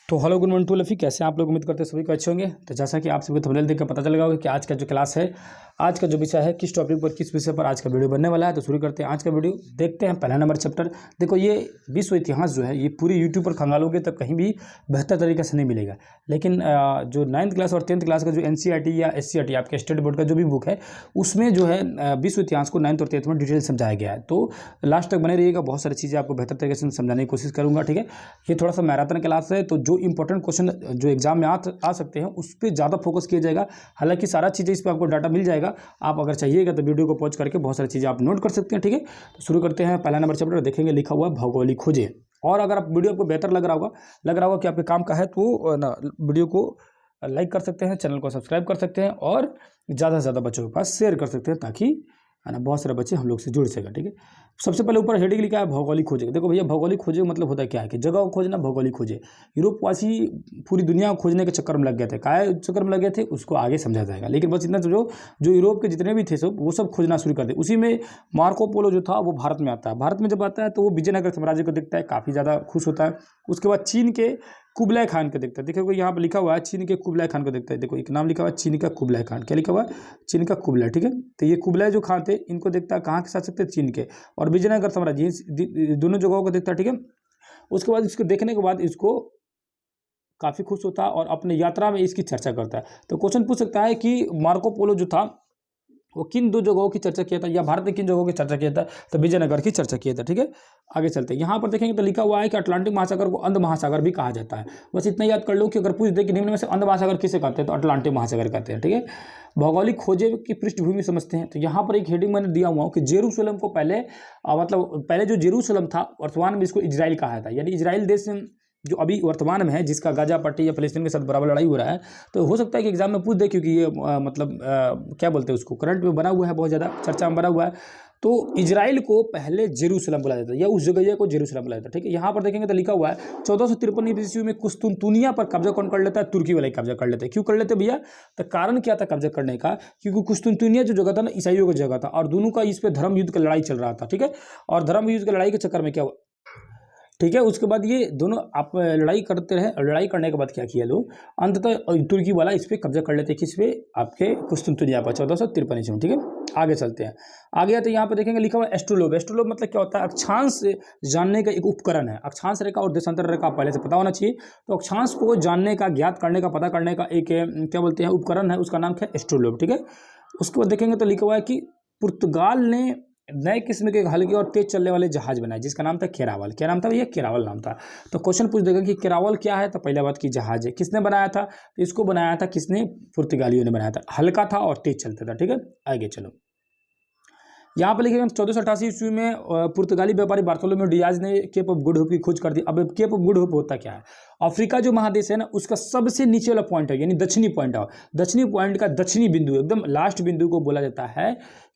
तो hello good morning to लफी, कैसे हैं आप लोग। उम्मीद करते हैं सभी को अच्छे होंगे। तो जैसा कि आप सभी थंबनेल देख कर पता चल गया होगा कि आज का जो क्लास है, आज का जो विषय है, किस टॉपिक पर किस विषय पर आज का वीडियो बनने वाला है। तो शुरू करते हैं आज का वीडियो। देखते हैं पहला नंबर चैप्टर। देखो, ये विश्व इतिहास जो है ये पूरी यूट्यूब पर खंगालोगे तो कहीं भी बेहतर तरीके से नहीं मिलेगा। लेकिन जो 9th क्लास और 10th क्लास का जो NCERT या SCERT आपके स्टेट बोर्ड का जो भी बुक है, उसमें जो है विश्व इतिहास को 9th और 10th में डिटेल समझाया गया है। तो लास्ट तक बने रहिएगा, बहुत सारी चीज़ें आपको बेहतर तरीके से समझाने की कोशिश करूँगा। ठीक है, ये थोड़ा सा मैराथन क्लास है, तो जो इंपॉर्टेंट क्वेश्चन जो एग्जाम में आ सकते हैं उस पर ज़्यादा फोकस किया जाएगा। हालांकि सारा चीज़ें इस पर आपको डाटा मिल जाएगा, आप अगर चाहिएगा तो वीडियो को पॉज करके बहुत सारी चीज़ें आप नोट कर सकते हैं। ठीक है, तो शुरू करते हैं। पहला नंबर चैप्टर देखेंगे, लिखा हुआ भौगोलिक खोजें। और अगर आप वीडियो आपको बेहतर लग रहा होगा कि आपके काम का है, तो ना वीडियो को लाइक कर सकते हैं, चैनल को सब्सक्राइब कर सकते हैं और ज़्यादा से ज़्यादा बच्चों के पास शेयर कर सकते हैं, ताकि है ना बहुत सारे बच्चे हम लोग से जुड़ सकें। ठीक है, सबसे पहले ऊपर हेडिंग लिखा है भौगोलिक खोजें। देखो भैया, भौगोलिक खोजें मतलब होता है क्या है कि जगह को खोजना, भौगोलिक खोजें। यूरोपवासी पूरी दुनिया को खोजने के चक्कर में लग गए थे। काय चक्कर में लग गए थे उसको आगे समझा जाएगा, लेकिन बस इतना जो यूरोप के जितने भी थे सब वो सब खोजना शुरू कर दे। उसी में मार्को पोलो जो था वो भारत में आता है। भारत में जब आता है तो वो विजयनगर साम्राज्य को देखता है, काफ़ी ज़्यादा खुश होता है। उसके बाद चीन के कुबलाई खान को देखता है। देखो यहाँ पर लिखा हुआ है चीन के कुबलाई खान को देखता है। देखो एक नाम लिखा हुआ है चीन का कुबलाई खान। क्या लिखा हुआ है? चीन का कुबलाई। ठीक है, तो ये कुबलाई जो खान थे इनको देखता है, कहाँ के साथ सकते चीन के, और विजयनगर साम्राज्य, दोनों जगहों को देखता है। ठीक है, उसके बाद इसको देखने के बाद इसको काफ़ी खुश होता है और अपने यात्रा में इसकी चर्चा करता है। तो क्वेश्चन पूछ सकता है कि मार्को पोलो जो था वो किन दो जगहों की चर्चा किया था, या भारत ने किन जगहों की चर्चा किया था, तो विजयनगर की चर्चा किया था। ठीक है, आगे चलते हैं। यहाँ पर देखेंगे तो लिखा हुआ है कि अटलांटिक महासागर को अंध महासागर भी कहा जाता है। बस इतना याद कर लो कि अगर पूछ दे कि निम्न में से अंध महासागर किसे कहते हैं, तो अटलांटिक महासागर कहते हैं। ठीक है, भौगोलिक खोजे की पृष्ठभूमि समझते हैं। तो यहाँ पर एक हेडिंग मैंने दिया हुआ हूँ कि जेरूशलेम को पहले जो जेरूशलेम था, वर्तमान में इसको इजराइल कहा था। यानी इजराइल देश जो अभी वर्तमान में है, जिसका गाजा पट्टी या फिलिस्तीन के साथ बराबर लड़ाई हो रहा है। तो हो सकता है कि एग्जाम में पूछ दे, क्योंकि ये क्या बोलते हैं उसको, करंट में बना हुआ है, बहुत ज़्यादा चर्चा में बना हुआ है। तो इजराइल को पहले जेरूशलेम बुलाया जाता है, या उस जगह को जेरूशलेम बुलाया जाता है। ठीक है, यहाँ पर देखेंगे तो लिखा हुआ है 1453 ईस्वी में कुस्तुनतुनिया पर कब्जा कौन कर लेता है? तुर्की वाले कब्जा कर लेते हैं। क्यों कर लेते भैया? तो कारण क्या था कब्जा करने का? क्योंकि कुस्तुनतुनिया जो जगह था ना, ईसाइयों की जगह था, और दोनों का इस पर धर्म युद्ध का लड़ाई चल रहा था। ठीक है, और धर्म युद्ध की लड़ाई के चक्कर में क्या हुआ, ठीक है, उसके बाद ये दोनों आप लड़ाई करते रहे, और लड़ाई करने के बाद क्या किया लोग, अंततः तुर्की वाला इस पर कब्जा कर लेते। किस पे? आपके कुस्तुनतुनिया पर 1453 ईस्वी में। ठीक है, आगे चलते हैं। आगे तो यहाँ पे देखेंगे लिखा हुआ है एस्ट्रोलोब। एस्ट्रोलोब मतलब क्या होता है? अक्षांश जानने का एक उपकरण है। अक्षांश रेखा और देशांतर रेखा पहले से पता होना चाहिए। तो अक्षांश को जानने का, ज्ञात करने का, पता करने का एक क्या बोलते हैं उपकरण है, उसका नाम क्या है? एस्ट्रोलोब। ठीक है, उसके बाद देखेंगे तो लिखा हुआ है कि पुर्तगाल ने नए किस्म के हल्के और तेज चलने वाले जहाज बनाए, जिसका नाम था केरावल। क्या नाम था भैया? केरावल नाम था। तो क्वेश्चन पूछ देगा कि केरावल क्या है, तो पहले बात की जहाज है। किसने बनाया था? तो इसको बनाया था किसने? पुर्तगालियों ने बनाया था। हल्का था और तेज चलता था। ठीक है, आगे चलो। यहाँ पर लिखे 1488 ईस्वी में पुर्तगाली व्यापारी बार्थोलोमेओ डियाज ने केप ऑफ गुड होप की खोज कर दी। अब केप ऑफ गुड होप होता क्या है? अफ्रीका जो महादेश है ना, उसका सबसे नीचे वाला पॉइंट है, यानी दक्षिणी पॉइंट है। दक्षिणी पॉइंट का दक्षिणी बिंदु, एकदम लास्ट बिंदु को बोला जाता है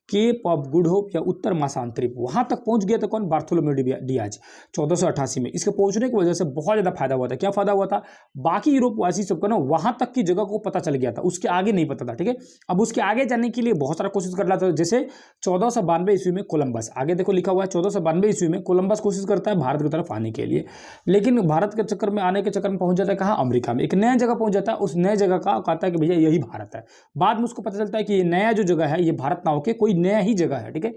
केप ऑफ गुड होप या उत्तर मासांतरिप। वहां तक पहुंच गया था कौन? बार्थोलोमेओ डियाज 1488 में। इसके पहुंचने की वजह से बहुत ज्यादा फायदा हुआ था। क्या फायदा हुआ था? बाकी यूरोपवासी सबको ना वहां तक की जगह को पता चल गया था, उसके आगे नहीं पता था। ठीक है, अब उसके आगे जाने के लिए बहुत सारा कोशिश कर रहा था। जैसे 1492 ईस्वी में कोलंबस, आगे देखो लिखा हुआ है 1492 ईस्वी में कोलंबस कोशिश करता है भारत की तरफ आने के लिए, लेकिन भारत के चक्कर में आने के चक्कर में पहुंच जाता है कहाँ? अमेरिका में। एक नया जगह पहुंच जाता है, उस नए जगह का कहता है कि भैया यही भारत है। बाद में उसको पता चलता है कि ये नया जो जगह है ये भारत ना होके कोई नया ही जगह है। ठीक है,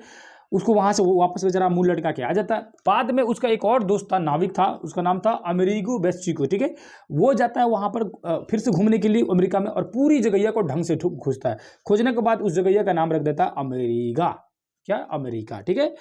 उसको वहां से वो वापस बेचारा मुंह लटका के आ जाता है। बाद में उसका एक और दोस्त था, नाविक था, उसका नाम था अमेरिगो वेस्पुची। ठीक है, वो जाता है वहां पर फिर से घूमने के लिए अमेरिका में, और पूरी जगह को ढंग से खोजता है। खोजने के बाद उस जगह का नाम रख देता है अमेरिका। क्या? अमेरिका। ठीक है,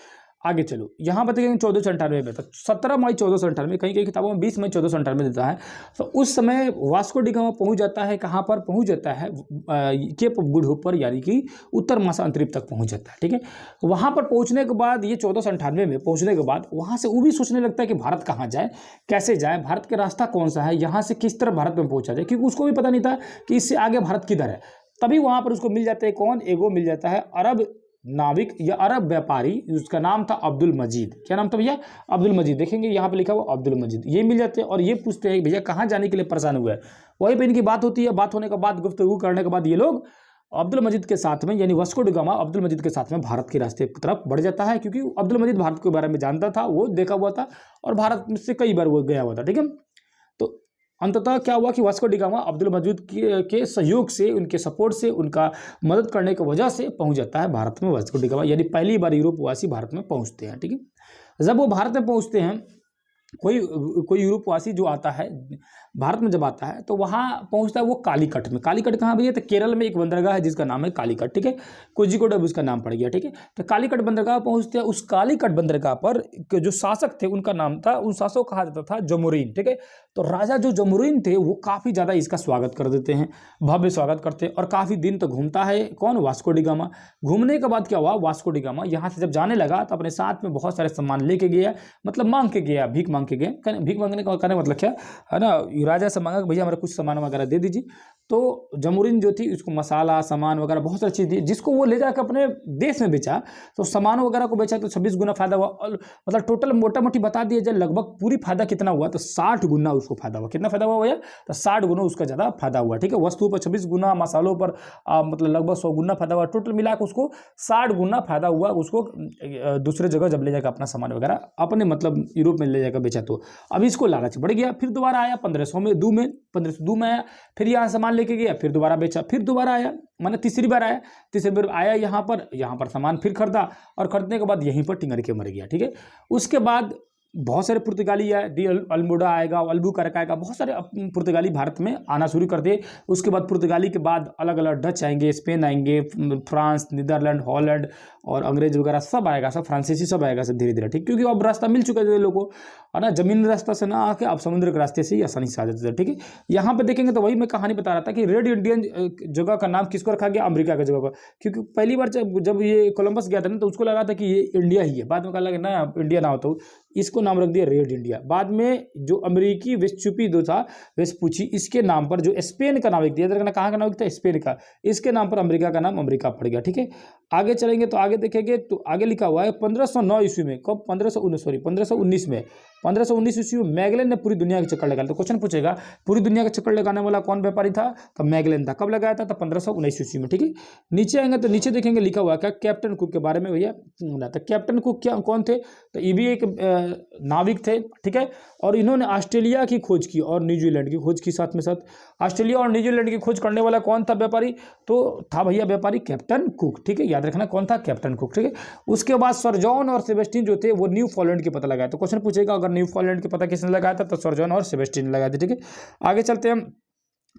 आगे चलो। यहाँ बताएंगे 1498 में, तो 17 मई 1498, कहीं कहीं किताबों में 20 मई 1498 देता है। तो उस समय वास्को डी गामा पहुंच जाता है, कहाँ पर पहुंच जाता है? केप ऑफ गुड होप पर, यानी कि उत्तर महासांतरिप तक पहुंच जाता है। ठीक है, वहां पर पहुंचने के बाद ये 1498 में पहुंचने के बाद वहां से वो भी सोचने लगता है कि भारत कहाँ जाए, कैसे जाए, भारत का रास्ता कौन सा है, यहाँ से किस तरह भारत में पहुंचा जाए, क्योंकि उसको भी पता नहीं था कि इससे आगे भारत किधर है। तभी वहां पर उसको मिल जाता है कौन? एगो मिल जाता है अरब नाविक या अरब व्यापारी, उसका नाम था अब्दुल मजीद। क्या नाम था भैया? अब्दुल मजीद। देखेंगे यहाँ पे लिखा हुआ अब्दुल मजीद। ये मिल जाते हैं और ये पूछते हैं भैया कहाँ जाने के लिए परेशान हुआ है। वहीं पे इनकी बात होती है। बात होने के बाद, गुफ्तगू करने के बाद, ये लोग अब्दुल मजीद के साथ में, यानी वास्को डी गामा अब्दुल मजीद के साथ में भारत के रास्ते की तरफ बढ़ जाता है, क्योंकि अब्दुल मजीद भारत के बारे में जानता था, वो देखा हुआ था और भारत से कई बार वो गया हुआ था। ठीक है, तो अंततः क्या हुआ कि वास्को डी गामा अब्दुल मजीद के सहयोग से, उनके सपोर्ट से, उनका मदद करने की वजह से पहुंच जाता है भारत में वास्को डी गामा, यानी पहली बार यूरोपवासी भारत में पहुंचते हैं। ठीक है, जब वो भारत में पहुंचते हैं, कोई यूरोपवासी जो आता है भारत में, जब आता है तो वहाँ पहुँचता है वो कालीकट में। कालीकट कहाँ भैया? तो केरल में एक बंदरगाह है जिसका नाम है कालीकट। ठीक है, कोझिकोड अब उसका नाम पड़ गया। ठीक है, तो कालीकट बंदरगाह पहुँचते हैं। उस कालीकट बंदरगाह पर जो शासक थे उनका नाम था, उन शासक को कहा जाता था जमुरीन। ठीक है, तो राजा जो जमुरीन थे वो काफ़ी ज़्यादा इसका स्वागत कर देते हैं, भव्य स्वागत करते हैं, और काफ़ी दिन तक घूमता है कौन? Vasco D gamma. घूमने के बाद क्या हुआ? वास्को डी गामा यहाँ से जब जाने लगा तो अपने साथ में बहुत सारे सामान लेके गया, मतलब मांग के गया, भीख मांग के गए। भीख मांगने का कहने मतलब क्या है ना, राजा से मांगा कि भैया हमारा कुछ सामान वगैरह दे दीजिए। तो जमुरीन जो थी उसको मसाला, सामान वगैरह बहुत सारी चीज़ दी, जिसको वो ले जाकर अपने देश में बेचा। तो सामान वगैरह को बेचा तो 26 गुना फायदा हुआ, और मतलब टोटल मोटा मोटी बता दिया जाए लगभग पूरी फायदा कितना हुआ, तो 60 गुना उसको फायदा हुआ। कितना फायदा हुआ भैया? तो 60 गुना उसका ज़्यादा फायदा हुआ। ठीक है, वस्तुओं पर 26 गुना, मसालों पर मतलब लगभग 100 गुना फायदा हुआ। टोटल मिलाकर उसको 60 गुना फायदा हुआ। उसको दूसरे जगह जब ले जाकर अपना सामान वगैरह अपने मतलब यूरोप में ले जाकर बेचा, तो अब इसको लालच बढ़ गया। फिर दोबारा आया 1502 में आया, फिर यहाँ सामान लेके गया, फिर दोबारा बेचा, फिर दोबारा आया, माने तीसरी बार आया यहाँ पर सामान फिर खरीदा, और खरीदने के बाद यहीं पर टिंगर के मर गया। ठीक है, उसके बाद बहुत सारे पुर्तगाली आए, डी अल्मोडा आएगा, अल्बुकर्क आएगा, बहुत सारे पुर्तगाली भारत में आना शुरू कर दिए। उसके बाद पुर्तगाली के बाद अलग अलग डच आएंगे, स्पेन आएंगे, फ्रांस, नीदरलैंड, हॉलैंड और अंग्रेज वगैरह सब आएगा, सब फ्रांसीसी सब आएगा सब धीरे धीरे। ठीक, क्योंकि अब रास्ता मिल चुका है लोगों को, है ना, जमीन रास्ता से ना आके अब समुद्र के रास्ते से ही आसानी से आ जाते थे। ठीक है, यहाँ पे देखेंगे तो वही मैं कहानी बता रहा था कि रेड इंडियन जगह का नाम किसको रखा गया? अमेरिका की जगह पर, क्योंकि पहली बार जब ये कोलंबस गया था ना तो उसको लगा था कि ये इंडिया ही है। बाद में कहा लगा ना इंडिया ना हो, तो इसको नाम रख दिया रेड इंडिया। बाद में जो अमेरिकी वेस्पुची जो था, वेस्पुची, इसके नाम पर जो स्पेन का नाम लिख दिया, कहाँ का नाम लिखता है? स्पेन का। इसके नाम पर अमेरिका का नाम अमेरिका पड़ गया। ठीक है, आगे चलेंगे तो आगे देखेंगे तो आगे लिखा हुआ है 1509 ईस्वी में, कब? 1519 में, 1519 ईस्वी में मैगलन ने पूरी दुनिया के चक्कर लगाया। तो क्वेश्चन पूछेगा पूरी दुनिया का चक्कर लगाने वाला कौन व्यापारी था? तो मैगलन था। कब लगाया था? तो 1519 ईस्वी में। ठीक है, नीचे आएंगे तो नीचे देखेंगे लिखा हुआ क्या? कैप्टन कुक के बारे में भैया। तो कैप्टन कुक क्या कौन थे? तो ये भी एक नाविक थे। ठीक है, और इन्होंने ऑस्ट्रेलिया की खोज की और न्यूजीलैंड की खोज की साथ में साथ। ऑस्ट्रेलिया और न्यूजीलैंड की खोज करने वाला कौन था व्यापारी? तो था भैया व्यापारी कैप्टन कुक। ठीक है, याद रखना कौन था? Captain cook. ठीक है, उसके बाद सर जॉन और सेबेस्टियन जो थे वो न्यू फॉलैंड के पता लगाया। तो क्वेश्चन पूछेगा अगर न्यू फॉलैंड के पता किसने लगाया था? तो सर जॉन और सेबेस्टियन लगाए थे। ठीक है, आगे चलते हैं।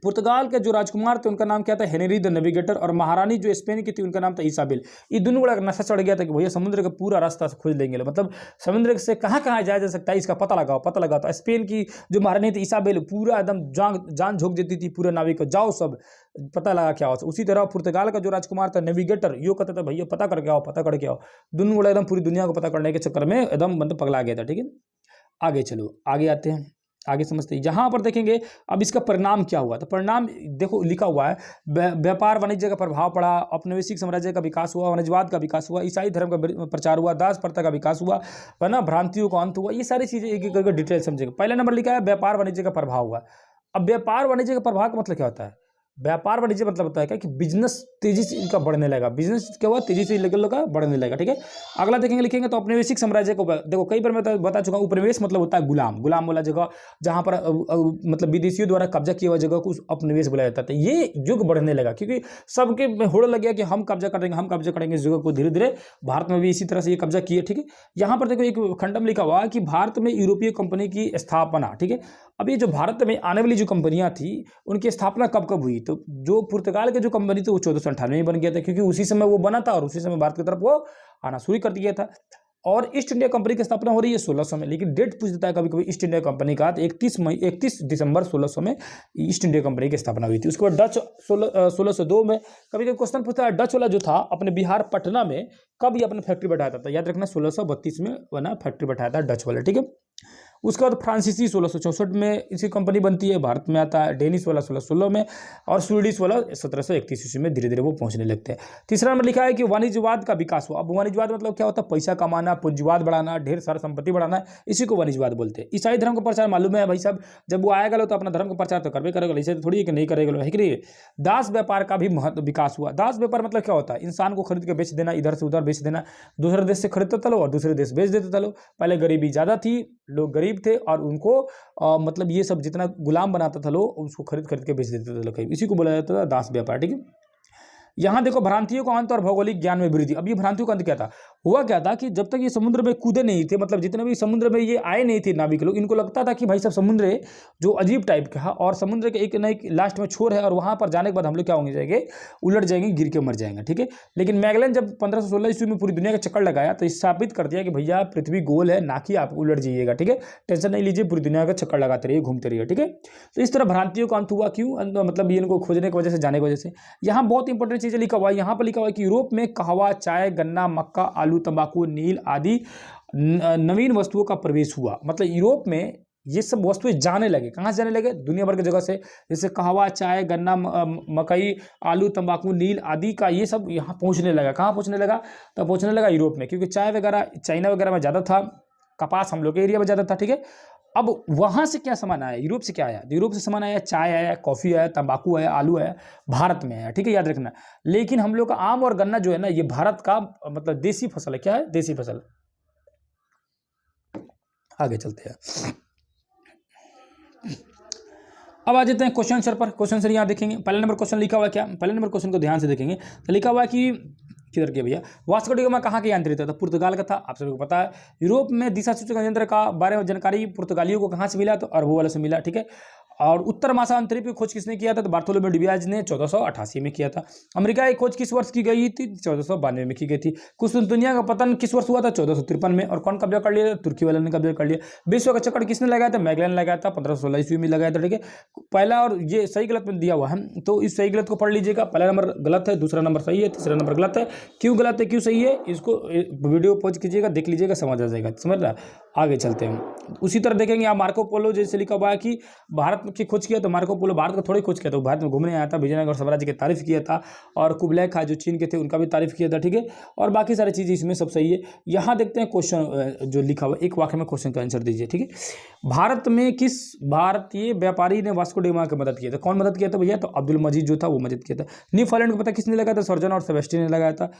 पुर्तगाल के जो राजकुमार थे उनका नाम क्या था? Henry the navigator. और महारानी जो स्पेन की थी उनका नाम था इसाबेल। ये दोनों बड़ा नशा चढ़ गया था कि भैया समुद्र का पूरा रास्ता से खोज लेंगे, मतलब समुद्र से कहाँ कहाँ जाया जा सकता है इसका पता लगाओ। तो स्पेन की जो महारानी थी इसाबेल पूरा एकदम जान झोंक देती थी पूरे नाविक को, जाओ सब पता लगा क्या हो। उसी तरह पुर्तगाल का जो राजकुमार था नेविगेटर, यो कहता था भैया पता करके आओ। दोनों बड़ा एकदम पूरी दुनिया को पता करने के चक्कर में एकदम मतलब पगला गया था। ठीक है, आगे चलो, आगे आते हैं, आगे समझते हैं। यहाँ पर देखेंगे अब इसका परिणाम क्या हुआ। तो परिणाम देखो लिखा हुआ है, व्यापार वाणिज्य का प्रभाव पड़ा, औपनिवेशिक साम्राज्य का विकास हुआ, वनजवाद का विकास हुआ, ईसाई धर्म का प्रचार हुआ, दास प्रथा का विकास हुआ, है ना, भ्रांतियों का अंत हुआ। ये सारी चीज़ें एक एक करके डिटेल समझेंगे। पहला नंबर लिखा है व्यापार वाणिज्य का प्रभाव हुआ। अब व्यापार वाणिज्य का प्रभाव का मतलब क्या होता है? व्यापार वाणिज्य मतलब होता है क्या कि बिजनेस तेजी से इनका बढ़ने लगा। बिजनेस क्या हुआ? तेजी से लगा बढ़ने लगा। ठीक है, अगला देखेंगे लिखेंगे तो औपनिवेशिक साम्राज्य को देखो कई बार मैं बता चुका हूँ। उपनिवेश मतलब होता है गुलाम वाला जगह, जहाँ पर मतलब विदेशियों द्वारा कब्जा किया हुआ जगह को औपनिवेश बुलाया जाता है। ये युग बढ़ने लगा क्योंकि सबके होड़ लग गया कि हम कब्जा करेंगे इस जगह को। धीरे धीरे भारत में भी इसी तरह से ये कब्जा किए। ठीक है, यहाँ पर देखो एक खंड में लिखा हुआ है कि भारत में यूरोपीय कंपनी की स्थापना। ठीक है, अब ये जो भारत में आने वाली जो कंपनियां थी उनकी स्थापना कब कब हुई? तो जो पुर्तगाल के जो कंपनी थी वो 1498 में बन गया था, क्योंकि उसी समय वो बना था और उसी समय भारत की तरफ वो आना शुरू कर दिया था। और ईस्ट इंडिया कंपनी की स्थापना हो रही है 1600 में, लेकिन डेट पूछ देता है कभी कभी ईस्ट इंडिया कंपनी का। 31 दिसंबर 1600 में ईस्ट इंडिया कंपनी की स्थापना हुई थी। उसके बाद डच 1602 में। कभी कभी क्वेश्चन पूछता है डच वाला जो था अपने बिहार पटना में कब ये अपने फैक्ट्री बैठाया था? याद रखना 1632 में बना फैक्ट्री बैठाया था डच वाला। ठीक है, उसके बाद फ्रांसीसी 1664 में इसकी कंपनी बनती है, भारत में आता है। डेनिश वाला 1616 में और स्वीडिश वाला 1731 ईस्वी में धीरे धीरे वो पहुंचने लगते हैं। तीसरा नंबर लिखा है कि वाणिज्यवाद का विकास हुआ। अब वाणिज्यवाद मतलब क्या होता है? पैसा कमाना, पूंजीवाद बढ़ाना, ढेर सारा संपत्ति बढ़ाना, इसी को वाणिज्यवाद बोलते हैं। ईसाई धर्म का प्रचार मालूम है भाई साहब, जब वो आएगा तो अपना धर्म का प्रचार तो करबे करेगा, ऐसे थोड़ी है कि नहीं करेगा, है कि नहीं। दास व्यापार का भी विकास हुआ। दास व्यापार मतलब क्या होता है? इंसान को खरीद के बेच देना, इधर से उधर बेच देना, दूसरे देश से खरीदते चलो और दूसरे देश बेच देते चलो। पहले गरीबी ज़्यादा थी, लोग गरीब गरीब थे और उनको मतलब ये सब जितना गुलाम बनाता था लोग उसको खरीद खरीद के बेच देते थे लोग, इसी को बोला जाता था दास व्यापार। ठीक है, यहाँ देखो भ्रांतियों का अंत और भौगोलिक ज्ञान में वृद्धि। अब ये भ्रांतियों का अंत क्या था, हुआ क्या था कि जब तक ये समुद्र में कूदे नहीं थे, मतलब जितने भी समुद्र में ये आए नहीं थे नाविक लोग, इनको लगता था कि भाई सब समुद्र है जो अजीब टाइप का है और समुद्र के एक न एक लास्ट में छोर है और वहां पर जाने के बाद हम लोग क्या होंगे जाएंगे, उलट जाएंगे, गिर के मर जाएंगे। ठीक है, लेकिन मैगलन जब 1516 ईस्वी में पूरी दुनिया का चक्कर लगाया तो स्थापित कर दिया कि भैया पृथ्वी गोल है, ना कि आप उलट जाइएगा। ठीक है, टेंशन नहीं लीजिए, पूरी दुनिया का चक्कर लगाते रहिए, घूमते रहिए। ठीक है, तो इस तरह भ्रांतियों का अंत हुआ। क्यों, मतलब ये इनको खोजने की वजह से, जाने की वजह से। यहाँ बहुत इंपॉर्टेंट चीजें लिखा हुआ है, यहाँ पर लिखा हुआ है कि यूरोप में कहवा, चाय, गन्ना, मक्का, आलू, तंबाकू, नील आदि नवीन वस्तुओं का प्रवेश हुआ। मतलब यूरोप में ये सब वस्तुएं जाने लगे, कहाँ से जाने लगे, दुनिया भर की जगह से, जैसे कहवा, चाय, गन्ना, मकई, आलू, तंबाकू, नील आदि का ये सब यहाँ पहुँचने लगा। कहाँ पहुँचने लगा, तो पहुँचने लगा यूरोप में, क्योंकि चाय वगैरह चाइना वगैरह में ज़्यादा था, कपास हम लोग के एरिया में ज़्यादा था। ठीक है, अब वहाँ से क्या सामान आया, यूरोप से क्या आया, यूरोप से सामान आया, चाय आया, कॉफ़ी आया, तंबाकू आया, आलू आया, भारत में आया। ठीक है, याद रखना। लेकिन हम लोग का आम और गन्ना जो है ना, ये भारत का मतलब देसी फसल है। क्या है, देसी फसल। आगे चलते हैं, अब आ जाते हैं क्वेश्चन आंसर पर। क्वेश्चन आंसर यहाँ देखेंगे, पहले नंबर क्वेश्चन लिखा हुआ है क्या, पहले नंबर क्वेश्चन को ध्यान से देखेंगे तो लिखा हुआ है कि किधर के भैया, वास्को डी गामा कहाँ के यात्री था, पुर्तगाल का था, आप सभी को पता है। यूरोप में दिशा सूचक यंत्र का बारे में जानकारी पुर्तगालियों को कहाँ से मिला, तो अरबों वालों से मिला। ठीक है, और उत्तर महासागरीय की खोज किसने किया था, तो बार्थोलोमेव डिबियाज ने 1488 में किया था। अमेरिका की खोज किस वर्ष की गई थी, 1492 में की गई थी। कुस्तुनतुनिया का पतन किस वर्ष हुआ था, 1453 में। और कौन कब्जा कर लिया, तुर्की वाले ने कब्जा कर लिया। विश्व का चक्कर किसने लगाया था, मैगलन लगाया था, 1516 ईस्वी में लगाया था। ठीक है, पहला और ये सही गलत में दिया हुआ है, तो इस सही गलत को पढ़ लीजिएगा। पहला नंबर गलत है, दूसरा नंबर सही है, तीसरा नंबर गलत है। क्यों गलत है, क्यों सही है, इसको वीडियो पॉज कीजिएगा, देख लीजिएगा, समझ आ जाएगा। समझ रहा, आगे चलते हैं। उसी तरह देखेंगे आप मार्को पोलो, जैसे लिखा हुआ है कि भारत की खोज किया, तो मार्को पोलो भारत का थोड़ी खोज किया था, भारत में घूमने आया था, विजयनगर साम्राज्य की तारीफ किया था, और कुबलाई खान जो चीन के थे उनका भी तारीफ किया था। ठीक है, और बाकी सारी चीज़ें इसमें सब सही है। यहाँ देखते हैं क्वेश्चन जो लिखा हुआ, एक वाक्य में क्वेश्चन का आंसर दीजिए। ठीक है, भारत में किस भारतीय व्यापारी ने वास्को डी गामा की मदद किया था, कौन मदद किया था भैया, तो अब्दुल मजीद जो था वो मदद किया था। न्यूफाउंडलैंड को पता किसने लगाया था, सर्जन और सेबेस्टियन ने लगाया था।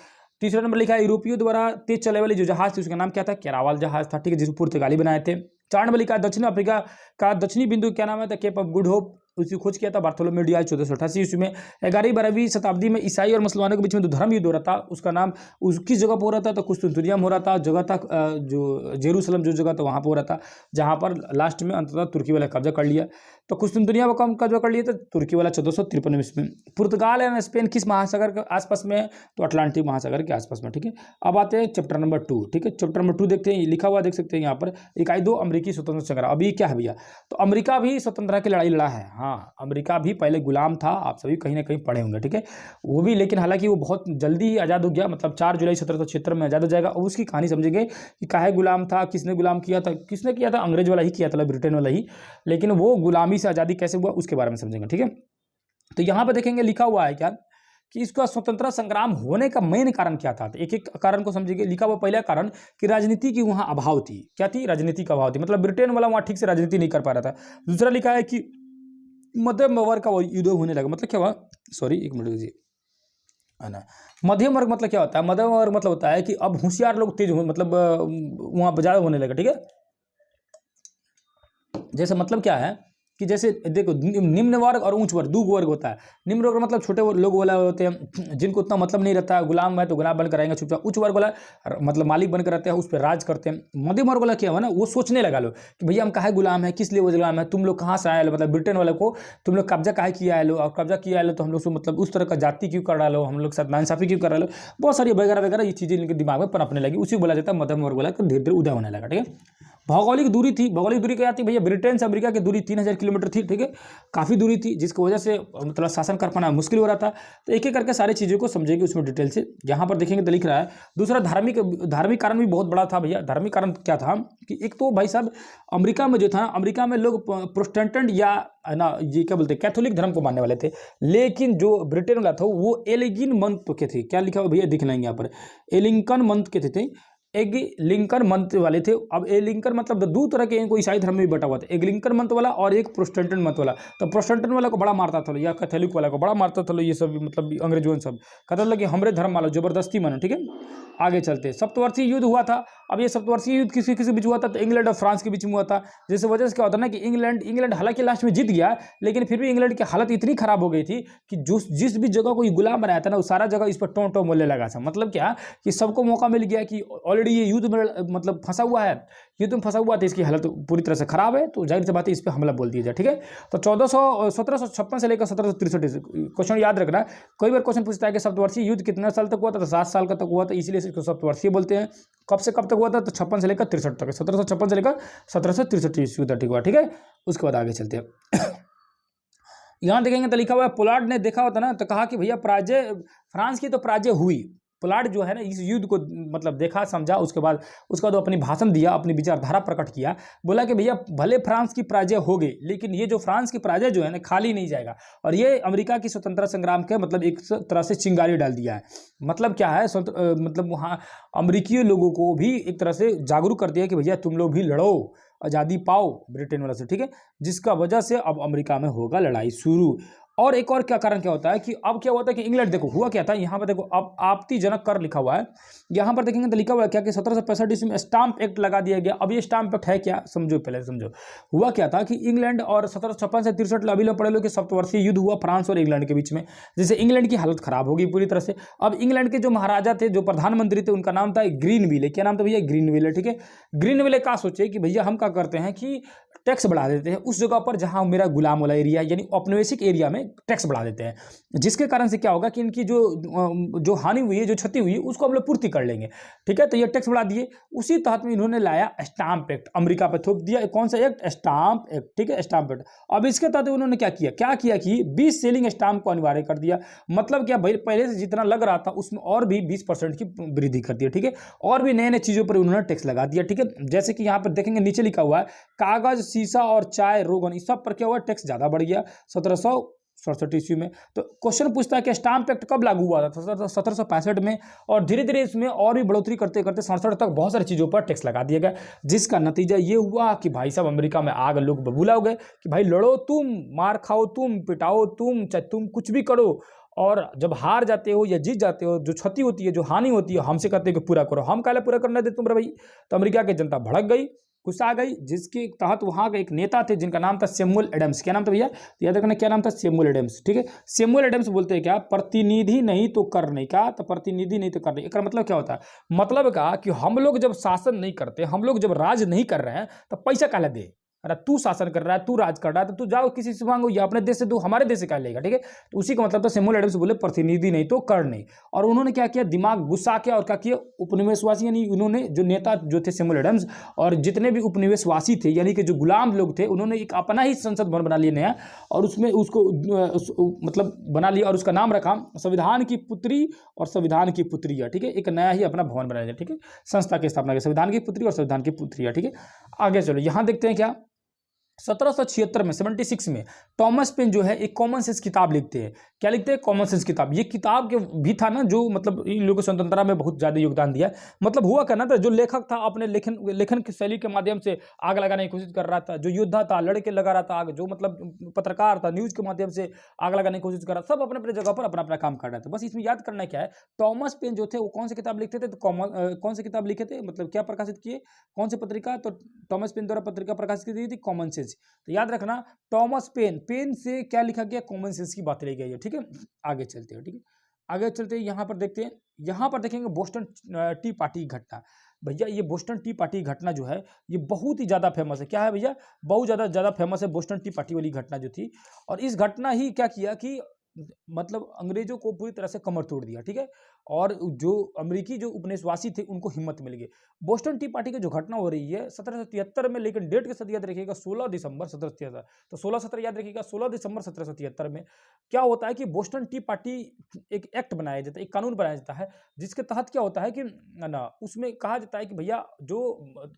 तीसरा नंबर लिखा है यूरोपियों द्वारा तेज चले वाली जो जहाज थी उसका नाम क्या था, कैरावाल जहाज था। ठीक है, जिसको पुर्तगाली बनाए थे। 4 नंबर लिखा है दक्षिण अफ्रीका का दक्षिणी बिंदु क्या नाम है, तो केप ऑफ गुड होप, उसकी खोज किया था बार्थोलोमेव डियाज 1488 ईस्वी में। 11वीं शताब्दी में ईसाई और मुसलमानों के बीच में जो धर्म युद्ध हो रहा था उसका नाम किस जगह पर हो रहा था, तो कुस्तुनतुनिया में हो रहा था। जगह था जो जेरूसलम जो जगह था वहाँ पर हो रहा था, जहाँ पर लास्ट में अंततः तुर्की वाला कब्जा कर लिया। तो कुस्तुनतुनिया को कब्जा कर लिया था तुर्की वाला 1453 ईस्वी में। पुर्तगाल एंड स्पेन किस महासागर के आसपास में है, तो अटलांटिक महासागर के आसपास में। ठीक है, अब आते हैं चैप्टर नंबर 2। ठीक है, चैप्टर नंबर 2 देखते हैं, लिखा हुआ देख सकते हैं यहाँ पर, इकाई 2 अमेरिकी स्वतंत्रता संग्राम। अभी क्या है भैया, तो अमेरिका भी स्वतंत्रता की लड़ाई लड़ा है। हाँ, अमेरिका भी पहले गुलाम था, आप सभी कहीं ना कहीं पढ़े होंगे। ठीक है, वो भी, लेकिन हालांकि वो बहुत जल्दी ही आज़ाद हो गया, मतलब 4 जुलाई 1776 में आज़ाद हो जाएगा। और उसकी कहानी समझेंगे कि काहे गुलाम था, किसने गुलाम किया था, किसने किया था, अंग्रेज वाला ही किया था, ब्रिटेन वाला ही, लेकिन वो गुलामी से आज़ादी कैसे हुआ उसके बारे में समझेंगे। ठीक है, तो यहाँ पर देखेंगे लिखा हुआ है क्या कि इसका स्वतंत्रता संग्राम होने का मेन कारण क्या था, तो एक एक कारण को समझिए। लिखा हुआ पहला कारण कि राजनीति की वहाँ अभाव थी। क्या थी, राजनीति का अभाव थी, मतलब ब्रिटेन वाला वहाँ ठीक से राजनीति नहीं कर पा रहा था। दूसरा लिखा है कि मध्यम वर्ग का युद्ध होने लगा। मतलब क्या हुआ, सॉरी एक मिनट दीजिए, है ना। मध्यम वर्ग मतलब क्या होता है, मध्यम वर्ग मतलब होता है कि अब होशियार लोग तेज हो, मतलब वहाँ ज़्यादा होने लगा। ठीक है, जैसे मतलब क्या है कि जैसे देखो निम्न वर्ग और उच्च वर्ग, दो वर्ग होता है। निम्न वर्ग मतलब छोटे लोग वाला होते हैं जिनको उतना मतलब नहीं रहता है, गुलाम है तो गुलाम बनकर रहेंगे चुपचाप। उच्च वर्ग वाला मतलब मालिक बनकर रहते हैं, उस पर राज करते हैं। मध्यम वर्ग वाला क्या हुआ ना, वो सोचने लगा लोग कि भैया हम काहे गुलाम है, किस लिए वो गुलाम है, तुम लोग कहाँ से आए लो, मतलब ब्रिटेन वाले को तुम लोग कब्जा काहे किया है लो, और कब्जा किया है लो तो हम लोग से मतलब उस तरह का जाति क्यों कर डालो, हम लोग साथ नाइंसाफी क्यों कर डालो, बहुत सारी वगैरह वगैरह ये चीज़ें इनके दिमाग में पनपने लगी। उसी बोला जाता है मध्यम वर्ग वाला धीरे धीरे उदय होने लगा। ठीक है, भौगोलिक दूरी थी, भौगोलिक दूरी क्या थी भैया, ब्रिटेन से अमेरिका की दूरी 3000 किलोमीटर थी। ठीक है, काफ़ी दूरी थी, जिसकी वजह से मतलब शासन कर पाना मुश्किल हो रहा था। तो एक एक करके सारी चीज़ों को समझेंगे उसमें डिटेल से। यहाँ पर देखेंगे तो लिख रहा है दूसरा धार्मिक कारण भी बहुत बड़ा था भैया। धार्मिक कारण क्या था कि एक तो भाई साहब अमेरिका में जो था, अमेरिका में लोग प्रोटेस्टेंट या ना ये क्या बोलते हैं कैथोलिक धर्म को मानने वाले थे, लेकिन जो ब्रिटेन वाला था वो एलिगिन मंथ के थे। क्या लिखा हुआ भैया, दिख लेंगे यहाँ पर, एलिंकन मंथ के थे। एंग्लिकन मत वाले थे। अब एंग्लिकन मतलब दो तरह के कोई ईसाई धर्म में भी बटा हुआ था, एंग्लिकन मत वाला और एक प्रोटेस्टेंट मत वाला। तो प्रोटेस्टेंट वाला को बड़ा मारता था या कैथोलिक वाला को बड़ा मारता था, ये सब मतलब अंग्रेजों सब कहता था कि हमरे धर्म वाला जबरदस्ती मानो। ठीक है, आगे चलते सप्तवर्षीय युद्ध हुआ था। अब ये सप्तवर्षीय युद्ध किसी किसी बीच हुआ था, तो इंग्लैंड और फ्रांस के बीच में हुआ था, जिस वजह से क्या होता है ना कि इंग्लैंड हालांकि लास्ट में जीत गया, लेकिन फिर भी इंग्लैंड की हालत इतनी खराब हो गई थी कि जिस भी जगह कोई गुलाम बनाया था ना, वो सारा जगह इस पर टों टों बोलने लगा था। मतलब क्या कि सबको मौका मिल गया कि ऑलरेडी ये युद्ध में मतलब फंसा हुआ है, युद्ध में फंसा हुआ था, इसकी हालत पूरी तरह से खराब है, तो जाहिर सी बात है इस पर हमला बोल दिया जाए। ठीक है, तो 1756 से लेकर 1763 क्वेश्चन याद रखना। कई बार क्वेश्चन पूछता है कि सप्तवर्षीय युद्ध कितने साल तक हुआ था, तो 7 साल का तक हुआ था, इसलिए इसको सप्तवर्षीय बोलते हैं। कब से कब तक हुआ था, तो 56 से लेकर 63 तक, 1756 से लेकर 1763 ईस्वी तक ठीक हुआ। ठीक है, उसके बाद आगे चलते हैं। यहाँ देखेंगे तो लिखा हुआ है, पोलार्ड ने देखा होता ना, तो कहा कि भैया पराजय फ्रांस की तो पराजय हुई। पोलार्ड जो है ना इस युद्ध को मतलब देखा समझा, उसके बाद वो अपनी भाषण दिया, अपनी विचारधारा प्रकट किया, बोला कि भैया भले फ्रांस की पराजय हो गई, लेकिन ये जो फ्रांस की पराजय जो है ना खाली नहीं जाएगा, और ये अमेरिका की स्वतंत्रता संग्राम के मतलब एक तरह से चिंगारी डाल दिया है। मतलब क्या है, मतलब वहाँ अमेरिकी लोगों को भी एक तरह से जागरूक कर दिया कि भैया तुम लोग भी लड़ो, आज़ादी पाओ ब्रिटेन वाला से। ठीक है, जिसका वजह से अब अमेरिका में होगा लड़ाई शुरू। और एक और क्या कारण क्या होता है कि अब क्या होता है कि इंग्लैंड, देखो हुआ क्या था, यहाँ पर देखो अब आपत्तिजनक कर लिखा हुआ है, यहाँ पर देखेंगे तो लिखा हुआ है क्या कि 1765 ईस्वी में स्टाम्प एक्ट लगा दिया गया। अब ये स्टाम्प एक्ट है क्या, समझो पहले समझो। हुआ क्या था कि इंग्लैंड और 1756 से 63 अभी लोग पढ़े लो कि सप्तवर्षीय युद्ध हुआ फ्रांस और इंग्लैंड के बीच में, जिससे इंग्लैंड की हालत खराब होगी पूरी तरह से। अब इंग्लैंड के जो महाराजा थे, जो प्रधानमंत्री थे, उनका नाम था ग्रीनविले। क्या नाम था भैया, ग्रीनविले। ठीक है, ग्रीनविले का सोचे कि भैया हम क्या करते हैं कि टैक्स बढ़ा देते हैं उस जगह पर जहां मेरा गुलाम वाला एरिया है, यानी औपनिवेशिक एरिया में टैक्स बढ़ा देते हैं, जिसके कारण से क्या होगा कि इनकी जो हानि हुई है, जो क्षति हुई है, उसको हम लोग पूर्ति कर लेंगे। ठीक है, तो ये टैक्स बढ़ा दिए। उसी तहत में इन्होंने लाया स्टाम्प एक्ट, अमेरिका पर थोप दिया। कौन सा एक्ट, स्टाम्प एक्ट। ठीक है, स्टाम्प एक्ट। अब इसके तहत उन्होंने क्या किया कि 20 सेलिंग स्टाम्प को अनिवार्य कर दिया। मतलब क्या भाई, पहले से जितना लग रहा था उसमें और भी 20% की वृद्धि कर दिया। ठीक है, और भी नए नए चीजों पर उन्होंने टैक्स लगा दिया। ठीक है, जैसे कि यहाँ पर देखेंगे नीचे लिखा हुआ है, कागज, शीशा और चाय, रोगन, इस सब पर क्या हुआ, टैक्स ज्यादा बढ़ गया 1767 ईस्वी में। तो क्वेश्चन पूछता है कि स्टाम्प एक्ट कब लागू हुआ था, 1765 में, और धीरे धीरे इसमें और भी बढ़ोतरी करते करते 67 तक बहुत सारी चीजों पर टैक्स लगा दिया गया, जिसका नतीजा ये हुआ कि भाई साहब अमेरिका में आग लोग बबूला हो गए कि भाई लड़ो तुम, मार खाओ तुम, पिटाओ तुम, चाहे तुम कुछ भी करो, और जब हार जाते हो या जीत जाते हो, जो क्षति होती है, जो हानि होती है, हमसे कहते हैं कि पूरा करो। हम काले पूरा करने दे तुम भाई। तो अमेरिका की जनता भड़क गई, गुस्सा आ गई, जिसके तहत वहां के एक नेता थे जिनका नाम था सैमुअल एडम्स। क्या नाम था भैया, याद रखना क्या नाम था, सैमुअल एडम्स। ठीक है, सैमुअल एडम्स बोलते हैं क्या, प्रतिनिधि नहीं तो कर नहीं। का तो प्रतिनिधि नहीं तो कर नहीं, इसका मतलब क्या होता है, मतलब का कि हम लोग जब शासन नहीं करते, हम लोग जब राज नहीं कर रहे हैं, तो पैसा काला दे। अरे तू शासन कर रहा है, तू राज कर रहा है, तो तू जाओ किसी से मांगो, या अपने देश से दो, हमारे देश से क्या लेगा। ठीक है, तो उसी का मतलब था सैमुअल एडम्स बोले प्रतिनिधि नहीं तो कर नहीं। और उन्होंने क्या किया, दिमाग गुस्सा किया और क्या किया, उपनिवेशवासी यानी उन्होंने जो नेता जो थे सैमुअल एडम्स, और जितने भी उपनिवेशवासी थे यानी कि जो गुलाम लोग थे, उन्होंने एक अपना ही संसद भवन बना लिया नया, और उसमें उसको मतलब बना लिया, और उसका नाम रखा संविधान की पुत्री और संविधान की पुत्रिया। ठीक है, एक नया ही अपना भवन बना लिया। ठीक है, संस्था की स्थापना की, संविधान की पुत्री और संविधान की पुत्रिया। ठीक है, आगे चलो यहां देखते हैं क्या, 1776 में 76 में टॉमस पेन जो है एक कॉमन सेंस किताब लिखते हैं। क्या लिखते हैं, कॉमन सेंस किताब। ये किताब के भी था ना जो मतलब इन लोगों को स्वतंत्रता में बहुत ज्यादा योगदान दिया। मतलब हुआ करना था, जो लेखक था अपने लेखन की शैली के माध्यम से आग लगाने की कोशिश कर रहा था, जो योद्धा था लड़के लगा रहा था आग, जो मतलब पत्रकार था न्यूज के माध्यम से आग लगाने की कोशिश कर रहा था, सब अपने अपने जगह पर अपना अपना काम कर रहे थे। बस इसमें याद करना क्या है, टॉमस पेन जो थे वो कौन सी किताब लिखते थे, तो कौन सी किताब लिखे थे, मतलब क्या प्रकाशित किए, कौन सी पत्रिका, तो टॉमस पेन द्वारा पत्रिका प्रकाशित की थी कॉमन सेंस। तो याद रखना टॉमस पेन से क्या लिखा गया, कॉमन सेंस की बात ली गई है। ठीक है, आगे चलते हैं। ठीक है, आगे चलते हैं, यहां पर देखते हैं, यहां पर देखेंगे बोस्टन टी पार्टी की घटना। भैया ये बोस्टन टी पार्टी घटना जो है ये बहुत ही ज्यादा फेमस है। क्या है भैया, बहुत ज्यादा फेमस है बोस्टन टी पार्टी वाली घटना जो थी। और इस घटना ही क्या किया कि मतलब अंग्रेजों को पूरी तरह से कमर तोड़ दिया। ठीक है, और जो अमेरिकी जो उपनिवेशवासी थे उनको हिम्मत मिल गई। बोस्टन टी पार्टी की जो घटना हो रही है 1773 में, लेकिन डेट के साथ याद रखिएगा 16 दिसंबर 1773। तो 16-17 याद रखिएगा, 16 दिसंबर 1773 में क्या होता है कि बोस्टन टी पार्टी एक एक्ट बनाया जाता है, एक कानून बनाया जाता है, जिसके तहत क्या होता है कि ना उसमें कहा जाता है कि भैया जो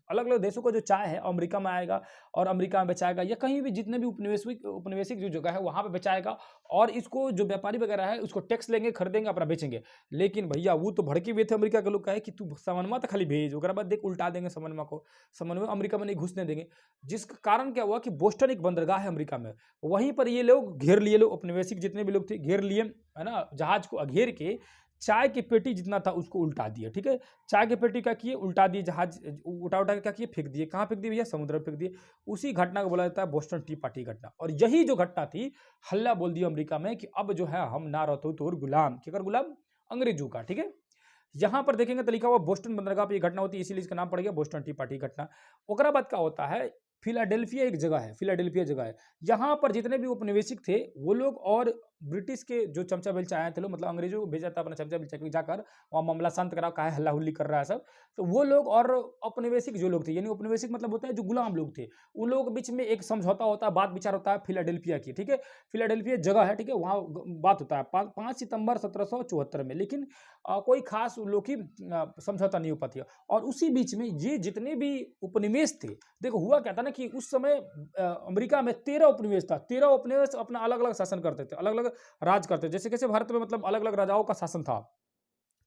अलग अलग देशों का जो चाय है अमेरिका में आएगा और अमेरिका में बेचाएगा, या कहीं भी जितने भी उपनिवेशिक जो जगह है वहां पे बेचाएगा, और इसको तो जो व्यापारी वगैरह है उसको टैक्स लेंगे, खरीदेंगे, अपना बेचेंगे। लेकिन भैया वो तो भड़के हुए थे अमेरिका के लोग, कहे कि तू सामानमा तो खाली भेज, ओकरा बाद देख उल्टा देंगे सामानमा को, सामानमा अमेरिका में नहीं घुसने देंगे। जिसका कारण क्या हुआ कि बोस्टन एक बंदरगाह है अमेरिका में, वहीं पर ये लोग घेर लिए, लोग औपनिवेशिक जितने भी लोग थे घेर लिए, है ना, जहाज को घेर के चाय की पेटी जितना था उसको उल्टा दिए। ठीक है, चाय की पेटी क्या किए, उल्टा दिए, जहाज उठा उठा के क्या किए, फेंक दिए। कहाँ फेंक दिए भैया, समुद्र में फेंक दिए। उसी घटना को बोला जाता है बोस्टन टी पार्टी घटना। और यही जो घटना थी, हल्ला बोल दिया अमेरिका में कि अब जो है हम ना रहते तो गुलाम, क्या गुलाम, अंग्रेजों का। ठीक है, यहां पर देखेंगे तो लिखा हुआ बोस्टन बंदरगाह पे ये घटना होती है, इसीलिए इसका नाम पड़ गया बोस्टन टी पार्टी घटना। ओकरा बाद क्या होता है, फिलाडेल्फिया एक जगह है, फिलाडेल्फिया जगह है, यहाँ पर जितने भी उपनिवेशिक थे वो लोग और ब्रिटिश के जो चमचा बेलचा आए थे लोग, मतलब अंग्रेजों को भेजा था अपना चमचा बेलचा जाकर वहाँ मामला शांत कराओ, काहे हल्ला हुल्ली कर रहा है सब। तो वो लोग और औपनिवेशिक जो लोग थे, यानी औपनिवेशिक मतलब होता है जो गुलाम लोग थे, उन लोगों के बीच में एक समझौता होता है, बात विचार होता है फिलाडेल्फिया की। ठीक है, फिलाडेल्फिया जगह है, ठीक है, वहाँ बात होता है 5 सितंबर 1774 में। लेकिन कोई खास उन लोग की समझौता नहीं हो पाती है। और उसी बीच में ये जितने भी उपनिवेश थे, देखो हुआ क्या था ना कि उस समय अमेरिका में 13 उपनिवेश था, 13 उपनिवेश अपना अलग अलग शासन करते थे, अलग अलग राज करते थे। जैसे कैसे भारत में मतलब अलग अलग राजाओं का शासन था,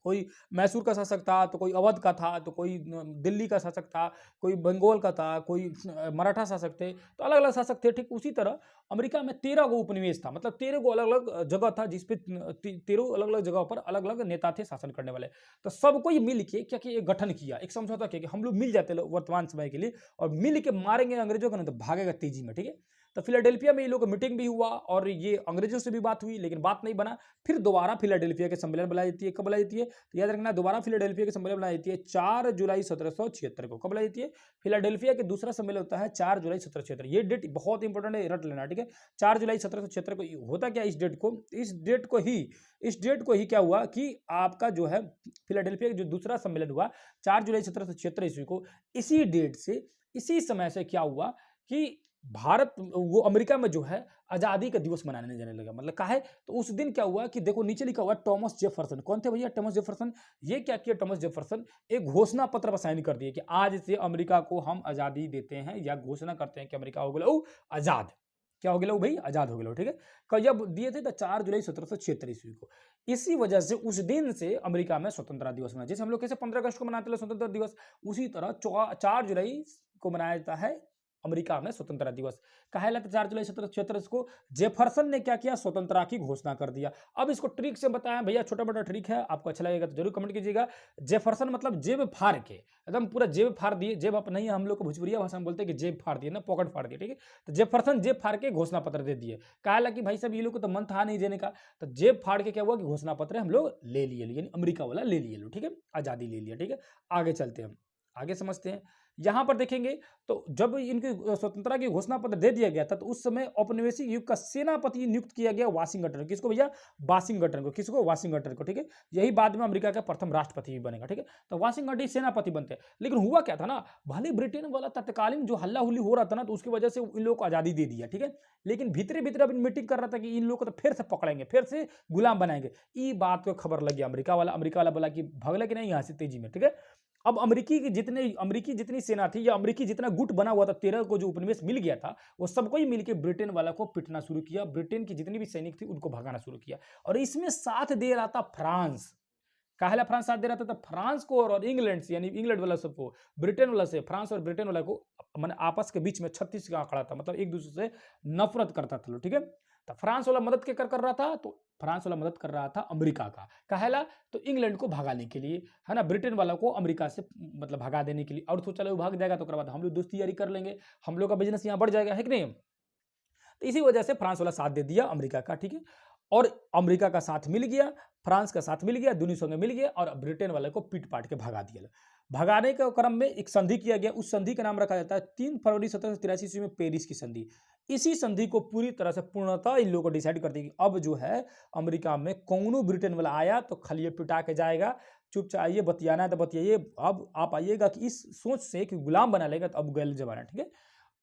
कोई मैसूर का शासक था, तो कोई अवध का था, तो कोई दिल्ली का शासक था, कोई बंगाल का था, कोई मराठा शासक थे, तो अलग अलग शासक थे। ठीक उसी तरह अमेरिका में 13 गो उपनिवेश था, मतलब 13 गो अलग अलग जगह था, जिसपे 13 अलग अलग जगह पर अलग अलग नेता थे शासन करने वाले। तो सबको ये मिल के क्या किया, एक गठन किया, एक समझौता किया कि हम लोग मिल जाते वर्तमान समय के लिए और मिल के मारेंगे अंग्रेजों को, नहीं तो भागेगा तेजी में। ठीक है, तो फिलाडेल्फिया में ये लोग मीटिंग भी हुआ और ये अंग्रेजों से भी बात हुई, लेकिन बात नहीं बना। फिर दोबारा फिलाडेल्फिया के सम्मेलन बुलाई जाती है। कब बुलाई जाती है, तो याद रखना, दोबारा फिलाडेल्फिया के सम्मेलन बुलाई जाती है 4 जुलाई 1776 को। कब बुलाई जाती है, फिलाडेल्फिया के दूसरा सम्मेलन होता है 4 जुलाई 1776। ये डेट बहुत इंपॉर्टेंट है, रट लेना। ठीक है, 4 जुलाई 1776 को होता क्या, इस डेट को ही क्या हुआ कि आपका जो है फिलाडेल्फिया का जो दूसरा सम्मेलन हुआ 4 जुलाई 1776 ईस्वी को, इसी डेट से, इसी समय से क्या हुआ कि भारत वो अमेरिका में जो है आजादी का दिवस मनाने जाने लगा। मतलब का है, तो उस दिन क्या हुआ कि देखो नीचे लिखा हुआ टॉमस जेफरसन। कौन थे भैया, टॉमस जेफरसन। ये क्या किया टॉमस जेफरसन, एक घोषणा पत्र पर साइन कर दिए कि आज से अमेरिका को हम आजादी देते हैं, या घोषणा करते हैं कि अमेरिका हो गया आजाद। क्या हो गया भाई, आजाद हो गया। ठीक है, कब दिए थे, तो 4 जुलाई 1776 ईस्वी को। इसी वजह से उस दिन से अमेरिका में स्वतंत्रता दिवस मनाया, जैसे हम लोग कैसे 15 अगस्त को मनाते हैं स्वतंत्रता दिवस, उसी तरह 4 जुलाई को मनाया जाता है अमेरिका में स्वतंत्रता दिवस। कहलाता 4 जुलाई 1776 को जेफरसन ने क्या किया, स्वतंत्रता की घोषणा कर दिया। अब इसको ट्रिक से बताया भैया, छोटा मोटा ट्रिक है, आपको अच्छा लगेगा तो जरूर कमेंट कीजिएगा। जेफरसन मतलब जेब फाड़ के, एकदम पूरा जेब फाड़ दिए, जेब आप नहीं, हम लोग को भोजपुरिया भाषा में बोलते हैं कि जेब फाड़ दिए ना, पॉकेट फाड़ दिए। ठीक है, तो जेफरसन जेब फाड़ के घोषणा पत्र दे दिए। कहला कि भाई साहब ये लोग को तो मन था नहीं देने का, तो जेब फाड़ के क्या हुआ कि घोषणा पत्र हम लोग ले लिए, यानी अमेरिका वाला ले लिए लो। ठीक है, आजादी ले लिया। ठीक है, आगे चलते हैं, हम आगे समझते हैं। यहां पर देखेंगे तो जब इनकी स्वतंत्रता की घोषणा पत्र दे दिया गया था, तो उस समय औपनिवेशिक युग का सेनापति नियुक्त किया गया वाशिंगटन। किसको भैया, वाशिंगटन को। किसको, वाशिंगटन को। ठीक है, यही बाद में अमेरिका का प्रथम राष्ट्रपति भी बनेगा। ठीक है, तो वाशिंगटन सेनापति बनते हैं। लेकिन हुआ क्या था ना, भले ब्रिटेन वाला तत्कालीन जो हल्ला हुल्ली हो रहा था ना, तो उसकी वजह से इन लोगों को आजादी दे दिया। ठीक है, लेकिन भीतरे भीतरे अब मीटिंग कर रहा था कि इन लोगों को तो फिर से पकड़ेंगे, फिर से गुलाम बनाएंगे। ये बात को खबर लगी अमेरिका वाला बोला कि भगला कि नहीं यहाँ से तेजी में। ठीक है, अब अमेरिकी जितनी सेना थी, या अमेरिकी जितना गुट बना हुआ था, 13 को जो उपनिवेश मिल गया था, वो सबको ही मिलकर ब्रिटेन वाला को पिटना शुरू किया। ब्रिटेन की जितनी भी सैनिक थी उनको भगाना शुरू किया। और इसमें साथ दे रहा था फ्रांस। काहला फ्रांस साथ दे रहा था, तो फ्रांस को और इंग्लैंड से, यानी इंग्लैंड वाला सबको, ब्रिटेन वाला से, फ्रांस और ब्रिटेन वाला को मैंने आपस के बीच में 36 का आंकड़ा था, मतलब एक दूसरे से नफरत करता था। ठीक है, तो फ्रांस वाला मदद क्या कर रहा था, तो फ्रांस वाला मदद कर रहा था अमेरिका का। कहला तो इंग्लैंड को भगाने के लिए, है ना, ब्रिटेन वाला को अमेरिका से मतलब भगा देने के लिए। और सोचा वो भाग जाएगा तो बाद हम लोग दोस्ती यारी कर लेंगे, हम लोग का बिजनेस यहाँ बढ़ जाएगा, है कि नहीं। तो इसी वजह से फ्रांस वाला साथ दे दिया अमेरिका का। ठीक है, और अमेरिका का साथ मिल गया, फ्रांस का साथ मिल गया, दोनों संगे मिल गया, और ब्रिटेन वाले को पीट पाट के भगा दिया। भगाने के क्रम में एक संधि किया गया, उस संधि का नाम रखा जाता है 3 फरवरी 1783 ईस्वी में पेरिस की संधि। इसी संधि को पूरी तरह से पूर्णतः इन लोगों को डिसाइड कर दी कि अब जो है अमेरिका में कौनो ब्रिटेन वाला आया तो खाली पिटा के जाएगा, चुपचाप आइए, बतियाना है तो बतियाइए। अब आप आइएगा कि इस सोच से कि गुलाम बना लेगा, तो अब गैल जमाना। ठीक है,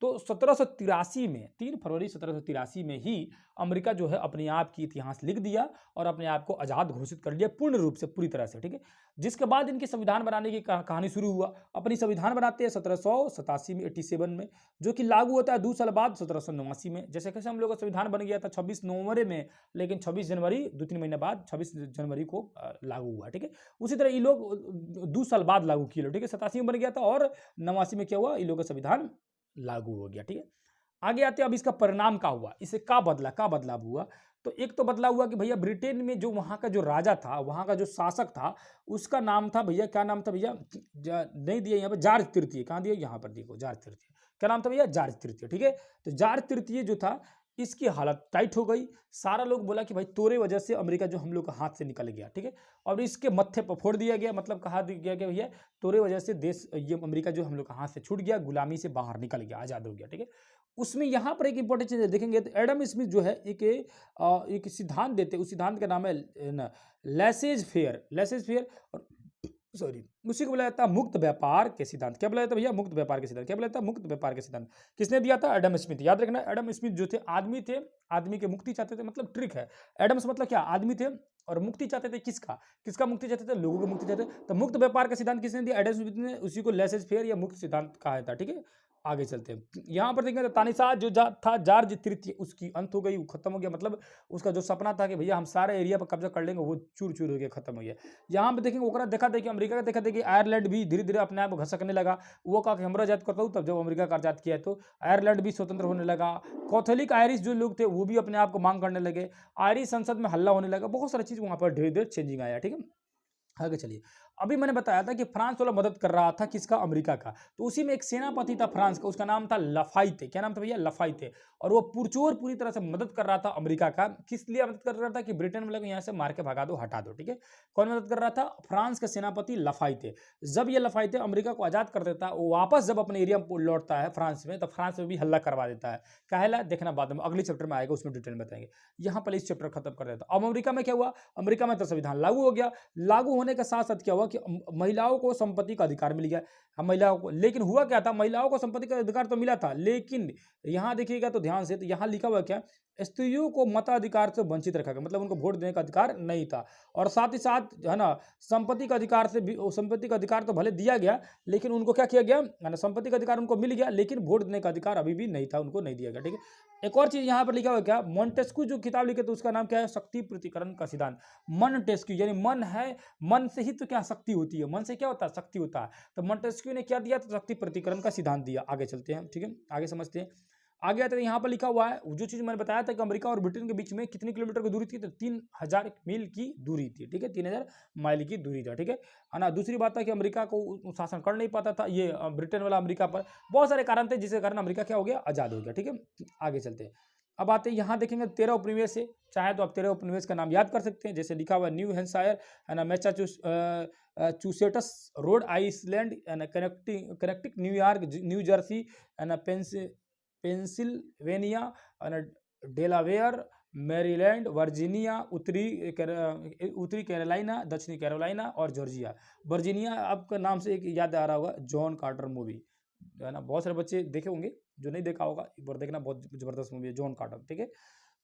तो 1783 में 3 फरवरी 1783 में ही अमेरिका जो है अपने आप की इतिहास लिख दिया और अपने आप को आज़ाद घोषित कर लिया पूर्ण रूप से, पूरी तरह से, ठीक है। जिसके बाद इनके संविधान बनाने की कहानी शुरू हुआ। अपनी संविधान बनाते हैं 1787 में, 87 में, जो कि लागू होता है 2 साल बाद 1789 में। जैसे कैसे हम लोग का संविधान बन गया था 26 नवंबर में, लेकिन 26 जनवरी 2-3 महीने बाद 26 जनवरी को लागू हुआ, ठीक है। उसी तरह ये लोग 2 साल बाद लागू किए, ठीक है। 87 में बन गया था और 89 में क्या हुआ, ये लोग का संविधान लागू हो गया, ठीक है। आगे आते हैं, अब इसका परिणाम क्या हुआ, इससे क्या बदला, क्या बदलाव हुआ। तो एक तो बदलाव हुआ कि भैया ब्रिटेन में जो वहां का जो राजा था, वहां का जो शासक था, उसका नाम था भैया, क्या नाम था भैया, नहीं दिया यहाँ पे, जॉर्ज तृतीय। कहाँ दिया, यहाँ पर देखो, जॉर्ज तृतीय। क्या नाम था भैया, जॉर्ज तृतीय, ठीक है। तो जॉर्ज तृतीय जो था, इसकी हालत टाइट हो गई। सारा लोग बोला कि भाई तोरे वजह से अमेरिका जो हम लोग का हाथ से निकल गया, ठीक है। और इसके मत्थे पर फोड़ दिया गया, मतलब कहा गया कि भैया तोरे वजह से देश, ये अमेरिका जो हम लोग का हाथ से छूट गया, गुलामी से बाहर निकल गया, आज़ाद हो गया, ठीक है। उसमें यहाँ पर एक इंपॉर्टेंट चीज़ देखेंगे तो एडम स्मिथ जो है एक सिद्धांत देते, उस सिद्धांत का नाम है लेसेज फेयर, लेसेज फेयर, और सॉरी, उसी को बोला जाता है मुक्त व्यापार के सिद्धांत। क्या बोला जाता है भैया, मुक्त व्यापार के सिद्धांत। क्या बोला जाता है, मुक्त व्यापार के सिद्धांत। किसने दिया था, एडम स्मिथ। याद रखना, एडम स्मिथ जो थे आदमी थे, आदमी के मुक्ति चाहते थे, मतलब ट्रिक है। एडम्स मतलब क्या, आदमी थे और मुक्ति चाहते थे, किसका, किसका मुक्ति चाहते थे, लोगों को मुक्ति चाहते थे। तो मुक्त व्यापार का सिद्धांत किसने दिया, एडम स्मिथ ने, उसी को लेसेज फेयर या मुक्त सिद्धांत कहा था, ठीक है। आगे चलते हैं, यहाँ पर देखेंगे तो तानिशाह जो था जॉर्ज तृतीय, उसकी अंत हो गई, वो खत्म हो गया। मतलब उसका जो सपना था कि भैया हम सारे एरिया पर कब्जा कर लेंगे, वो चूर चूर हो गया, खत्म हो गया। यहाँ पे देखेंगे ओकरा देखा देखिए, अमेरिका का देखा देखिए, आयरलैंड भी धीरे धीरे अपने आप घसकने लगा। वो कहा कि हमरा आजाद करता हूँ, तब जब अमेरिका का आजाद किया तो आयरलैंड भी स्वतंत्र होने लगा। कैथोलिक आयरिश जो लोग थे वो भी अपने आप को मांग करने लगे। आयरिश संसद में हल्ला होने लगा, बहुत सारी चीज़ वहाँ पर धीरे धीरे चेंजिंग आया, ठीक है। आगे चलिए, अभी मैंने बताया था कि फ्रांस वाला मदद कर रहा था, किसका, अमेरिका का। तो उसी में एक सेनापति था फ्रांस का, उसका नाम था लफाइते। क्या नाम था भैया, लफाइते। और वो पुरचोर पूरी तरह से मदद कर रहा था अमेरिका का। किस लिए मदद कर रहा था, कि ब्रिटेन वाले को यहाँ से मार के भगा दो, हटा दो, ठीक है। कौन मदद कर रहा था, फ्रांस का सेनापति लफाइते। जब ये लफाइते अमेरिका को आजाद कर देता है, वो वापस जब अपने एरिया में लौटता है फ्रांस में, तो फ्रांस में भी हल्ला करवा देता है। कहला देखना बाद में, अगले चैप्टर में आएगा, उसमें डिटेल में बताएंगे। यहाँ पर इस चैप्टर खत्म कर देता। अब अमेरिका में क्या हुआ, अमेरिका में तो संविधान लागू हो गया। लागू होने के साथ साथ क्या हुआ कि महिलाओं को संपत्ति का अधिकार मिल गया, महिलाओं को। लेकिन हुआ क्या था, महिलाओं को संपत्ति का अधिकार तो मिला था, लेकिन यहां देखिएगा तो ध्यान से, तो यहां लिखा हुआ क्या, स्त्रियों को मताधिकार से वंचित रखा गया, मतलब उनको वोट देने का अधिकार नहीं था। और साथ ही साथ है ना, संपत्ति का अधिकार से भी, संपत्ति का अधिकार तो भले दिया गया, लेकिन उनको क्या किया गया, है ना, संपत्ति का अधिकार उनको मिल गया, लेकिन वोट देने का अधिकार अभी भी नहीं था, उनको नहीं दिया गया, ठीक है। एक और चीज यहाँ पर लिखा हुआ क्या, मोंटेस्क्यू जो किताब लिखे तो उसका नाम क्या है, शक्ति प्रतिकरण का सिद्धांत। मोंटेस्क्यू यानी मन है, मन से ही तो क्या शक्ति होती है, मन से क्या होता है, शक्ति होता है। तो मोंटेस्क्यू ने क्या दिया, तो शक्ति प्रतिकरण का सिद्धांत दिया। आगे चलते हैं, ठीक है, आगे समझते हैं। आगे आते हैं, यहाँ पर लिखा हुआ है जो चीज मैंने बताया था कि अमेरिका और ब्रिटेन के बीच में कितनी किलोमीटर की दूरी थी, तो 3000 मील की दूरी थी, ठीक है, 3000 माइल की दूरी था, ठीक है ना। दूसरी बात है कि अमेरिका को शासन कर नहीं पाता था ये ब्रिटेन वाला अमेरिका पर, बहुत सारे कारण थे जिसके कारण अमेरिका क्या हो गया, आजाद हो गया, ठीक है। आगे चलते हैं, अब आते हैं यहाँ देखेंगे 13 उपनिवेश से, चाहे तो आप 13 उपनिवेश का नाम याद कर सकते हैं। जैसे लिखा हुआ है न्यू हैम्पशायर, है ना, Massachusetts, Rhode Island, Connecticut, New York, New Jersey, है ना, पेंसिल्वेनिया, है ना, डेलावेयर, मैरीलैंड, वर्जीनिया, उत्तरी कैरोलिना, दक्षिणी कैरोलिना और जॉर्जिया। वर्जीनिया आपका नाम से एक याद आ रहा होगा, जॉन कार्टर मूवी, है ना, बहुत सारे बच्चे देखे होंगे, जो नहीं देखा होगा एक बार देखना, बहुत जबरदस्त मूवी है जॉन कार्टर, ठीक है।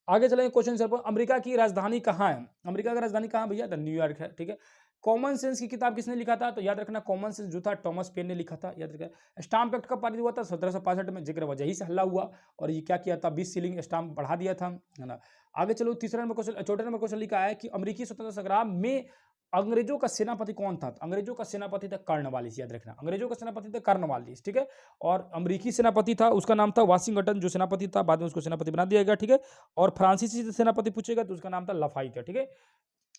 आगे चलेंगे क्वेश्चन सर पर, अमेरिका की राजधानी कहाँ है, अमेरिका की राजधानी कहाँ भैया, तो न्यूयॉर्क है, ठीक है। कॉमन सेंस की किताब किसने लिखा था, तो याद रखना कॉमन सेंस जो था टॉमस पेन ने लिखा था, याद रखना। स्टाम्प एक्ट कब पारित हुआ था, 1765 में, जिक्र वजह ही से हल्ला हुआ और ये क्या किया था, 20 सीलिंग स्टाम्प बढ़ा दिया था, है ना। आगे चलो, तीसरा नंबर क्वेश्चन, चौथे नंबर क्वेश्चन लिखा है कि अमेरिकी स्वतंत्रता संग्राम में अंग्रेजों का सेनापति कौन था, तो अंग्रेजों का सेनापति था कर्नवालिस, याद रखना, अंग्रेजों का सेनापति था कर्नवालिस, ठीक है। और अमेरिकी सेनापति था, उसका नाम था वाशिंगटन, जो सेनापति था बाद में उसको सेनापति बना दिया गया, ठीक है। और फ्रांसीसी सेनापति पूछेगा तो उसका नाम था लफाइते, ठीक है।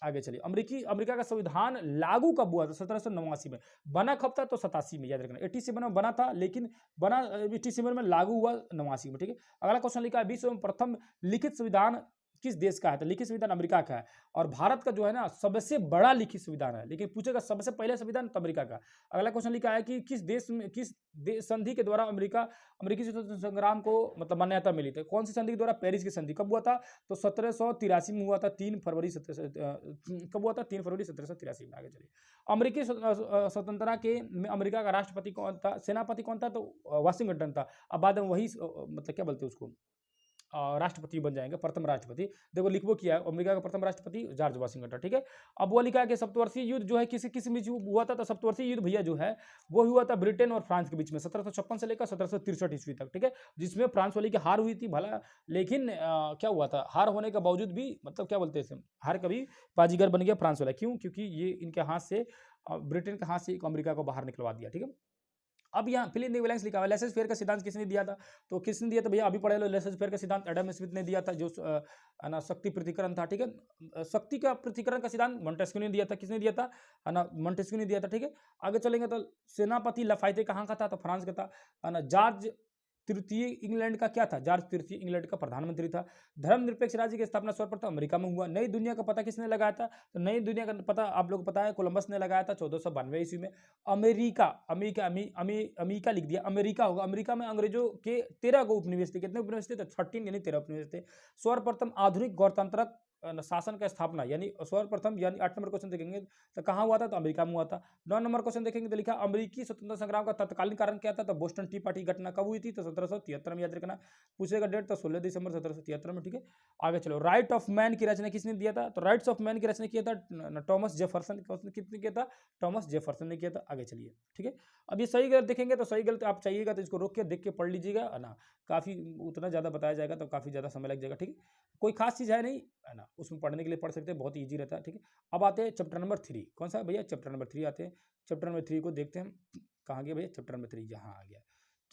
आगे चलिए, अमेरिका का संविधान लागू कब हुआ था, 1789 में। बना कब था, तो 87 में, याद रखना। 87 में बना था, लेकिन बना 87 में, लागू हुआ 89 में, ठीक है। अगला क्वेश्चन लिखा है, विश्व में प्रथम लिखित संविधान किस देश का है? तो लिखित संविधान अमेरिका का है। और भारत का जो है ना सबसे बड़ा लिखित संविधान है, लेकिन पूछेगा सबसे पहले संविधान तो अमेरिका का। अगला क्वेश्चन लिखा है कि किस देश में संधि के द्वारा अमेरिकी स्वतंत्रता संग्राम को मतलब मान्यता मिली? तो कौन सी संधि के द्वारा? पेरिस की संधि। कब हुआ था? तो 1783 में हुआ था, 3 फरवरी 1783 में। आगे चलिए, अमेरिकी स्वतंत्रता के में अमेरिका का राष्ट्रपति कौन था? सेनापति कौन था? तो वाशिंगटन था। अब बाद में वही मतलब क्या बोलते हैं उसको, राष्ट्रपति बन जाएंगे, प्रथम राष्ट्रपति। देखो लिखबो किया है, अमेरिका का प्रथम राष्ट्रपति जॉर्ज वाशिंगटन, ठीक है। अब वो लिखा है कि सप्तवर्षीय युद्ध जो है किस बीच हुआ था? तो सप्तवर्षीय युद्ध भैया जो है वो हुआ था ब्रिटेन और फ्रांस के बीच में 1756 से लेकर 1763 ईस्वी तक, ठीक है, जिसमें फ्रांस वाली की हार हुई थी भला, लेकिन क्या हुआ था, हार होने के बावजूद भी मतलब क्या बोलते हैं, हार कभी बाजीगर बन गया फ्रांस वाला। क्यों? क्योंकि ये इनके हाथ से ब्रिटेन के हाथ से अमेरिका को बाहर निकलवा दिया, ठीक है। अब यहाँ फिल इन द ब्लैंक्स लिखा हुआ है, लेसेस फेयर का सिद्धांत किसने दिया था? तो किसने दिया था भैया? अभी पढ़े लो, लेसेस फेयर का सिद्धांत एडम स्मिथ ने दिया था, जो ना शक्ति प्रतिकरण था, ठीक है। शक्ति का प्रतिकरण का सिद्धांत मोंटेस्क्यू ने दिया था। किसने दिया था? है ना, मोंटेस्क्यू ने दिया था, ठीक है। आगे चलेंगे तो सेनापति लाफायते कहाँ का था? तो फ्रांस का था। है ना, जॉर्ज तृतीय इंग्लैंड का क्या था? जॉर्ज तृतीय इंग्लैंड का प्रधानमंत्री था। धर्मनिरपेक्ष राज्य की स्थापना सर्वप्रथम अमेरिका में हुआ। नई दुनिया का पता किसने लगाया था? तो नई दुनिया का पता आप लोग को पता है, कोलंबस ने लगाया था 1492 ईस्वी में। अमेरिका अमेरिका लिख दिया, अमेरिका होगा। अमेरिका में अंग्रेजों के 13 को उपनिवेश थे। कितने उपनिवेश थे? तो 13 यानी 13 उपनिवेश थे। सर्वप्रथम आधुनिक गणतंत्रक शासन का स्थापना यानी सर्वप्रथम, यानी 8 नंबर क्वेश्चन देखेंगे तो कहाँ हुआ था? तो अमेरिका में हुआ था। 9 नंबर क्वेश्चन देखेंगे तो लिखा अमेरिकी स्वतंत्रता संग्राम का तत्कालीन कारण क्या था? तो बोस्टन टी पार्टी घटना कब हुई थी? तो 1773 में, याद रखना। पूछेगा डेट तो 16 दिसंबर 1773 में, ठीक है। आगे चलो, राइट ऑफ मैन की रचना किसने दिया था? तो राइट्स ऑफ मैन की रचना किया था टॉमस जेफरसन। किसने किया था? टॉमस जेफरसन ने किया था। आगे चलिए, ठीक है। अब ये सही गलत देखेंगे तो सही गलत आप चाहिएगा तो इसको रोक के देख के पढ़ लीजिएगा, है ना। काफ़ी उतना ज़्यादा बताया जाएगा तो काफ़ी ज़्यादा समय लग जाएगा, ठीक है। कोई खास चीज़ है नहीं, है ना, उसमें पढ़ने के लिए पढ़ सकते हैं, बहुत ईजी रहता है, ठीक है। अब आते हैं चैप्टर नंबर 3। कौन सा भैया? चैप्टर नंबर 3 आते हैं। चैप्टर नंबर 3 को देखते हैं, कहाँ गया भैया? चैप्टर नंबर 3 यहाँ आ गया।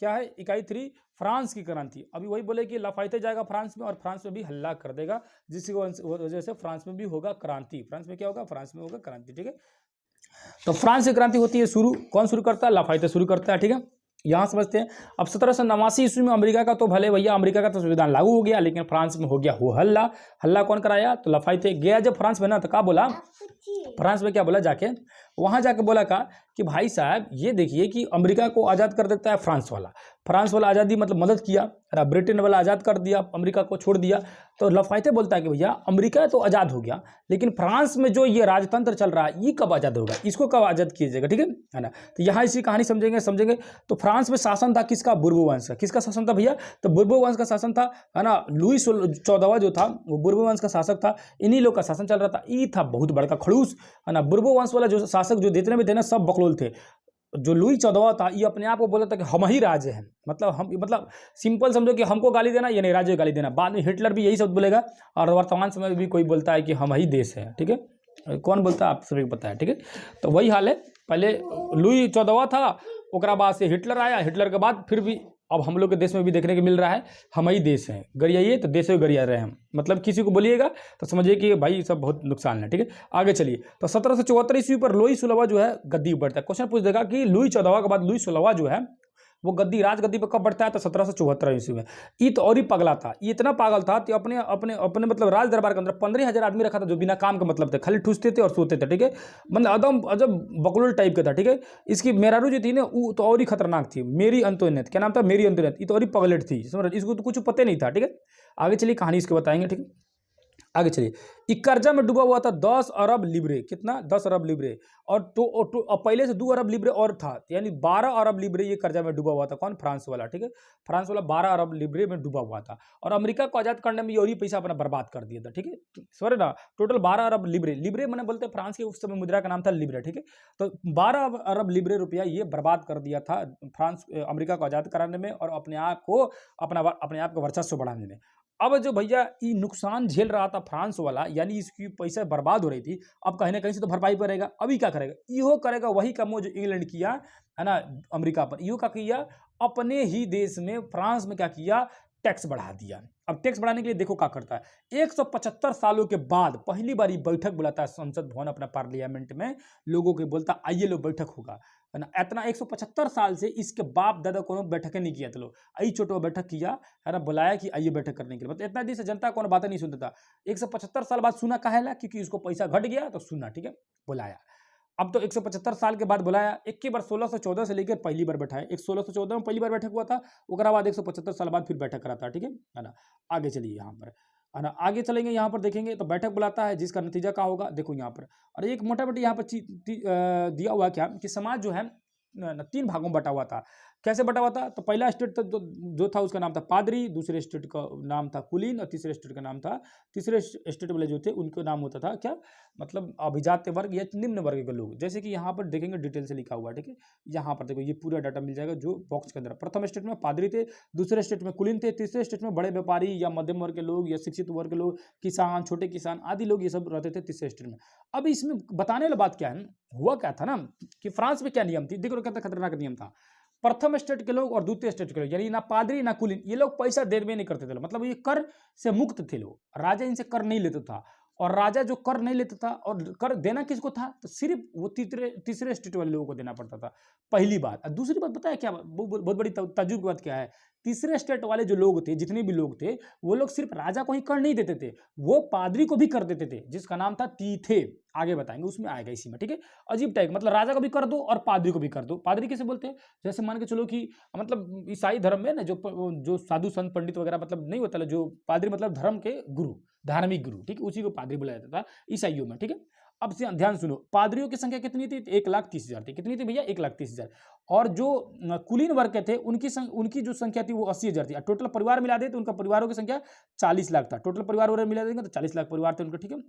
क्या है? इकाई 3, फ्रांस की क्रांति। अभी वही बोले कि लाफाइते जाएगा फ्रांस में और फ्रांस में भी हल्ला कर देगा, जिसकी वजह से फ्रांस में भी होगा क्रांति। फ्रांस में क्या होगा? फ्रांस में होगा क्रांति, ठीक है। तो फ्रांस की क्रांति होती है शुरू, कौन शुरू करता है? लाफाइते शुरू करता है, ठीक है। यहाँ समझते हैं। अब 1789 ईस्वी में अमेरिका का तो भले भैया अमेरिका का तो संविधान लागू हो गया, लेकिन फ्रांस में हो गया हो हल्ला। हल्ला कौन कराया? तो लाफाइते गया जब फ्रांस में ना, तो क्या बोला? फ्रांस में क्या बोला जाके? वहां जाके बोला का कि भाई साहब ये देखिए कि अमेरिका को आज़ाद कर देता है फ्रांस वाला आज़ादी मतलब मदद किया, ब्रिटेन वाला आज़ाद कर दिया, अमेरिका को छोड़ दिया। तो लाफाइते बोलता है कि भैया अमेरिका तो आज़ाद हो गया, लेकिन फ्रांस में जो ये राजतंत्र चल रहा है ये कब आज़ाद होगा? इसको कब आज़ाद कीजिएगा, ठीक है ना। तो यहाँ इसी कहानी समझेंगे। तो फ्रांस में शासन था किसका? बुर्बो वंश का। किसका शासन था भैया? तो बुर्बो वंश का शासन था, है ना। लुई 14वां जो था वो बुर्बो वंश का शासक था। इन्हीं लोग का शासन चल रहा था। ये था बहुत बड़का खड़ूस, है ना। बुर्बो वंश वाला जो शासक जो जितने भी थे ना सब बकलोल थे। जो लुई 14वां था ये अपने आप को बोला था कि हम ही राजे हैं, मतलब सिंपल समझो कि हमको गाली देना ये नहीं, राज्य को गाली देना। बाद में हिटलर भी यही शब्द बोलेगा और वर्तमान समय में भी कोई बोलता है कि हम ही देश है, ठीक है। कौन बोलता है आप सभी को पता है, ठीक है। तो वही हाल है, पहले लुई 14वां था, ओकरा बाद से हिटलर आया, हिटलर के बाद फिर भी अब हम लोग के देश में भी देखने को मिल रहा है हम ही देश हैं। गरियाइए तो देश में गरिया रहे हम, मतलब किसी को बोलिएगा तो समझिए कि भाई सब बहुत नुकसान है, ठीक है। आगे चलिए, तो 1774 ईस्वी पर लुई 16वां जो है गद्दी पर बैठता है। क्वेश्चन पूछ देगा कि लुई 14वां के बाद लुई 16वां जो है वो राजगद्दी पर कब बढ़ता है? तो 1774 ईस्वी में। ये तो और ही पगला था, ये इतना पागल था कि अपने अपने अपने मतलब राज दरबार के अंदर 15,000 आदमी रखा था जो बिना काम का मतलब थे, खाली ठूसते थे और सोते थे, ठीक है। मतलब अदम अजब बकलोल टाइप का था, ठीक है। इसकी मेहरारू जो थी ना वो तो और ही खतरनाक थी, मेरी अंतोनेट। क्या नाम था? मेरी अंतोनेट। ये तो और ही पगलेट थी, समझ, इसको तो कुछ पता नहीं था, ठीक है। आगे चलिए कहानी इसके बताएंगे, ठीक है। आगे चलिए, ये कर्जा में डूबा हुआ था 10 अरब लिब्रे। कितना? 10 अरब लिब्रे। और पहले से 2 अरब लिब्रे और था, यानी 12 अरब लिब्रे ये कर्जा में डूबा हुआ था। कौन? फ्रांस वाला, ठीक है। फ्रांस वाला 12 अरब लिब्रे में डूबा हुआ था और अमेरिका को आजाद करने में ये और ही पैसा अपना बर्बाद कर दिया था, ठीक है। सॉरी ना, टोटल 12 अरब लिब्रे मैंने बोलते फ्रांस के उस समय मुद्रा का नाम था लिब्रे, ठीक है। तो 12 अरब लिब्रे रुपया ये बर्बाद कर दिया था फ्रांस अमेरिका को आजाद कराने में और अपने आप को वर्चस्व बढ़ाने में। अब जो भैया ये नुकसान झेल रहा था फ्रांस वाला, यानी इसकी पैसा बर्बाद हो रही थी, अब कहीं ना कहीं से तो भरपाई करेगा। अभी क्या करेगा? इहो करेगा वही काम जो इंग्लैंड किया, है ना, अमेरिका पर। इहो क्या किया? अपने ही देश में फ्रांस में क्या किया? टैक्स बढ़ा दिया। अब टैक्स बढ़ाने के लिए देखो क्या करता है। 175 सालों के बाद पहली बार बैठक बुलाता है संसद भवन अपना पार्लियामेंट में, लोगों को बोलता आइए लो बैठक होगा, है ना। इतना 175 साल से इसके बाप दादा कोनो बैठक नहीं किया था लोग, आई छोटो बैठक किया है ना, बुलाया कि आइए बैठक करने के लिए। मतलब इतना दिन से जनता कोनो बातें नहीं सुनता था, 175 साल बाद सुना काहे ला, क्योंकि उसको पैसा घट गया तो सुना, ठीक है, बुलाया। अब तो 175 साल के बाद बुलाया, एक के बार 1614 से लेकर पहली बार बैठा है। एक 1614 में पहली बार बैठक हुआ था, उसके बाद 175 साल बाद फिर बैठक कराता है, ठीक है ना। आगे चलिए यहाँ पर, है ना, आगे चलेंगे, यहाँ पर देखेंगे तो बैठक बुलाता है जिसका नतीजा क्या होगा, देखो यहाँ पर। और एक मोटा मोटी यहाँ पर दिया हुआ क्या कि समाज जो है 3 भागों में बटा हुआ था। कैसे बटा हुआ था, तो पहला स्टेट जो था उसका नाम था पादरी, दूसरे स्टेट का नाम था कुलीन, और तीसरे स्टेट का नाम था, तीसरे स्टेट वाले जो थे उनका नाम होता था क्या, मतलब अभिजात्य वर्ग या निम्न वर्ग के लोग। जैसे कि यहाँ पर देखेंगे डिटेल से लिखा हुआ है, ठीक है। यहाँ पर देखो ये पूरा डाटा मिल जाएगा जो बॉक्स के अंदर। प्रथम स्टेट में पादरी थे, दूसरे स्टेट में कुलीन थे, तीसरे स्टेट में बड़े व्यापारी या मध्यम वर्ग के लोग या शिक्षित वर्ग के लोग, किसान, छोटे किसान आदि लोग, ये सब रहते थे तीसरे स्टेट में। अब इसमें बताने वाली बात क्या है, हुआ क्या था ना कि फ्रांस में क्या नियम थी, देखो कितना खतरनाक नियम था। प्रथम स्टेट के लोग और द्वितीय स्टेट के लोग, यानी ना पादरी ना कुलीन, ये लोग पैसा देवे नहीं करते थे, मतलब ये कर से मुक्त थे लोग, राजा इनसे कर नहीं लेता था। और राजा जो कर नहीं लेता था, और कर देना किसको था, तो सिर्फ वो तीसरे स्टेट वाले लोगों को देना पड़ता था, पहली बात। और दूसरी बात पता है क्या, बहुत बड़ी ताज्जुब की बात क्या है, तीसरे स्टेट वाले जो लोग थे, जितने भी लोग थे, वो लोग सिर्फ राजा को ही कर नहीं देते थे, वो पादरी को भी कर देते थे, जिसका नाम था तीथे, आगे बताएंगे उसमें आएगा इसी में, ठीक है। अजीब टाइप, मतलब राजा को भी कर दो और पादरी को भी कर दो। पादरी कैसे बोलते हैं, जैसे मान के चलो कि मतलब ईसाई धर्म में ना जो साधु संत पंडित वगैरह मतलब नहीं होता, जो पादरी मतलब धर्म के गुरु, धार्मिक गुरु, ठीक है, उसी को पादरी बुलाया जाता था ईसाइयों में, ठीक है। अब से ध्यान सुनो, पादरियों की संख्या कितनी थी, 1,30,000 थी। कितनी थी भैया, 1,30,000। और जो कुलीन वर्ग के थे उनकी जो संख्या थी वो 80,000 थी। टोटल परिवार मिला दे तो उनका परिवारों की संख्या 40 लाख था। टोटल परिवार मिला देंगे तो 40 लाख परिवार थे उनके, ठीक है।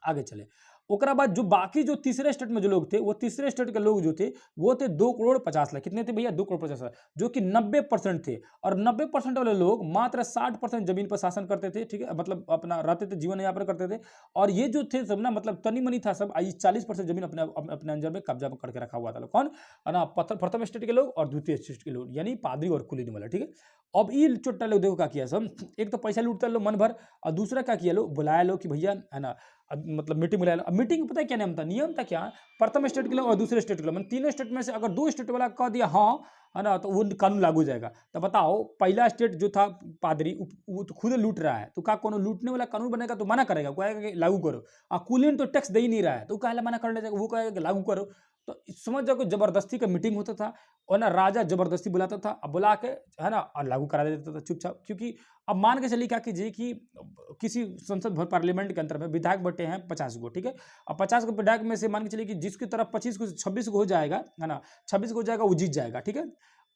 आगे चले, ओकरा बाद जो बाकी जो तीसरे स्टेट में जो लोग थे, वो तीसरे स्टेट के लोग जो थे वो थे 2,50,00,000। कितने थे भैया, 2,50,00,000, जो कि 90% थे। और 90% वाले लोग मात्र 60% जमीन पर शासन करते थे, ठीक है, मतलब अपना रहते थे, जीवन यापन करते थे। और ये जो थे सब ना, मतलब तनी मनी था सब, 40% जमीन अपने अंजर में कब्जा करके रखा हुआ था। कौन है ना, प्रथम स्टेट के लोग और द्वितीय स्टेट के लोग, यानी पादरी और कुलीन वाला, ठीक है। अब ये चोट्टा लोग देखो क्या किया सब, एक तो पैसा लूटता लो मन भर, और दूसरा क्या किया लो, बुलाया लो कि भैया, है ना, मतलब मीटिंग बुलाया लो। अब मीटिंग पता है क्या नियम था क्या, प्रथम स्टेट के लोग और दूसरे स्टेट के लोग, मतलब तीनों स्टेट में से अगर 2 स्टेट वाला कह दिया हाँ, है ना, तो वो कानून लागू हो जाएगा। तो बताओ, पहला स्टेट जो था पादरी, वो तो खुद लूट रहा है, तो क्या कोनो लूटने वाला कानून बनेगा तो मना करेगा, कहेगा कि लागू करो। कुलीन तो टैक्स दे ही नहीं रहा है, तो कहेगा मना कर लेगा, वो कहेगा कि लागू करो। तो समझ जाओ कि जबरदस्ती का मीटिंग होता था, और ना राजा जबरदस्ती बुलाता था, अब बुला के, है ना, और लागू करा देता था चुपचाप। क्योंकि अब मान के चलिए क्या कीजिए कि किसी संसद भवन पार्लियामेंट के अंतर में विधायक बैठे हैं 50 गो, ठीक है। अब 50 को विधायक में से मान के चलिए कि जिसकी तरफ 25 को 26 को हो जाएगा, है ना, 26 को हो जाएगा, वो जीत जाएगा, ठीक है।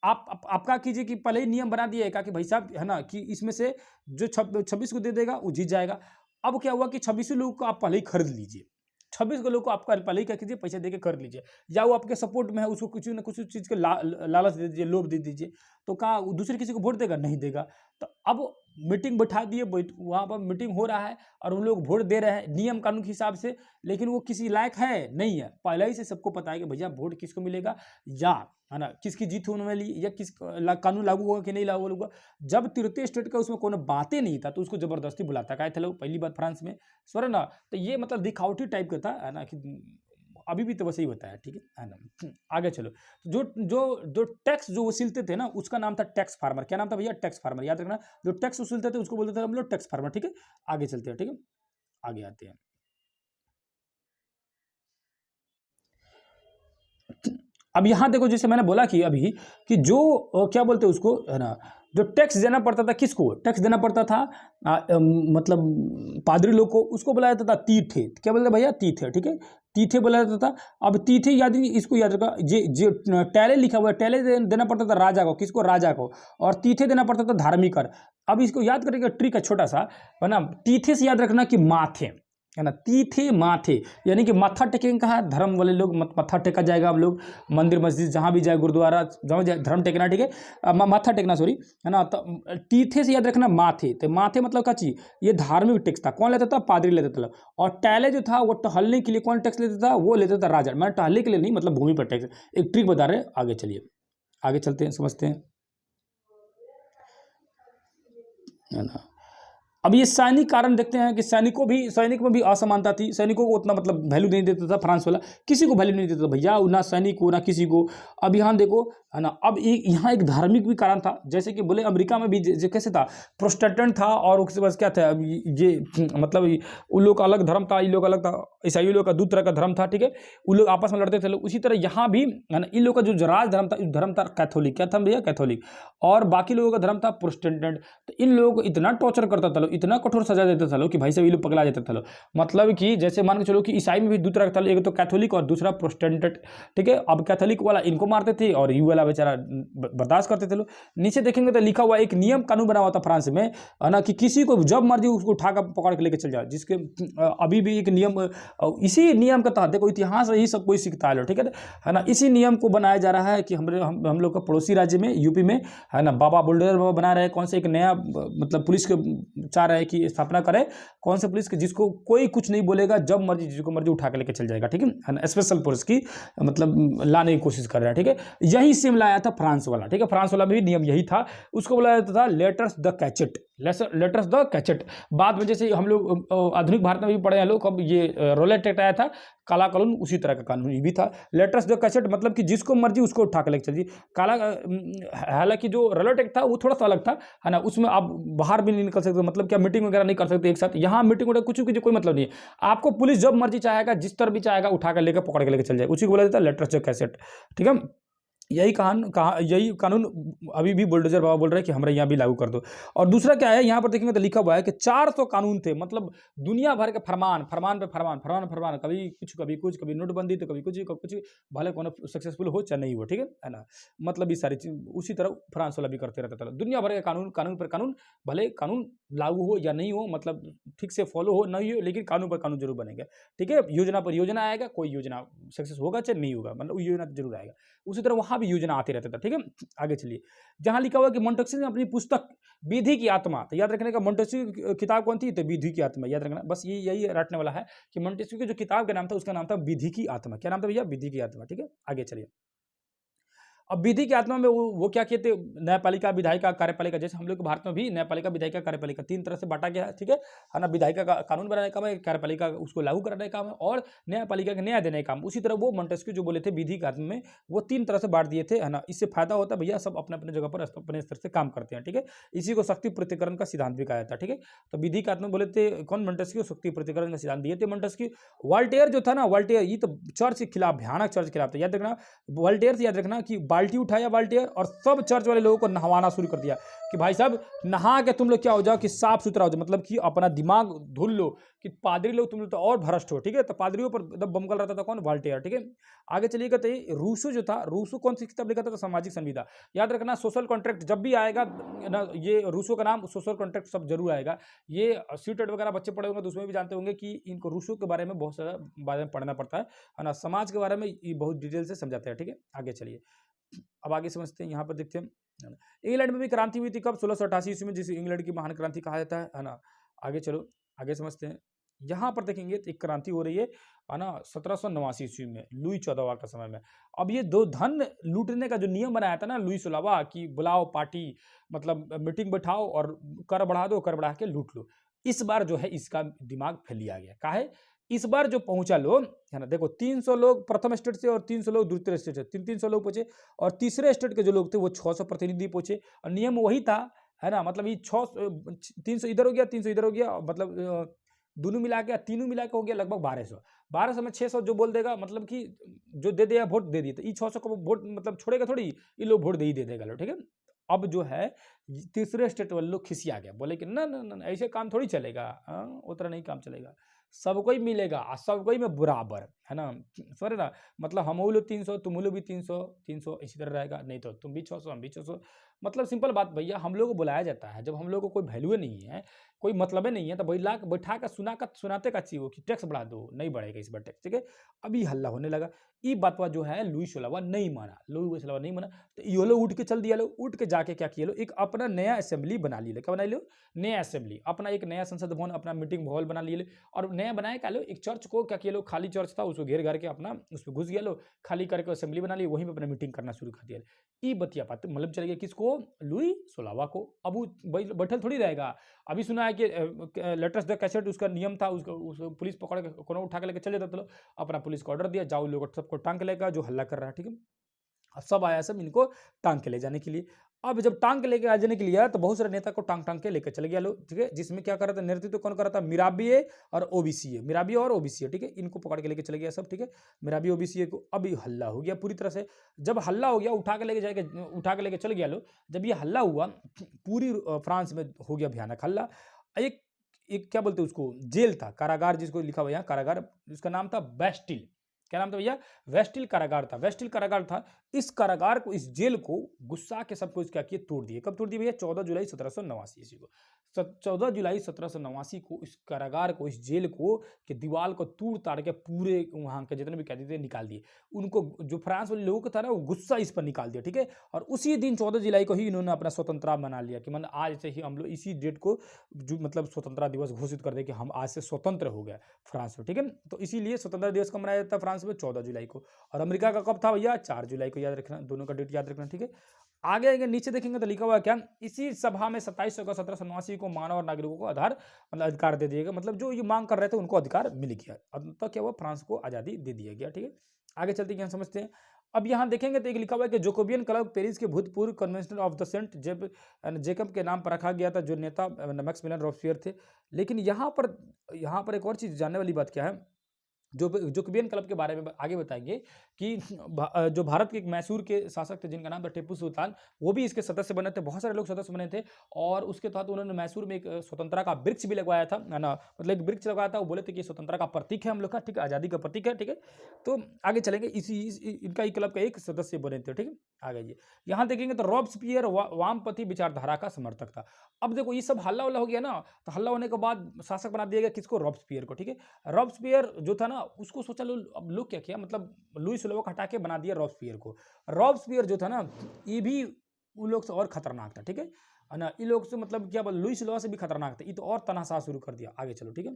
आप क्या कीजिए कि पहले ही नियम बना दिए कि भाई साहब, है ना, कि इसमें से जो 26 को दे देगा वो जीत जाएगा। अब क्या हुआ कि 26 लोगों को आप पहले ही खरीद लीजिए, 26 को लोग को आपका पहले ही क्या कीजिए, पैसे देके कर लीजिए, या वो आपके सपोर्ट में है, उसको कुछ ना कुछ चीज़ के लालच दे दीजिए, लोभ दे दीजिए, तो कहाँ दूसरे किसी को वोट देगा, नहीं देगा। तो अब मीटिंग बैठा दिए, वहाँ पर मीटिंग हो रहा है और उन लोग वोट दे रहे हैं नियम कानून के हिसाब से, लेकिन वो किसी लायक है नहीं है। पहले ही से सबको पता है कि भैया वोट किसको मिलेगा, या, है ना, किसकी जीत होने वाली, या किस कानून लागू होगा कि नहीं लागू होगा। जब तृतीय स्टेट का उसमें कोनो बातें नहीं था तो उसको जबरदस्ती बुलाता क्या था लोग, पहली बात फ्रांस में, सर ना। तो ये मतलब दिखावटी टाइप का था, है ना, कि अभी भी तो वैसे ही होता है, ठीक है ना। आगे चलो, जो जो जो टैक्स जो वसूलते थे ना, उसका नाम था टैक्स फार्मर। क्या नाम था भैया, टैक्स फार्मर, याद रखना। जो टैक्स वसूलते थे उसको बोलते थे हम लोग टैक्स फार्मर, ठीक है। आगे चलते हैं, ठीक है, आगे आते हैं। अब यहाँ देखो, जैसे मैंने बोला कि अभी कि जो क्या बोलते हैं उसको, है ना, जो टैक्स देना पड़ता था, किसको टैक्स देना पड़ता था, मतलब पादरी लोग को, उसको बुलाया जाता था तीथे। क्या बोलते भैया, तीथे, ठीक है, तीथे बोला जाता था। अब तीथे याद नहीं, इसको याद रखा, जे टैले लिखा हुआ है, टैले देना पड़ता था राजा को, किसको, राजा को, और तीथे देना पड़ता था धार्मिक कर। अब इसको याद करेंगे, ट्रिक है छोटा सा, है ना। तीथे से याद रखना कि माथे, है ना, तीथे माथे, यानी कि माथा टेकेंगे कहाँ, धर्म वाले लोग माथा टेका जाएगा। हम लोग मंदिर मस्जिद जहाँ भी जाए, गुरुद्वारा जहाँ जाए, धर्म टेकना, ठीक है, माथा टेकना, सॉरी, है ना। तो तीथे से याद रखना माथे, तो माथे मतलब क्या चीज, ये धार्मिक टैक्स था। कौन लेता था, पादरी लेता था। और टैले जो था वो टहलने के लिए कौन टैक्स लेता था, वो लेता था राजा। मैं टहलने के लिए नहीं, मतलब भूमि पर टैक्स। एक ट्रिक बता रहे, आगे चलिए, आगे चलते हैं, समझते हैं, है ना। अब ये सैनिक कारण देखते हैं कि सैनिक में भी असमानता थी, सैनिकों को उतना मतलब वैल्यू नहीं देता था फ्रांस वाला, किसी को वैल्यू नहीं देता था भैया, ना सैनिक को ना किसी को। अब यहाँ देखो है ना, अब यहाँ एक धार्मिक भी कारण था, जैसे कि बोले अमेरिका में भी कैसे था, प्रोटेस्टेंट था और उसके पास क्या था, अब ये मतलब उन लोग का अलग धर्म था, इन लोग का अलग था, ईसाई लोग का दो तरह का धर्म था, ठीक है, उन लोग आपस में लड़ते थे। उसी तरह यहाँ भी है ना, इन लोग का जो राज धर्म था कैथोलिक, क्या था भैया, कैथोलिक, और बाकी लोगों का धर्म था प्रोटेस्टेंट। तो इन लोगों को इतना टॉर्चर करता था, इतना कठोर सजा देता था कि भाई साहब ये लोग पगला जाते थे। मतलब कि जैसे मान के चलो कि ईसाई में भी दो तरह का था, एक तो कैथोलिक और दूसरा प्रोटेस्टेंट, ठीक है। अब कैथोलिक वाला इनको मारते थे और यू वाला बेचारा बर्दाश्त करते थे लोग। नीचे देखेंगे तो लिखा हुआ एक नियम कानून बना हुआ था फ्रांस में, है ना, कि किसी को जब मर्जी उसको उठाकर पकड़ के लेके चल जाओ, जिसके अभी भी एक नियम, इसी नियम के तहत देखो, इतिहास यही सब कोई सीखता है, ठीक है ना। इसी नियम को बनाया जा रहा है कि हम लोग का पड़ोसी राज्य में यूपी में है ना, बाबा बुलडोजर बाबा बना रहे हैं, कौन से एक नया मतलब पुलिस के चाह रहे हैं कि स्थापना करे, कौन से पुलिस के जिसको कोई कुछ नहीं बोलेगा, जब मर्जी जिसको मर्जी उठा के लेके चल जाएगा, ठीक है ना, स्पेशल पुलिस की मतलब लाने की कोशिश कर रहे हैं, ठीक है। यही सेम लाया था फ्रांस वाला, ठीक है, फ्रांस वाला भी नियम यही था, उसको बोला जाता था letters the Cachet, letters the Cachet. बाद में जैसे हम लोग आधुनिक भारत में भी पढ़े हैं लोग, अब ये रोलेट एक्ट आया था, काला कानून, उसी तरह का कानून ये भी था, लेटर्स द कैचेट, मतलब कि जिसको मर्जी उसको उठा के लेके चलिए। काला हालांकि जो रोलेट एक्ट था वो थोड़ा सा अलग था, है ना, उसमें आप बाहर भी नहीं निकल सकते, मतलब क्या मीटिंग वगैरह नहीं कर सकते एक साथ। यहाँ मीटिंग वगैरह कुछ की कोई मतलब नहीं है, आपको पुलिस जब मर्जी चाहेगा, जिस तरह भी चाहेगा उठा कर लेकर पकड़ के लेके चल जाए, उसी को बोला जाता है लेटर्स द कैचेट, ठीक है। यही कानून अभी भी बुलडोजर बाबा बोल रहे हैं कि हमारे यहाँ भी लागू कर दो। और दूसरा क्या है, यहाँ पर देखेंगे तो लिखा हुआ है कि 400 कानून थे, मतलब दुनिया भर के फरमान पे फरमान, कभी कुछ, कभी नोटबंदी तो कभी कुछ, भले कौन सक्सेसफुल हो चाहे नहीं हो, ठीक है ना। मतलब ये सारी चीज उसी तरह फ्रांस वाला भी करते रहता था, दुनिया भर के कानून पर कानून, भले कानून लागू हो या नहीं हो, मतलब ठीक से फॉलो हो नहीं हो, लेकिन कानून पर कानून जरूर बनेगा, ठीक है। योजना पर योजना आएगा, कोई योजना सक्सेस होगा चाहे नहीं होगा, मतलब योजना तो जरूर आएगा। उसी तरह वहां भी योजना आते रहता था, ठीक है। आगे चलिए, जहां लिखा हुआ कि मोंटेस्क्यू ने अपनी पुस्तक विधि की आत्मा, तो याद रखने का मोंटेस्क्यू की किताब कौन थी, तो विधि की आत्मा, याद रखना, बस यही रटने वाला है कि मोंटेस्क्यू की जो किताब का नाम था उसका नाम था विधि की आत्मा। क्या नाम था भैया, विधि की आत्मा, ठीक है। आगे चलिए, अब विधि की आत्मा में वो क्या कहते हैं, न्यायपालिका, विधायिका, कार्यपालिका, जैसे हम लोग भारत में भी न्यायपालिका, विधायिका, कार्यपालिका तीन तरह से बांटा गया है, ठीक है ना। विधायिका का कानून बनाने का काम है, कार्यपालिका उसको लागू कराने का काम है, और न्यायपालिका का न्याय देने का काम। उसी तरह वो मोंटेस्क्यू जो बोले थे विधि की आत्मा में, वो तीन तरह से बांट दिए थे, है ना। इससे फायदा होता है भैया, सब अपने अपने जगह पर अपने स्तर से काम करते हैं, ठीक है। इसी को शक्ति प्रतिकरण का सिद्धांत भी कहा जाता है, ठीक है। तो विधि की आत्मा बोले थे कौन, मोंटेस्क्यू, शक्ति प्रतिकरण का सिद्धांत दिए थे मोंटेस्क्यू। वॉल्टेयर जो था ना, वॉल्टेयर ये तो चर्च के खिलाफ, भयानक चर्च के खिलाफ था, याद रखना। वॉल्टेयर से याद रखना कि बाल्टी उठाया वॉल्टेयर और सब चर्च वाले लोगों को नहवाना शुरू कर दिया कि भाई साहब नहा के तुम लोग क्या हो जाओ, कि साफ सुथरा हो जाओ, मतलब कि अपना दिमाग धुल लो, कि पादरी लोग तुम लोग तो और भ्रष्ट हो, ठीक है। तो पादरियों पर एकदम बमकल रहता था कौन, वॉल्टेयर, ठीक है। आगे चलिएगा तो रूसो जो था, रूसो कौन सी किताब लिखा था, तो सामाजिक संविदा, याद रखना। सोशल कॉन्ट्रैक्ट जब भी आएगा ना, ये रूसो का नाम, सोशल कॉन्ट्रैक्ट सब जरूर आएगा। ये सीटेट वगैरह बच्चे पढ़े होंगे तो उसमें भी जानते होंगे कि इनको रूसो के बारे में बहुत सारा बारे में पढ़ना पड़ता है ना। समाज के बारे में ये बहुत डिटेल से समझाते हैं, ठीक है। आगे चलिए, अब आगे समझते हैं, यहाँ पर देखते हैं इंग्लैंड में भी क्रांति हुई थी कब, 1688 ईस्वी में, जिसे इंग्लैंड की महान क्रांति कहा जाता है ना। आगे चलो, आगे समझते हैं। यहाँ पर देखेंगे तो एक क्रांति हो रही है ना, 1789 ईस्वी में, लुई 14वां का समय में। अब ये दो धन लूटने का जो नियम बनाया था ना लुई 16वां, कि बुलाओ पार्टी, मतलब मीटिंग बैठाओ और कर बढ़ा दो, कर बढ़ा के लूट लो। इस बार जो है इसका दिमाग फैल लिया गया, काहे, इस बार जो पहुंचा लोग है ना, देखो 300 लोग प्रथम स्टेट से और 300 लोग द्वितीय स्टेट से, 300 लोग पहुंचे, और तीसरे स्टेट के जो लोग थे वो 600 प्रतिनिधि पहुंचे, और नियम वही था, है ना। मतलब ये 300 इधर हो गया, 300 इधर हो गया, मतलब दोनों मिला के, तीनों मिला के हो गया लगभग 1200 में 600 जो बोल देगा, मतलब कि जो दे देगा वोट दे दिए, तो ये 600 को वोट मतलब छोड़ेगा थोड़ी, ये लोग वोट दे ही दे देगा लोग, ठीक है। अब जो है तीसरे स्टेट वाले लोग खिसिया गया, बोले कि ना ना ना ऐसे काम थोड़ी चलेगा, उतना नहीं काम चलेगा, सबको ही मिलेगा, सबको ही में बराबर, है ना। सर ना, मतलब हम लोग 300, तुम लोग भी 300 इसी तरह रहेगा, नहीं तो तुम भी 600, हम भी 600। मतलब सिंपल बात भैया, हम लोग को बुलाया जाता है जब हम लोग को कोई वैल्यू नहीं है, कोई मतलब नहीं है, तो बैठा कर सुनाते का चाहिए कि टैक्स बढ़ा दो, नहीं बढ़ेगा इस बार टैक्स, ठीक है। अभी हल्ला होने लगा, ये बात जो है लुई 16वां नहीं माना, लुई 16वां नहीं माना, तो ये लोग उठ के चल दिया, लोग उठ के जाके क्या किया, लोग एक अपना नया असेंबली बना लिया, क्या बना लिया, नया असेंबली, अपना एक नया संसद भवन, अपना मीटिंग हॉल बना लिए, और नया बनाया क्या लो, एक चर्च को क्या किया लो, खाली चर्च था उसको घेर घार के अपना उस पर घुस गया लो, खाली करके असेंबली बना ली, वहीं पर अपना मीटिंग करना शुरू कर दिया। ये बतिया बात मतलब चलेगा किसको, किसको? लुई सोलावा को। अब वो बैठल थोड़ी रहेगा। अभी सुना है कि लेटेस्ट द कैसेट उसका नियम था, उसको पुलिस पकड़ के कोनो उठा के लेके चले जाते लोग। अपना पुलिस को ऑर्डर दिया, जाओ लोग सबको टांग के लेकर जो हल्ला कर रहा है, ठीक है। अब सब आया, सब इनको टांग के ले जाने के लिए। अब जब टांग के लेके आ जाने के लिए आया तो बहुत सारे नेता को टांग के लेकर चले गया लोग, ठीक है। जिसमें क्या कर रहा था, नेतृत्व कौन कर रहा था? मिराबिये और ओबीसीए, मिराबिये और ओबीसीए, ठीक है। इनको पकड़ के लेके चले गया सब, ठीक है, मिराबिये ओबीसीए को। अभी हल्ला हो गया पूरी तरह से। जब हल्ला हो गया, उठा के लेके चले गया लोग। जब ये हल्ला हुआ, पूरी फ्रांस में हो गया भयानक हल्ला। एक एक क्या बोलते उसको, जेल था, कारागार जिसको लिखा हुआ यहाँ कारागार, जिसका नाम था बेस्टिल। क्या नाम था भैया? वेस्टिल कारागार था, वेस्टिल कारागार था। इस कारागार को, इस जेल को गुस्सा के सब कुछ क्या किए, तोड़ दिए। कब तोड़ दिए भैया? 14 जुलाई 1789 ईस्वी को। 14 जुलाई 1789 को इस कारागार को, इस जेल को के दीवार को तोड़ ताड़ के पूरे वहां के जितने भी कैदी थे निकाल दिए। उनको, जो फ्रांस वाले लोगों का था ना, वो गुस्सा इस पर निकाल दिया, ठीक है। और उसी दिन 14 जुलाई को ही इन्होंने अपना स्वतंत्रता मना लिया कि मतलब आज से ही हम लोग इसी डेट को जो मतलब स्वतंत्रता दिवस घोषित कर दे कि हम आज से स्वतंत्र हो गए फ्रांस में, ठीक है। तो इसीलिए स्वतंत्रता दिवस कब मनाया जाता है फ्रांस में? 14 जुलाई को। और अमेरिका का कब था भैया? 4 जुलाई को। याद रखना, दोनों का डेट याद रखना, ठीक है। आगे आगे नीचे देखेंगे तो लिखा हुआ क्या? इसी सभा में 27 अगस्त 1789 को मानव और नागरिकों को अधिकार दे दिया गया। मतलब जो ये मांग कर रहे थे उनको अधिकार मिल गया। अंततः क्या हुआ? फ्रांस को आजादी दे दिया गया, ठीक है। आगे चलते हैं, समझते हैं। अब यहाँ देखेंगे तो एक लिखा हुआ है कि जोकोबियन क्लब पेरिस के भूतपूर्व convention of the Saint Jacob के नाम पर रखा गया था, जो नेता मैक्सिमिलियन रॉबेस्पियर थे। लेकिन यहाँ पर एक और चीज जानने वाली बात क्या है, जो जोकोबियन क्लब के बारे में आगे बताएंगे कि जो भारत के एक मैसूर के शासक थे जिनका नाम था टीपू सुल्तान, वो भी इसके सदस्य बने थे। बहुत सारे लोग सदस्य बने थे और उसके तहत उन्होंने मैसूर में एक स्वतंत्रता का वृक्ष भी लगवाया था, है ना। मतलब एक वृक्ष लगाया था, वो बोले थे कि स्वतंत्रता का प्रतीक है हम लोग का, ठीक है, आजादी का प्रतीक है, ठीक है। तो आगे चलेंगे, इनका ही क्लब का एक सदस्य बने थे, ठीक है। आगे ये यहाँ देखेंगे तो रॉबेस्पियर वामपंथी विचारधारा का समर्थक था। अब देखो ये सब हल्ला उल्ला हो गया ना, तो हल्ला होने के बाद शासक बना दिया गया किसको? रॉबेस्पियर को, ठीक है। रॉबेस्पियर जो था ना, उसको सोचा अब लोग क्या किया, मतलब लुई सोलावा को हटा के बना दिया रॉबेस्पियर को। रॉबेस्पियर जो था ना, ये भी उन लोग से और खतरनाक था, ठीक है ना। इन लोग से मतलब क्या बोल, लुई सोलावा से भी खतरनाक था। ये तो और तनाशाह शुरू कर दिया। आगे चलो, ठीक है।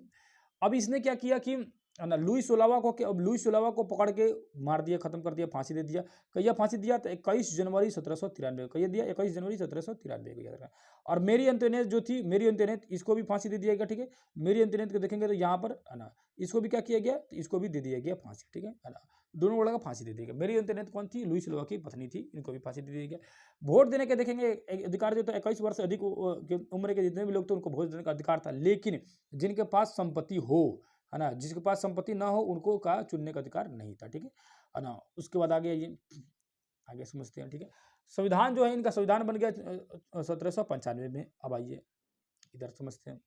अब इसने क्या किया कि ना लुई सोलावा को, अब लुई सोलावा को पकड़ के मार दिया, खत्म कर दिया, फांसी दे दिया। कहिया फांसी दिया? तो 21 जनवरी 1793 को। कहिया दिया? 21 जनवरी 1793 को, याद रखना। और मेरी अंतोनेट जो थी, मेरी अंतोनेट, इसको भी फांसी दे दिया गया, ठीक है। मेरी अंतोनेट को देखेंगे तो यहाँ पर, है ना, इसको भी क्या किया गया? तो इसको भी दे दिया गया फांसी, ठीक है ना। दोनों को लगा फांसी दे दिया गया। मेरी अंतोनेट कौन थी? लुई सोलावा की पत्नी थी, इनको भी फांसी दे दिया गया। वोट देने के देखेंगे, अधिकार जो था 21 वर्ष से अधिक उम्र के जितने भी लोग थे उनको वोट देने का अधिकार था। लेकिन जिनके पास संपत्ति हो, है ना, जिसके पास संपत्ति ना हो उनको का चुनने का अधिकार नहीं था, ठीक है ना। उसके बाद आगे ये आगे समझते हैं, ठीक है। संविधान जो है इनका, संविधान बन गया 1795 में। अब आइए इधर समझते हैं।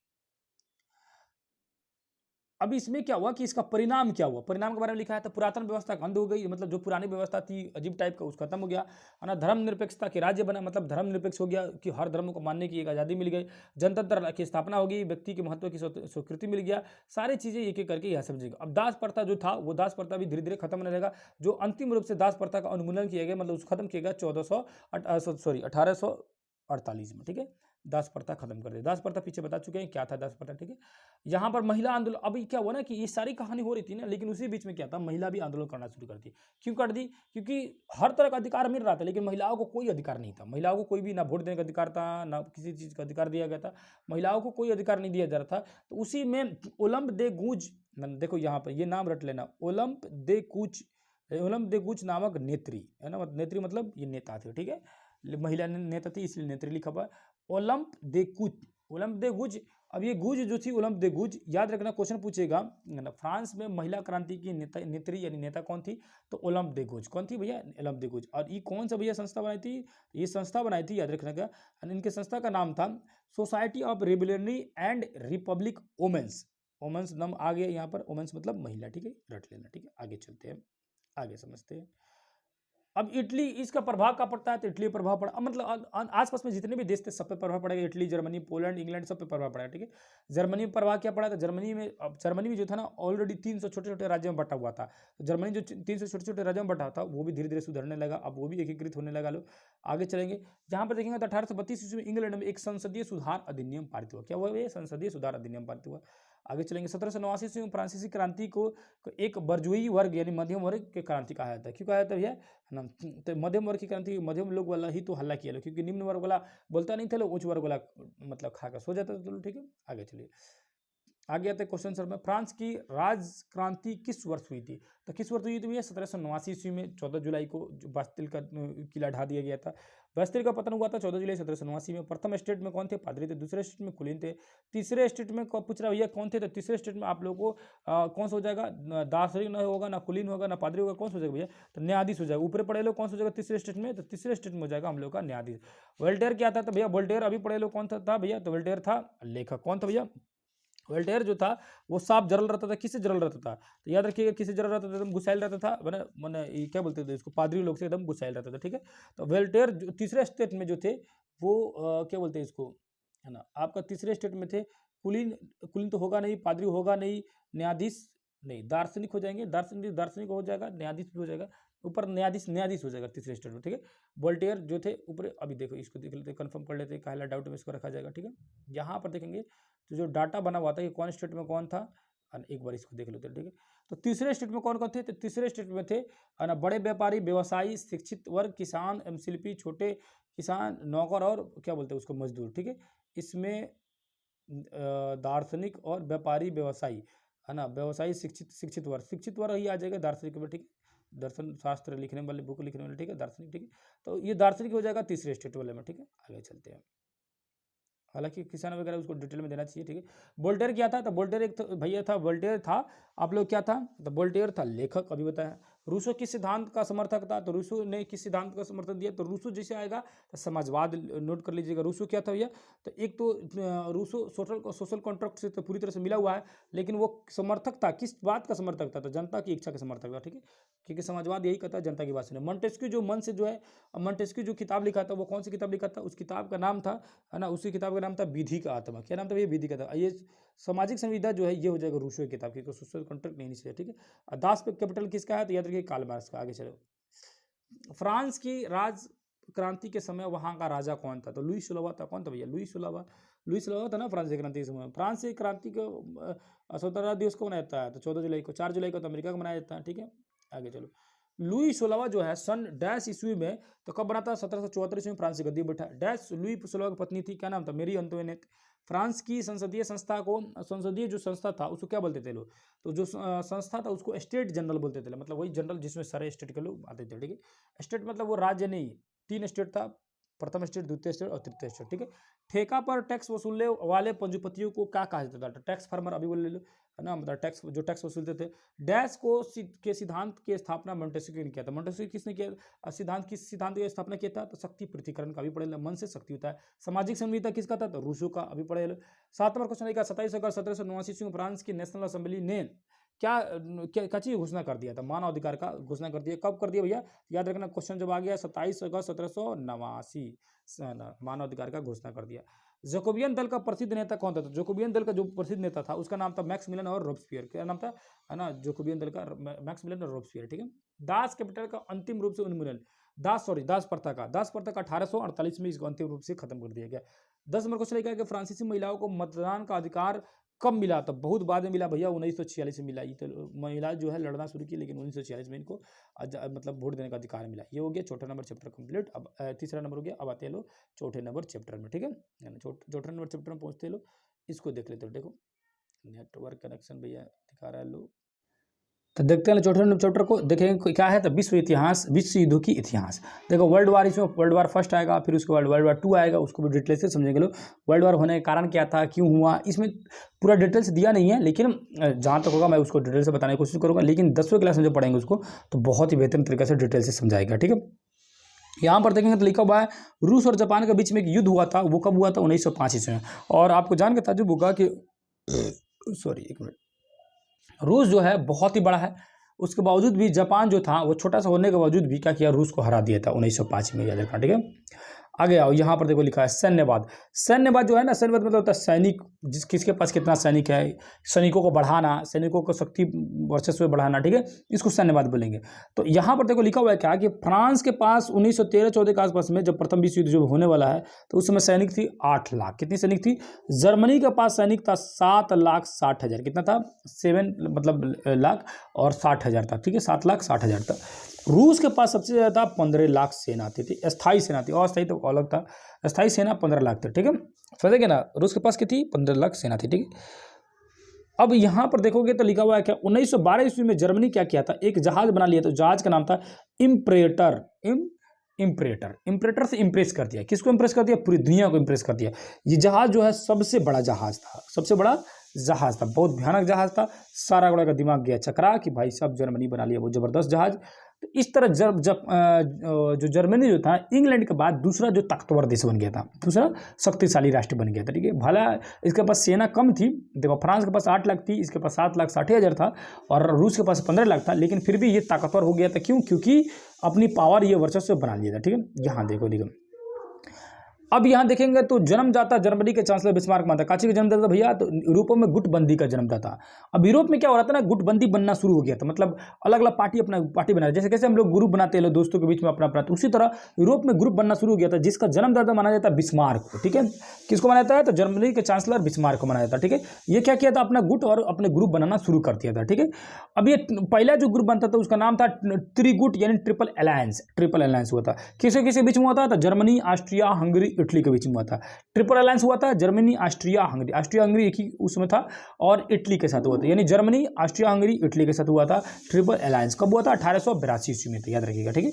अब इसमें क्या हुआ कि इसका परिणाम क्या हुआ, परिणाम के बारे में लिखा है। तो पुरातन व्यवस्था बंद हो गई, मतलब जो पुरानी व्यवस्था थी अजीब टाइप का, उसका खत्म हो गया, है ना। धर्मनिरपेक्षता के राज्य बना, मतलब धर्मनिरपेक्ष हो गया कि हर धर्म को मानने की एक आज़ादी मिल गई। जनतंत्र की स्थापना हो गई, व्यक्ति के महत्व की स्वीकृति मिल गया। सारी चीज़ें एक एक करके यह समझेगा। अब दास प्रथा जो था, वो दास प्रथा भी धीरे धीरे खत्म होने लगेगा। जो अंतिम रूप से दास प्रथा का उन्मूलन किया गया, मतलब उसको खत्म किया गया 1848 में, ठीक है। दास प्रथा खत्म कर दिया। दास प्रथा पीछे बता चुके हैं क्या था दास प्रथा, ठीक है। यहाँ पर महिला आंदोलन, अभी क्या हुआ ना कि ये सारी कहानी हो रही थी ना, लेकिन उसी बीच में क्या था, महिला भी आंदोलन करना शुरू कर दी। क्यों कर दी? क्योंकि हर तरह का अधिकार मिल रहा था, लेकिन महिलाओं को कोई अधिकार नहीं था। महिलाओं को कोई भी ना वोट देने का अधिकार था, ना किसी चीज़ का अधिकार दिया गया था। महिलाओं को कोई अधिकार नहीं दिया जा रहा था। तो उसी में ओलंप दे गूंज, देखो यहाँ पर ये नाम रट लेना, ओलंप दे गूंज नामक नेत्री, है ना। नेत्री मतलब ये नेता थे, ठीक है। महिला नेता थी इसलिए नेत्री लिखा हुआ। ओलंप दे गूंज। अब ये गूंज जो थी, ओलंप दे गूंज, याद रखना क्वेश्चन पूछेगा ना, फ्रांस में महिला क्रांति की नेत्री यानी नेता कौन थी? तो ओलंप दे गूंज। कौन थी भैया? ओलंप दे गूंज। और ये कौन सा भैया संस्था बनाई थी? ये संस्था बनाई थी, याद रखने का, इनके संस्था का नाम था society of revolutionary and Republic women's. Women's नाम आ गया यहाँ पर, वोमेन्स मतलब महिला, ठीक है, रट लेना, ठीक है। आगे चलते हैं, आगे समझते हैं। अब इटली, इसका प्रभाव क्या पड़ता है? तो इटली प्रभाव पड़ा, मतलब आसपास में जितने भी देश थे सब पे प्रभाव पड़ेगा। इटली, जर्मनी, पोलैंड, इंग्लैंड, सब पे प्रभाव पड़ेगा, ठीक है। जर्मनी में प्रभाव क्या पड़ा था? जर्मनी में जो था ना, ऑलरेडी 300 छोटे छोटे राज्यों में बटा हुआ था। तो जर्मनी जो 300 छोटे छोटे राज्यों में बटा था, वो भी धीरे धीरे सुधरने लगा। अब वो भी एकीकृत होने लगा। लोग आगे चलेंगे, जहाँ पर देखेंगे तो 1832 ईस्वी में इंग्लैंड में एक संसदीय सुधार अधिनियम पारित हुआ। क्या हुआ? ये संसदीय सुधार अधिनियम पारित हुआ। आगे चलेंगे। 1789 ईस्वी में फ्रांसीसी क्रांति को एक बर्जुई वर्ग यानी मध्यम वर्ग की क्रांति कहा जाता है। क्यों कहा जाता है भैया, है ना? तो मध्यम वर्ग की क्रांति, मध्यम लोग वाला ही तो हल्ला किया लोग, क्योंकि निम्न वर्ग वाला बोलता नहीं थे लोग, उच्च वर्ग वाला मतलब खाकर सो जाता था। चलो ठीक है, आगे चलिए। आगे आते हैं क्वेश्चन सर में, फ्रांस की राज क्रांति किस वर्ष हुई थी? तो किस वर्ष हुई थी भैया? 1789 ईस्वी में 14 जुलाई को जो बास्तिल का किला ढा दिया गया था। बास्तिल का पतन हुआ था 14 जुलाई 1789 में। प्रथम स्टेट में कौन थे? पादरी थे। दूसरे स्टेट में कुलीन थे। तीसरे स्टेट में पूछ रहा भैया कौन थे? तो तीसरे स्टेट में आप लोगों को कौन सा हो जाएगा? दार्शनिक ना होगा, ना कुलीन होगा, ना पादरी होगा, कौन सा हो जाएगा भैया? तो न्यायाधीश हो जाएगा। ऊपर पढ़े लो कौन सा हो जाएगा तीसरे स्टेट में? तो तीसरे स्टेट में हो जाएगा हम लोग का न्यायाधीश। वोल्टेयर क्या था? तो भैया वोल्टेयर अभी पढ़े लो कौन था भैया? तो वोल्टेयर था लेखक। कौन था भैया? वोल्टेयर जो था वो साफ जरल रहता था। किससे जरल रहता था? तो याद रखिएगा, किससे जरल रहता था? एकदम गुस्सैल रहता था, मैंने क्या बोलते थे इसको, पादरी लोग से एकदम गुस्सैल रहता था। ठीक है, तो वोल्टेयर जो तीसरे स्टेट में जो थे वो क्या बोलते हैं इसको, है ना, आपका तीसरे स्टेट में थे। कुलीन तो होगा नहीं, पादरी होगा नहीं, न्यायाधीश नहीं, दार्शनिक हो जाएंगे। दार्शनिक हो जाएगा, न्यायाधीश भी हो जाएगा। ऊपर न्यायाधीश हो जाएगा तीसरे स्टेट में। ठीक है, वोल्टेयर जो थे ऊपर, अभी देखो इसको देख लेते, कंफर्म कर लेते, काहला डाउट में इसको रखा जाएगा। ठीक है, यहाँ पर देखेंगे तो जो डाटा बना हुआ था कि कौन स्टेट में कौन था, एक बार इसको देख लेते हैं। ठीक है, तो तीसरे स्टेट में कौन कौन थे? तो तीसरे स्टेट में थे ना बड़े व्यापारी, व्यवसायी, शिक्षित वर्ग, किसान एवं शिल्पी, छोटे किसान, नौकर और क्या बोलते हैं उसको, मजदूर। ठीक है, इसमें दार्शनिक और व्यापारी, व्यवसायी, है ना, व्यवसायी, शिक्षित वर्ग ही आ जाएगा दार्शनिक में। ठीक है, दर्शन शास्त्र लिखने वाले, बुक लिखने वाले। ठीक है, दार्शनिक। ठीक है, तो ये दार्शनिक हो जाएगा तीसरे स्टेट वाले में। ठीक है, आगे चलते हैं। हालांकि किसान वगैरह उसको डिटेल में देना चाहिए। ठीक है, वोल्टेयर क्या था? तो वोल्टेयर एक भैया था, वोल्टेयर था आप लोग क्या था? तो वोल्टेयर था लेखक, अभी बताया। रूसो किस सिद्धांत का समर्थक था? तो रूसो ने किस सिद्धांत का समर्थन दिया? तो रूसो जैसे आएगा तो समाजवाद नोट कर लीजिएगा। रूसो क्या था भैया? तो एक तो रूसो सोशल कॉन्ट्रैक्ट से तो पूरी तरह से मिला हुआ है, लेकिन वो समर्थक था किस बात का? समर्थक था तो जनता की इच्छा का समर्थक था। ठीक है, क्योंकि समाजवाद यही कहता है जनता की बात सुने। मोंटेस्क्यू जो मन से जो है, मोंटेस्क्यू जो किताब लिखा था वो कौन सी किताब लिखा था? उस किताब का नाम था, है ना, उसी किताब का नाम था विधि का आत्मा। क्या नाम था भैया? विधि का आत्मा। ये सामाजिक संविधा जो है ये हो जाएगा रूसो की किताब, क्योंकि सोशल कॉन्ट्रैक्ट नहीं चाहिए। ठीक है, दास पे कैपिटल किसका है? तो याद रखिए कार्ल मार्क्स का। आगे चलो, फ्रांस की राज क्रांति के समय वहां का राजा कौन था? तो लुई 16वां था। कौन था भैया? लुई 16वां था ना फ्रांस की क्रांति के समय। फ्रांस की क्रांति को स्वतंत्रता दिवस को मनाया जाता है? तो 14 जुलाई को। 4 जुलाई को तो अमेरिका को मनाया जाता है। ठीक है, आगे चलो। लुई 16वां जो है सन डैश ईस्वी में, तो कब बना था? 1774 ईस्वी में फ्रांस की गद्दी बैठा। डैश लुई 16वां की पत्नी थी, क्या नाम था? मेरी अंतोनेट। फ्रांस की संसदीय जो संस्था था उसको क्या बोलते थे लोग? तो जो संस्था था उसको स्टेट जनरल बोलते थे, मतलब वही जनरल जिसमें सारे स्टेट के लोग आते थे। ठीक है, स्टेट मतलब वो राज्य नहीं, 3 स्टेट था, प्रथम स्टेट, द्वितीय स्टेट और तृतीय स्टेट। ठीक है, ठेका पर टैक्स वसूलने वाले पंजीपतियों को क्या कहा जाता था? टैक्स फार्मर, अभी बोल ले लो, है ना, मतलब टैक्स जो टैक्स वसूलते थे। डैश के सिद्धांत की स्थापना मोंटेस्क्यू ने किया था। मोंटेस्क्यू किसने किया? किस सिद्धांत की स्थापना किया था? तो शक्ति पृथ्वीकरण का, अभी पढ़े लो, मन से शक्ति होता है। सामाजिक संविधा किसका था? तो रूसो का, अभी पढ़े लो। 7 नंबर क्वेश्चन आएगा, 27 अगस्त 1789 में फ्रांस की नेशनल असेंबली ने क्या चीज घोषणा कर दिया था? मानव अधिकार का घोषणा कर दिया। कब कर दिया भैया? याद रखना, क्वेश्चन जब आ गया 27 अगस्त 1789 मानव अधिकार का घोषणा कर दिया। जैकोबियन दल का प्रसिद्ध नेता कौन था? तो जैकोबियन दल का जो प्रसिद्ध नेता था उसका नाम था मैक्सिमिलियन और रॉबस्पियर। क्या नाम था? है ना, जैकोबियन दल का मैक्सिमिलियन और रॉबस्पियर। ठीक है, दास कैपिटल का अंतिम रूप से उन्मूलन, दास प्रथा का 1848 में इसको अंतिम रूप से खत्म कर दिया गया। 10 नंबर क्वेश्चन लिखा है कि फ्रांसीसी महिलाओं को मतदान का अधिकार कब मिला? तो बहुत बाद में मिला भैया, 1946 में मिला। ये तो महिला जो है लड़ना शुरू की, लेकिन 1946 में इनको मतलब वोट देने का अधिकार मिला। ये हो गया चौथा नंबर चैप्टर कंप्लीट। अब तीसरा नंबर हो गया। अब आते हैं लोग चौथे नंबर चैप्टर में। ठीक है, चौथे नंबर चैप्टर में पहुंचते लोग, इसको देख लेते हो। देखो नेटवर्क कनेक्शन भैया दिखा रहा है लोग, तो देखते हैं चौथे नंबर चैप्टर को। देखेंगे क्या है, तो विश्व युद्धों की इतिहास। देखो वर्ल्ड वार, इसमें वर्ल्ड वार फर्स्ट आएगा, फिर उसके बाद वर्ल्ड वार 2 आएगा, उसको भी डिटेल से समझेंगे लोग। वर्ल्ड वार होने का कारण क्या था, क्यों हुआ, इसमें पूरा डिटेल्स दिया नहीं है, लेकिन जहाँ तक होगा मैं उसको डिटेल से बताने की कोशिश करूँगा। लेकिन 10वीं क्लास में जो पढ़ेंगे उसको तो बहुत ही बेहतरीन तरीके से डिटेल से समझाएगा। ठीक है, यहाँ पर देखेंगे तो लिखा हुआ है रूस और जापान के बीच में एक युद्ध हुआ था। वो कब हुआ था? 1905 ईस्वी में। और आपको जान के ताज्जुब होगा कि रूस जो है बहुत ही बड़ा है, उसके बावजूद भी जापान जो था वो छोटा सा होने के बावजूद भी क्या किया? रूस को हरा दिया था 1905 में। याद रखना। ठीक है, आगे आओ, यहाँ पर देखो लिखा है सैन्यवाद। सैन्यवाद जो है ना, सैन्यवाद मतलब होता है सैनिक, किसके पास कितना सैनिक है, सैनिकों को बढ़ाना, सैनिकों को शक्ति वर्चस्व बढ़ाना, ठीक है, इसको सैन्यवाद बोलेंगे। तो यहाँ पर देखो लिखा हुआ है क्या कि फ्रांस के पास 1913-14 के आसपास में जब प्रथम विश्व युद्ध जो होने वाला है तो उस समय सैनिक थी 8 लाख। कितनी सैनिक थी? जर्मनी के पास सैनिक था 7,60,000। कितना था? 7 मतलब लाख और 60,000 था, ठीक है, 7,60,000 था। रूस के पास सबसे ज़्यादा 15 लाख सेना आती थी, अस्थायी सेना थी, और अस्थायी तो अलग था। अस्थायी सेना 15 लाख थी, ठीक है, समझेंगे ना, रूस के पास क्या थी? 15 लाख सेना थी, ठीक है। अब यहाँ पर देखोगे तो लिखा हुआ है क्या, 1912 ईस्वी में जर्मनी क्या किया था, एक जहाज बना लिया, तो जहाज का नाम था इम्परेटर। इम्परेटर से इंप्रेस कर दिया, किसको इंप्रेस कर दिया? पूरी दुनिया को इंप्रेस कर दिया। ये जहाज जो है सबसे बड़ा जहाज था, सबसे बड़ा जहाज था, बहुत भयानक जहाज था। सारा गुड़ा का दिमाग गया चकरा कि भाई सब जर्मनी बना लिया वो जबरदस्त जहाज। तो इस तरह जब जो जर्मनी जो था इंग्लैंड के बाद दूसरा जो ताकतवर देश बन गया था, दूसरा शक्तिशाली राष्ट्र बन गया था, ठीक है। भला इसके पास सेना कम थी, देखो फ्रांस के पास 8 लाख थी, इसके पास 7,60,000 था, और रूस के पास 15 लाख था, लेकिन फिर भी ये ताकतवर हो गया था। क्यों? क्योंकि अपनी पावर ये वर्चस्व बना लिया था, ठीक है। यहाँ देखो अब यहाँ देखेंगे तो जन्मदाता जर्मनी के चांसलर बिस्मार्क मानता, काची का जन्मदाता भैया, तो यूरोप में गुटबंदी का जन्मदाता। अब यूरोप में क्या हो रहा था ना, गुटबंदी बनना शुरू हो गया था, मतलब अलग अलग पार्टी अपना पार्टी बना, जैसे कैसे हम लोग ग्रुप बनाते हैं दोस्तों के बीच में अपना अपना, तो उसी तरह यूरोप में ग्रुप बनना शुरू हो गया था, जिसका जन्मदाता माना जाता है बिस्मार्क को, ठीक है। किसको माना जाता है? तो जर्मनी के चांसलर बिस्मार्क को माना जाता है, ठीक है। ये क्या किया था, अपना गुट और अपने ग्रुप बनाना शुरू कर दिया था, ठीक है। अब ये पहला जो ग्रुप बनता था उसका नाम था त्रिगुट, यानी ट्रिपल अलायंस हुआ था। किसके किसके बीच में हुआ था? तो जर्मनी, ऑस्ट्रिया, हंगरी, इटली के बीच में हुआ था। ट्रिपल अलायंस हुआ था जर्मनी, ऑस्ट्रिया, हंगरी एक ही उसमें था, और इटली के साथ हुआ था, यानी जर्मनी, ऑस्ट्रिया, हंगरी, इटली के साथ हुआ था ट्रिपल अलायंस। कब हुआ था? 1882 ईस्वी में, तो याद रखिएगा, ठीक है।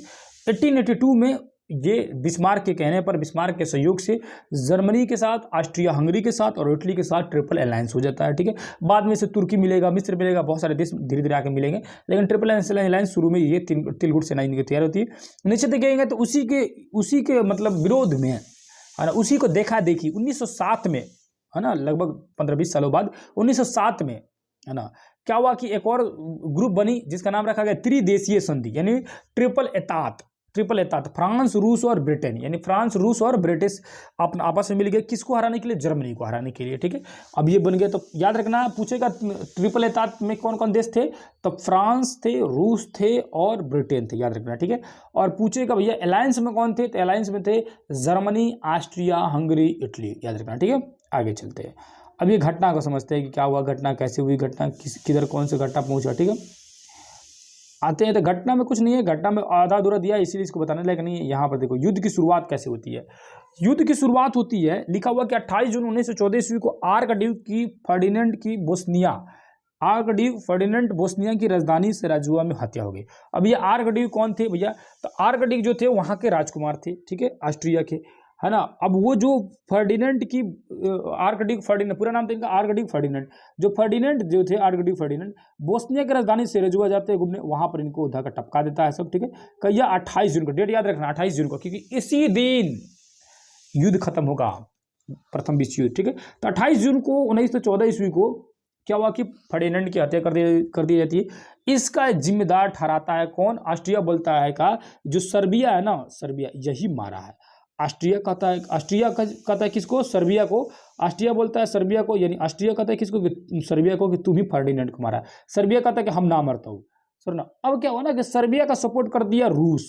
1882 में ये बिस्मार्क के कहने पर, बिस्मार्क के सहयोग से जर्मनी के साथ, ऑस्ट्रिया हंगरी के साथ और इटली के साथ ट्रिपल अलायंस हो जाता है, ठीक है। बाद में से तुर्की मिलेगा, मिस्र मिलेगा, बहुत सारे देश धीरे धीरे आके मिलेंगे, लेकिन ट्रिपल अलायंस शुरू में ये तिलगुट सेना इनकी तैयार होती है। नीचे देखेंगे तो उसी के मतलब विरोध में है ना, उसी को देखा देखी 1907 में, है ना, लगभग 15-20 सालों बाद 1907 में, है ना, क्या हुआ कि एक और ग्रुप बनी जिसका नाम रखा गया त्रिदेशीय संधि, यानी ट्रिपल एतात। फ्रांस, रूस और ब्रिटेन, यानी फ्रांस, रूस और ब्रिटिश अपना आपस में मिल गए, किसको हराने के लिए? जर्मनी को हराने के लिए, ठीक है। अब ये बन गए, तो याद रखना, पूछेगा ट्रिपल एतात में कौन कौन देश थे, तो फ्रांस थे, रूस थे और ब्रिटेन थे, याद रखना, ठीक है। और पूछेगा भैया अलायंस में कौन थे, तो अलायंस में थे जर्मनी, ऑस्ट्रिया, हंगरी, इटली, याद रखना, ठीक है। आगे चलते हैं, अब ये घटना को समझते हैं कि क्या हुआ, घटना कैसे हुई, घटना किधर कौन सी घटना पहुंचा, ठीक है। आते हैं तो घटना में कुछ नहीं है, घटना में आधा अधूरा दिया है, इसीलिए इसको बताने लायक नहीं है। यहाँ पर देखो युद्ध की शुरुआत कैसे होती है। युद्ध की शुरुआत होती है, लिखा हुआ कि 28 जून 1914 ईस्वी को आर्कड्यूक फर्डिनेंड बोस्निया की राजधानी सराजुआ में हत्या हो गई। अब ये आर्कड्यूक कौन थे भैया? तो आर्कड्यूक जो थे वहाँ के राजकुमार थे, ठीक है, ऑस्ट्रिया के, है ना। अब वो जो फर्डिनेंड की आर्कड्यूक फर्डिनेंड, पूरा नाम था इनका आर्कड्यूक फर्डिनेंड, जो फर्डिनेंड जो थे आर्कड्यूक फर्डिनेंड बोस्निया की राजधानी सराजुआ जाते हैं घूमने, वहाँ पर इनको उधर का टपका देता है सब, ठीक है। कहिए 28 जून को, डेट याद रखना 28 जून को, क्योंकि इसी दिन युद्ध खत्म होगा, प्रथम विश्व युद्ध, ठीक है। तो 28 जून को 1914 ईस्वी को क्या हुआ कि फर्डिनेंड की हत्या कर दी जाती है। इसका जिम्मेदार ठहराता है कौन? ऑस्ट्रिया बोलता है का जो सर्बिया है ना, सर्बिया यही मारा है। ऑस्ट्रिया कहता है किसको? सर्बिया को। ऑस्ट्रिया बोलता है सर्बिया को, यानी ऑस्ट्रिया कहता है किसको? सर्बिया को, कि तुम ही फर्डिनेंड को मारा। सर्बिया कहता है कि हम ना मरता हूँ, सुनना। अब क्या हुआ ना कि सर्बिया का सपोर्ट कर दिया रूस।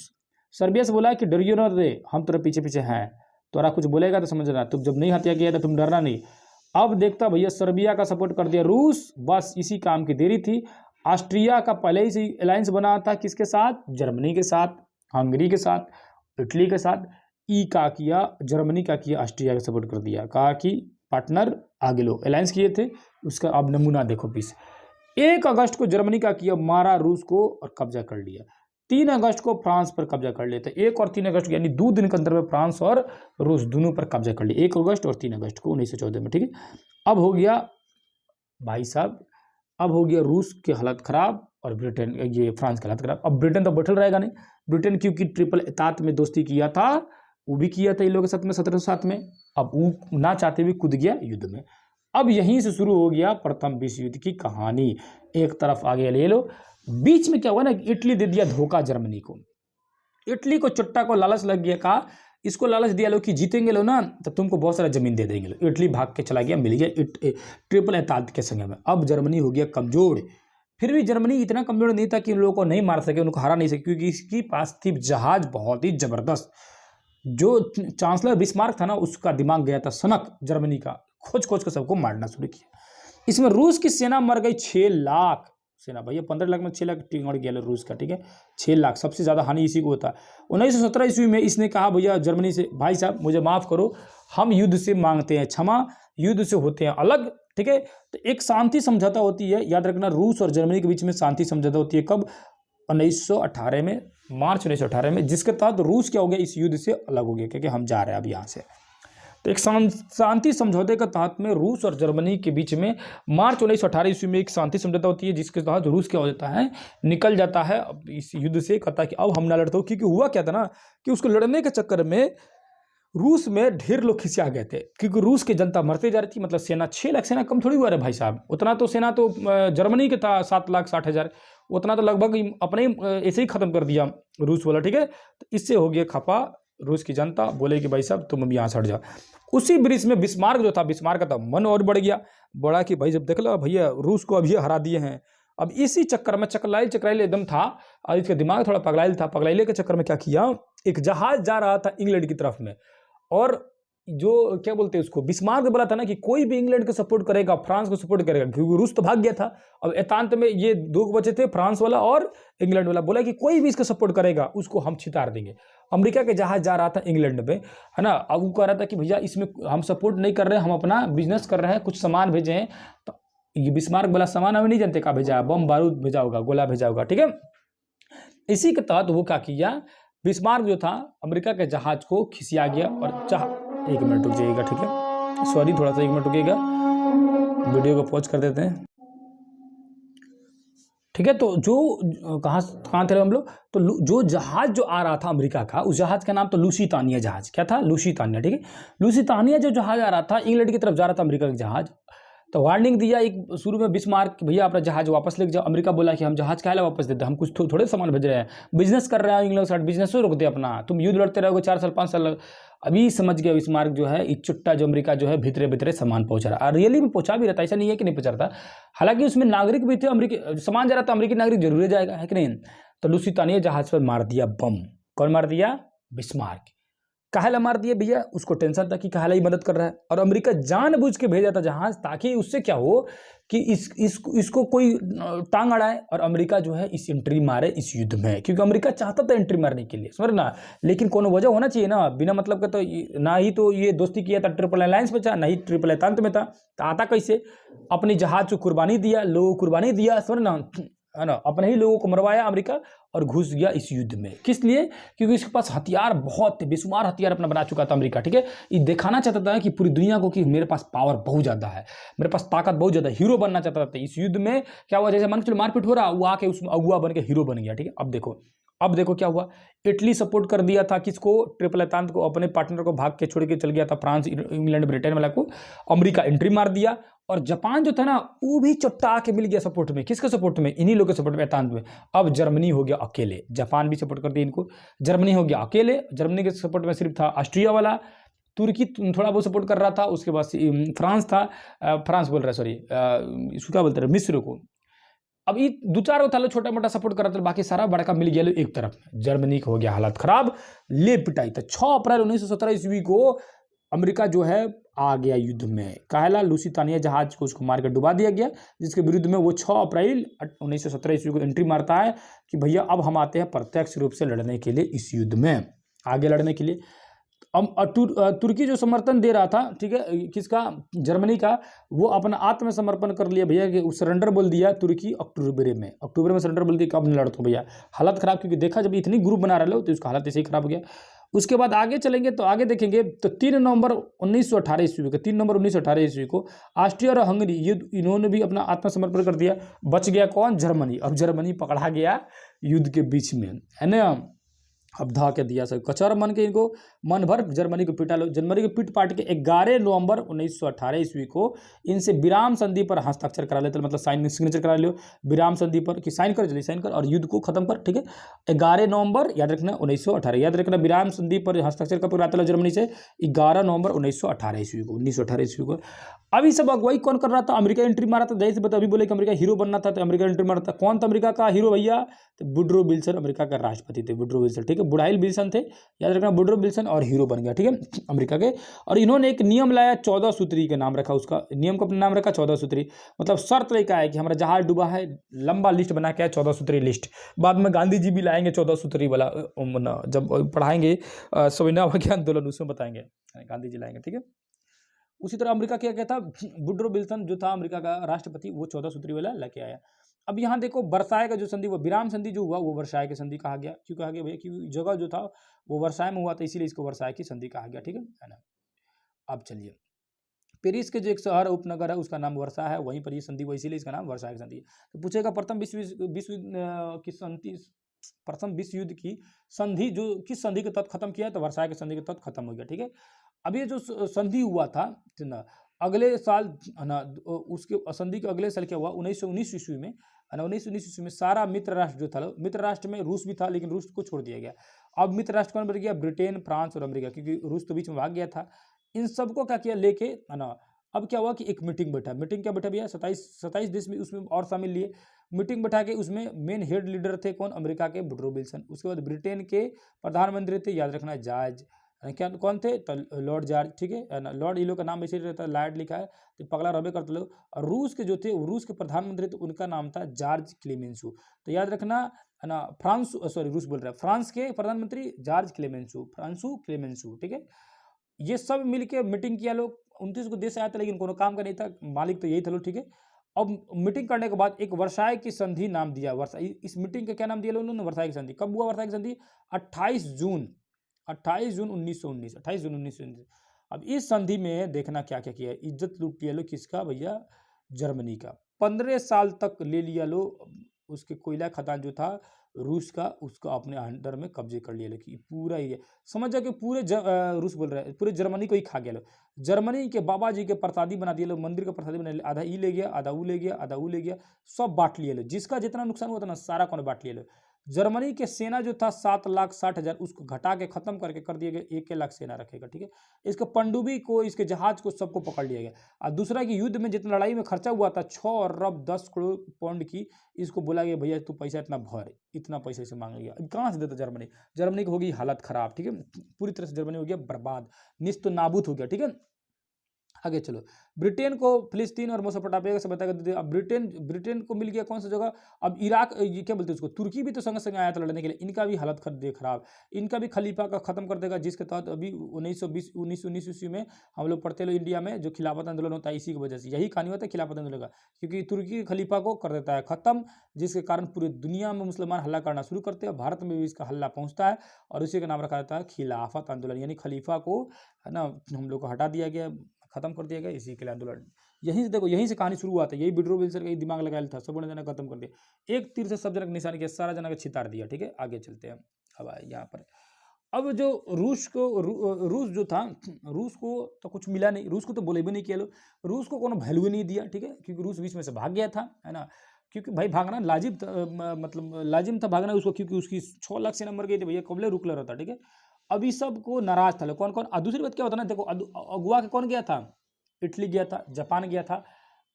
सर्बिया से बोला कि डरियो ना रे, हम तेरे पीछे पीछे हैं, तोरा कुछ बोलेगा तो समझना, तुम जब नहीं हत्या किया तो तुम डरना नहीं। अब देखता भैया सर्बिया का सपोर्ट कर दिया रूस, बस इसी काम की देरी थी। ऑस्ट्रिया का पहले ही से अलायंस बना था किसके साथ? जर्मनी के साथ, हंगरी के साथ, इटली के साथ। का किया जर्मनी, का किया ऑस्ट्रिया का सपोर्ट कर दिया, कहा कि पार्टनर आगे लो, अलायंस किए थे उसका अब नमूना देखो पीस। 1 अगस्त को जर्मनी का किया, मारा रूस को और कब्जा कर लिया। 3 अगस्त को फ्रांस पर कब्जा कर लिया था। 1 और 3 अगस्त यानी 2 दिन के अंतर में फ्रांस और रूस दोनों पर कब्जा कर लिया, 1 अगस्त और 3 अगस्त को 1914 में, ठीक है। अब हो गया भाई साहब, अब हो गया रूस की हालत खराब और ब्रिटेन, ये फ्रांस की हालत खराब। अब ब्रिटेन तो बैठल रहेगा नहीं, ब्रिटेन क्योंकि ट्रिपल एतात में दोस्ती किया था, वो भी किया था इन लोगों के साथ में 1707 में। अब वो ना चाहते हुए कूद गया युद्ध में। अब यहीं से शुरू हो गया प्रथम विश्व युद्ध की कहानी। एक तरफ आगे ले लो, बीच में क्या हुआ ना, इटली दे दिया धोखा जर्मनी को। इटली को चुट्टा को लालच लग गया, कहा इसको लालच दिया लोग कि जीतेंगे लो ना तो तुमको बहुत सारा जमीन दे देंगे लो। इटली भाग के चला गया, मिल गया ट्रिपल एताद के संग में। अब जर्मनी हो गया कमजोर। फिर भी जर्मनी इतना कमजोर नहीं था कि उन लोगों को नहीं मार सके, उनको हरा नहीं सके, क्योंकि इसके पास थी जहाज बहुत ही जबरदस्त। जो चांसलर बिस्मार्क था ना, उसका दिमाग गया था सनक जर्मनी का, खोज खोज कर सबको मारना शुरू किया। इसमें रूस की सेना मर गई 6 लाख सेना। भैया 15 लाख में 6 लाख टिंगड़ गया रूस का, ठीक है 6 लाख। सबसे ज़्यादा हानि इसी को होता है। 1917 ईस्वी में इसने कहा भैया जर्मनी से, भाई साहब मुझे माफ़ करो, हम युद्ध से मांगते हैं क्षमा, युद्ध से होते हैं अलग, ठीक है। तो एक शांति समझौता होती है, याद रखना, रूस और जर्मनी के बीच में शांति समझौता होती है। कब? 1918 में, मार्च 1918 में, जिसके तहत रूस क्या हो गया, इस युद्ध से अलग हो गया, क्योंकि हम जा रहे हैं अब यहाँ से। तो एक शांति समझौते के तहत में रूस और जर्मनी के बीच में मार्च 1918 ईस्वी में एक शांति समझौता होती है, जिसके तहत रूस क्या हो जाता है, निकल जाता है इस युद्ध से। कहता है कि अब हम ना लड़ते हो, क्योंकि हुआ क्या था ना कि उसको लड़ने के चक्कर में रूस में ढेर लोग खिंचा गए थे, क्योंकि रूस की जनता मरते जा रही थी। मतलब सेना 6 लाख सेना कम थोड़ी हुआ रहे भाई साहब, उतना तो सेना तो जर्मनी के था 7,60,000, उतना तो लगभग अपने ही ऐसे ही खत्म कर दिया रूस वाला, ठीक है। तो इससे हो गया खफा रूस की जनता, बोले कि भाई साहब तुम अब यहाँ से हट जाओ। उसी बीच में बिस्मार्क जो था, बिस्मार्क का तो मन और बढ़ गया, बड़ा कि भाई जब देख लो भैया रूस को अभी हरा दिए हैं। अब इसी चक्कर में चकराइल एकदम था, और इसका दिमाग थोड़ा पगलाइल था। पगलाइले के चक्कर में क्या किया, एक जहाज जा रहा था इंग्लैंड की तरफ में, और जो क्या बोलते हैं उसको, बिस्मार्क बोला था ना कि कोई भी इंग्लैंड को सपोर्ट करेगा, फ्रांस को सपोर्ट करेगा, क्योंकि रूस तो भाग गया था। अब एकांत में ये 2 बचे थे, फ्रांस वाला और इंग्लैंड वाला। बोला कि कोई भी इसका सपोर्ट करेगा उसको हम छितार देंगे। अमेरिका के जहाज जा रहा था इंग्लैंड में, है ना। अब वो कह रहा था कि भैया इसमें हम सपोर्ट नहीं कर रहे हैं, हम अपना बिजनेस कर रहे हैं, कुछ सामान भेजे हैं। तो ये बिस्मार्क वाला सामान हमें नहीं जानते कहाँ भेजा, बम बारूद भेजा होगा, गोला भेजा होगा, ठीक है। इसी के तहत वो क्या किया, बिस्मार्क जो था अमेरिका के जहाज को खिसिया गया और एक मिनट रुक जाइएगा, ठीक है, सॉरी थोड़ा सा 1 मिनट रुकिएगा, वीडियो को पॉज कर देते हैं, ठीक है। तो जो कहाँ थे हम लोग, तो जो जहाज जो आ रहा था अमेरिका का, उस जहाज का नाम तो लुसीतानिया जहाज, क्या था, लुसीतानिया, ठीक है। लुसीतानिया जो जहाज आ रहा था, इंग्लैंड की तरफ जा रहा था अमेरिका का जहाज। तो वार्निंग दिया एक शुरू में बिस्मार्क, भैया अपना जहाज वापस लेके जाओ। अमेरिका बोला कि हम जहाज काहे वापस देते, हम कुछ थोड़े सामान भेज रहे हैं, बिजनेस कर रहे हैं इंग्लैंड के साथ, बिजनेस रोक दे अपना, तुम युद्ध लड़ते रहोगे 4 साल 5 साल। अभी समझ गया बिस्मार्क जो है, एक चुट्टा जो अमेरिका जो है भीतरे भीतरे सामान पहुंचा रहा, और रियली में पहुंचा भी रहता, ऐसा नहीं है कि नहीं पहुंचा रहा था। हालांकि उसमें नागरिक भी थे, अमेरिकी सामान जा रहा था, अमेरिकी नागरिक जरूर जाएगा, है कि नहीं। तो लुसीतानिया जहाज पर मार दिया बम। कौन मार दिया, बिस्मार्क। काहेला मार दिया भैया, उसको टेंशन था कि काहेला ही मदद कर रहा है, और अमेरिका जानबूझ के भेजा था जहाज, ताकि उससे क्या हो कि इसको कोई टांग अड़ाए, और अमेरिका जो है इस एंट्री मारे इस युद्ध में, क्योंकि अमेरिका चाहता था एंट्री मारने के लिए, समझ ना। लेकिन कोनो वजह होना चाहिए ना, बिना मतलब का तो ना ही तो ये दोस्ती किया था ट्रिपल अलायंस में था, ना ही ट्रिपल एतांत में था, तो आता कैसे। अपनी जहाज को कुर्बानी दिया, लोगों को कुर्बानी दिया, समझ ना, है ना, अपने ही लोगों को मरवाया अमेरिका, और घुस गया इस युद्ध में। किस लिए, क्योंकि इसके पास हथियार बहुत थे, बेशुमार हथियार अपना बना चुका था अमेरिका, ठीक है। ये दिखाना चाहता था कि पूरी दुनिया को कि मेरे पास पावर बहुत ज़्यादा है, मेरे पास ताकत बहुत ज़्यादा, हीरो बनना चाहता था। इस युद्ध में क्या हुआ, जैसे मान के चलो मारपीट हो रहा, वो आके उसमें अगुआ बन के हीरो बन गया, ठीक है। अब देखो क्या हुआ, इटली सपोर्ट कर दिया था किसको, ट्रिपल एतांत को, अपने पार्टनर को भाग के छोड़ के चल गया था फ्रांस, इंग्लैंड, ब्रिटेन वाला को। अमेरिका एंट्री मार दिया, और जापान जो था ना वो भी चट्टा आके मिल गया सपोर्ट में। किसके सपोर्ट में, इन्हीं लोग के सपोर्ट में, एतांत में। अब जर्मनी हो गया अकेले, जापान भी सपोर्ट कर दिया इनको, जर्मनी हो गया अकेले। जर्मनी के सपोर्ट में सिर्फ था ऑस्ट्रिया वाला, तुर्की थोड़ा बहुत सपोर्ट कर रहा था, उसके बाद फ्रांस था, फ्रांस बोल रहा है, सॉरी इसको क्या बोलते रहे, मिस्र को। अब ये 2-4 था छोटा मोटा सपोर्ट कर रहा था, बाकी सारा बड़का मिल गया एक तरफ। जर्मनी का हो गया हालत खराब, ले पिटाई था। 6 अप्रैल 1917 ईस्वी को अमेरिका जो है आ गया युद्ध में। काहेला, लुसीतानिया जहाज को उसको मार कर डुबा दिया गया, जिसके विरुद्ध में वो 6 अप्रैल 1917 ईस्वी को एंट्री मारता है कि भैया अब हम आते हैं प्रत्यक्ष रूप से लड़ने के लिए, इस युद्ध में आगे लड़ने के लिए। तुर्की जो समर्थन दे रहा था, ठीक है, किसका, जर्मनी का, वो अपना आत्मसमर्पण कर लिया भैया, कि सरेंडर बोल दिया तुर्की अक्टूबर में सरेंडर बोल दिया कि अब नहीं लड़ता भैया। हालत खराब, क्योंकि देखा जब इतनी ग्रुप बना रहे हो तो उसका हालत ऐसे ही खराब हो गया। उसके बाद आगे चलेंगे तो आगे देखेंगे तो 3 नवंबर 1918 ईस्वी को, 3 नवंबर 1918 ईस्वी को ऑस्ट्रिया और हंगरी ये इन्होंने भी अपना आत्मसमर्पण कर दिया। बच गया कौन, जर्मनी। अब जर्मनी पकड़ा गया युद्ध के बीच में, है ना। अब धा के दिया सब कचर मन के इनको मन भर जर्मनी को पीटा लो। जर्मनी को पीट पाट के 11 नवंबर 1918 ईस्वी को इनसे विराम संधि पर हस्ताक्षर करा लेते, मतलब साइन सिग्नेचर करा लियो विराम संधि पर कि साइन कर, जल्दी साइन कर और युद्ध को खत्म कर। ठीक है, 11 नवंबर याद रखना 1918, याद रखना विराम संधि पर हस्ताक्षर कब कराते लो जर्मनी से 11 नवंबर 1918 ईस्वी को, 1918 ईस्वी को। अभी सब अगुवाई कौन कर रहा था? अमेरिका एंट्री मारा था, जैसे बता अभी बोले कि अमेरिका हीरो बनना था तो अमेरिका एंट्री मारा था। कौन था अमेरिका का हीरो भैया? तो वुडरो विल्सन अमेरिका का राष्ट्रपति थे, वुडरो विल्सन। ठीक है, वुडाइल विल्सन थे, याद रखना वुडरो विल्सन, और हीरो बन गया। ठीक है, अमेरिका के। और इन्होंने एक नियम लाया 14 सूत्री का नाम रखा, उसका नियम का अपना नाम रखा 14 सूत्री। मतलब शर्त लेकर आया कि हमारा जहाज डूबा है, लंबा लिस्ट बना के आया 14 सूत्री लिस्ट। बाद में गांधी जी भी लाएंगे 14 सूत्री वाला, जब पढ़ाएंगे संविधान आंदोलन उसमें बताएंगे, गांधी जी लाएंगे। ठीक है, उसी तरह अमेरिका क्या था, वुडरो विल्सन जो था अमेरिका का राष्ट्रपति, वो 14 सूत्री वाला लेके आया। अब यहाँ देखो वर्साय का जो संधि, वो विराम संधि जो हुआ वो वर्साय की संधि कहा गया। क्यों कहा गया भैया? क्योंकि जगह जो था वो वर्साय में हुआ था, इसीलिए इसको वर्साय की संधि कहा गया। ठीक है ना। अब चलिए, पेरिस के जो एक शहर उपनगर है उसका नाम वर्षा है, वहीं पर ये संधि हुआ, इसीलिए इसका नाम वर्साय की संधि है। तो पूछेगा प्रथम विश्व युद्ध की संधि जो किस संधि के तहत खत्म किया, तो वर्साय की संधि के तहत खत्म हो गया। ठीक है, अब ये जो संधि हुआ था ना, अगले साल है ना, उसके संधि के अगले साल क्या हुआ, 1919 ईस्वी में है ना, 1919 ईस्वी में सारा मित्र राष्ट्र जो था, मित्र राष्ट्र में रूस भी था लेकिन रूस को छोड़ दिया गया। अब मित्र राष्ट्र कौन बन गया? ब्रिटेन, फ्रांस और अमेरिका, क्योंकि रूस तो बीच में भाग गया था। इन सबको क्या किया लेके है ना, अब क्या हुआ कि एक मीटिंग बैठा। मीटिंग क्या बैठा भैया? 27 देश में उसमें और शामिल लिए। मीटिंग बैठा के उसमें मेन हेड लीडर थे कौन? अमेरिका के वुडरो विल्सन। उसके बाद ब्रिटेन के प्रधानमंत्री थे, याद रखना जॉर्ज, क्या कौन थे? तो लॉर्ड जॉर्ज। ठीक है ना, लॉर्ड, ये लोग का नाम ऐसे रहता है, लॉर्ड लिखा है तो पगला रबे करते लोग। और रूस के जो थे, रूस के प्रधानमंत्री थे, उनका नाम था जॉर्ज क्लेमेंसो। तो याद रखना है ना, रूस बोल रहा है, फ्रांस के प्रधानमंत्री जॉर्ज क्लेमेंसो, फ्रांसो क्लेमेंसो। ठीक है, ये सब मिलके मीटिंग किया लोग। 29 को देश आया था लेकिन कोनो काम का नहीं था, मालिक तो यही था लोग। ठीक है, अब मीटिंग करने के बाद एक वर्साय की संधि नाम दिया। इस मीटिंग का क्या नाम दिया उन्होंने? वर्साय की संधि। कब हुआ वर्साय की संधि? 28 जून 1919, 28 जून 1919। अब इस संधि में देखना क्या क्या किया, इज्जत लूट लिया लो किसका भैया? जर्मनी का। 15 साल तक ले लिया लो उसके कोयला खदान जो था रूस का, उसका अपने अंडर में कब्जे कर लिया लो कि पूरा एरिया, समझ जा कि पूरे रूस बोल रहा है, पूरे जर्मनी को ही खा गया लो। जर्मनी के बाबा जी के प्रसादी बना दिया लो, मंदिर का प्रसादी बना लिया, आधा ई ले गया, आधा वो ले गया, आधा वो ले गया, सब बांट लिया लो। जिसका जितना नुकसान हुआ था ना, सारा कौन बांट लिया लो। जर्मनी के सेना जो था 7,60,000, उसको घटा के खत्म करके कर दिया गया 1,00,000 सेना रखेगा। ठीक है, इसके पनडुब्बी को, इसके जहाज को, सबको पकड़ लिया गया। और दूसरा कि युद्ध में जितना लड़ाई में खर्चा हुआ था 6 अरब 10 करोड़ पाउंड की, इसको बोला गया भैया तू पैसा इतना भर, इतना पैसा इसे मांग लिया। कहाँ से देता जर्मनी? जर्मनी की होगी हालत खराब। ठीक है, पूरी तरह से जर्मनी हो गया बर्बाद, निस्त नाबूद हो गया। ठीक है, आगे चलो। ब्रिटेन को फिलिस्तीन और मेसोपोटामिया से बताया। अब ब्रिटेन को मिल गया कौन सा जगह? अब इराक, ये क्या बोलते हैं उसको, तुर्की भी तो संग संग आया था लड़ने के लिए। इनका भी हालत कर दे खराब, इनका भी खलीफा का खत्म कर देगा, जिसके तहत अभी 1919 ईस्वी में हम लोग पढ़ते लो इंडिया में जो खिलाफत आंदोलन होता है, इसी की वजह से यही कहानी होता है खिलाफत आंदोलन का, क्योंकि तुर्की खलीफा को कर देता है खत्म, जिसके कारण पूरी दुनिया में मुसलमान हल्ला करना शुरू करते हैं। भारत में भी इसका हल्ला पहुँचता है और उसी का नाम रखा जाता है खिलाफत आंदोलन, यानी खलीफा को है ना हम लोग को हटा दिया गया, खत्म कर दिया गया, इसी के लिए आंदोलन। यहीं से देखो, यहीं से कहानी शुरू हुआ था, यही वुडरो विल्सन का दिमाग लगाया था, सब जना खत्म कर दिया, एक तीर से सब जना निशान किया, सारा जना का छितार दिया। ठीक है, आगे चलते हैं। अब आए यहाँ पर, अब जो रूस जो था, रूस को तो कुछ मिला नहीं, रूस को तो बोले भी नहीं किया लो, रूस को कोनो वैल्यू नहीं दिया। ठीक है, क्योंकि रूस बीच में से भाग गया था, है ना, क्योंकि भाई भागना लाजिम था, मतलब लाजिम था भागना उसको, क्योंकि उसकी 6 लाख सेना मर गई थी भैया, कबले रुकला रहता। ठीक है, अभी सबको नाराज था कौन कौन। और दूसरी बात क्या होता ना, देखो अगुआ के कौन गया था? इटली गया था, जापान गया था,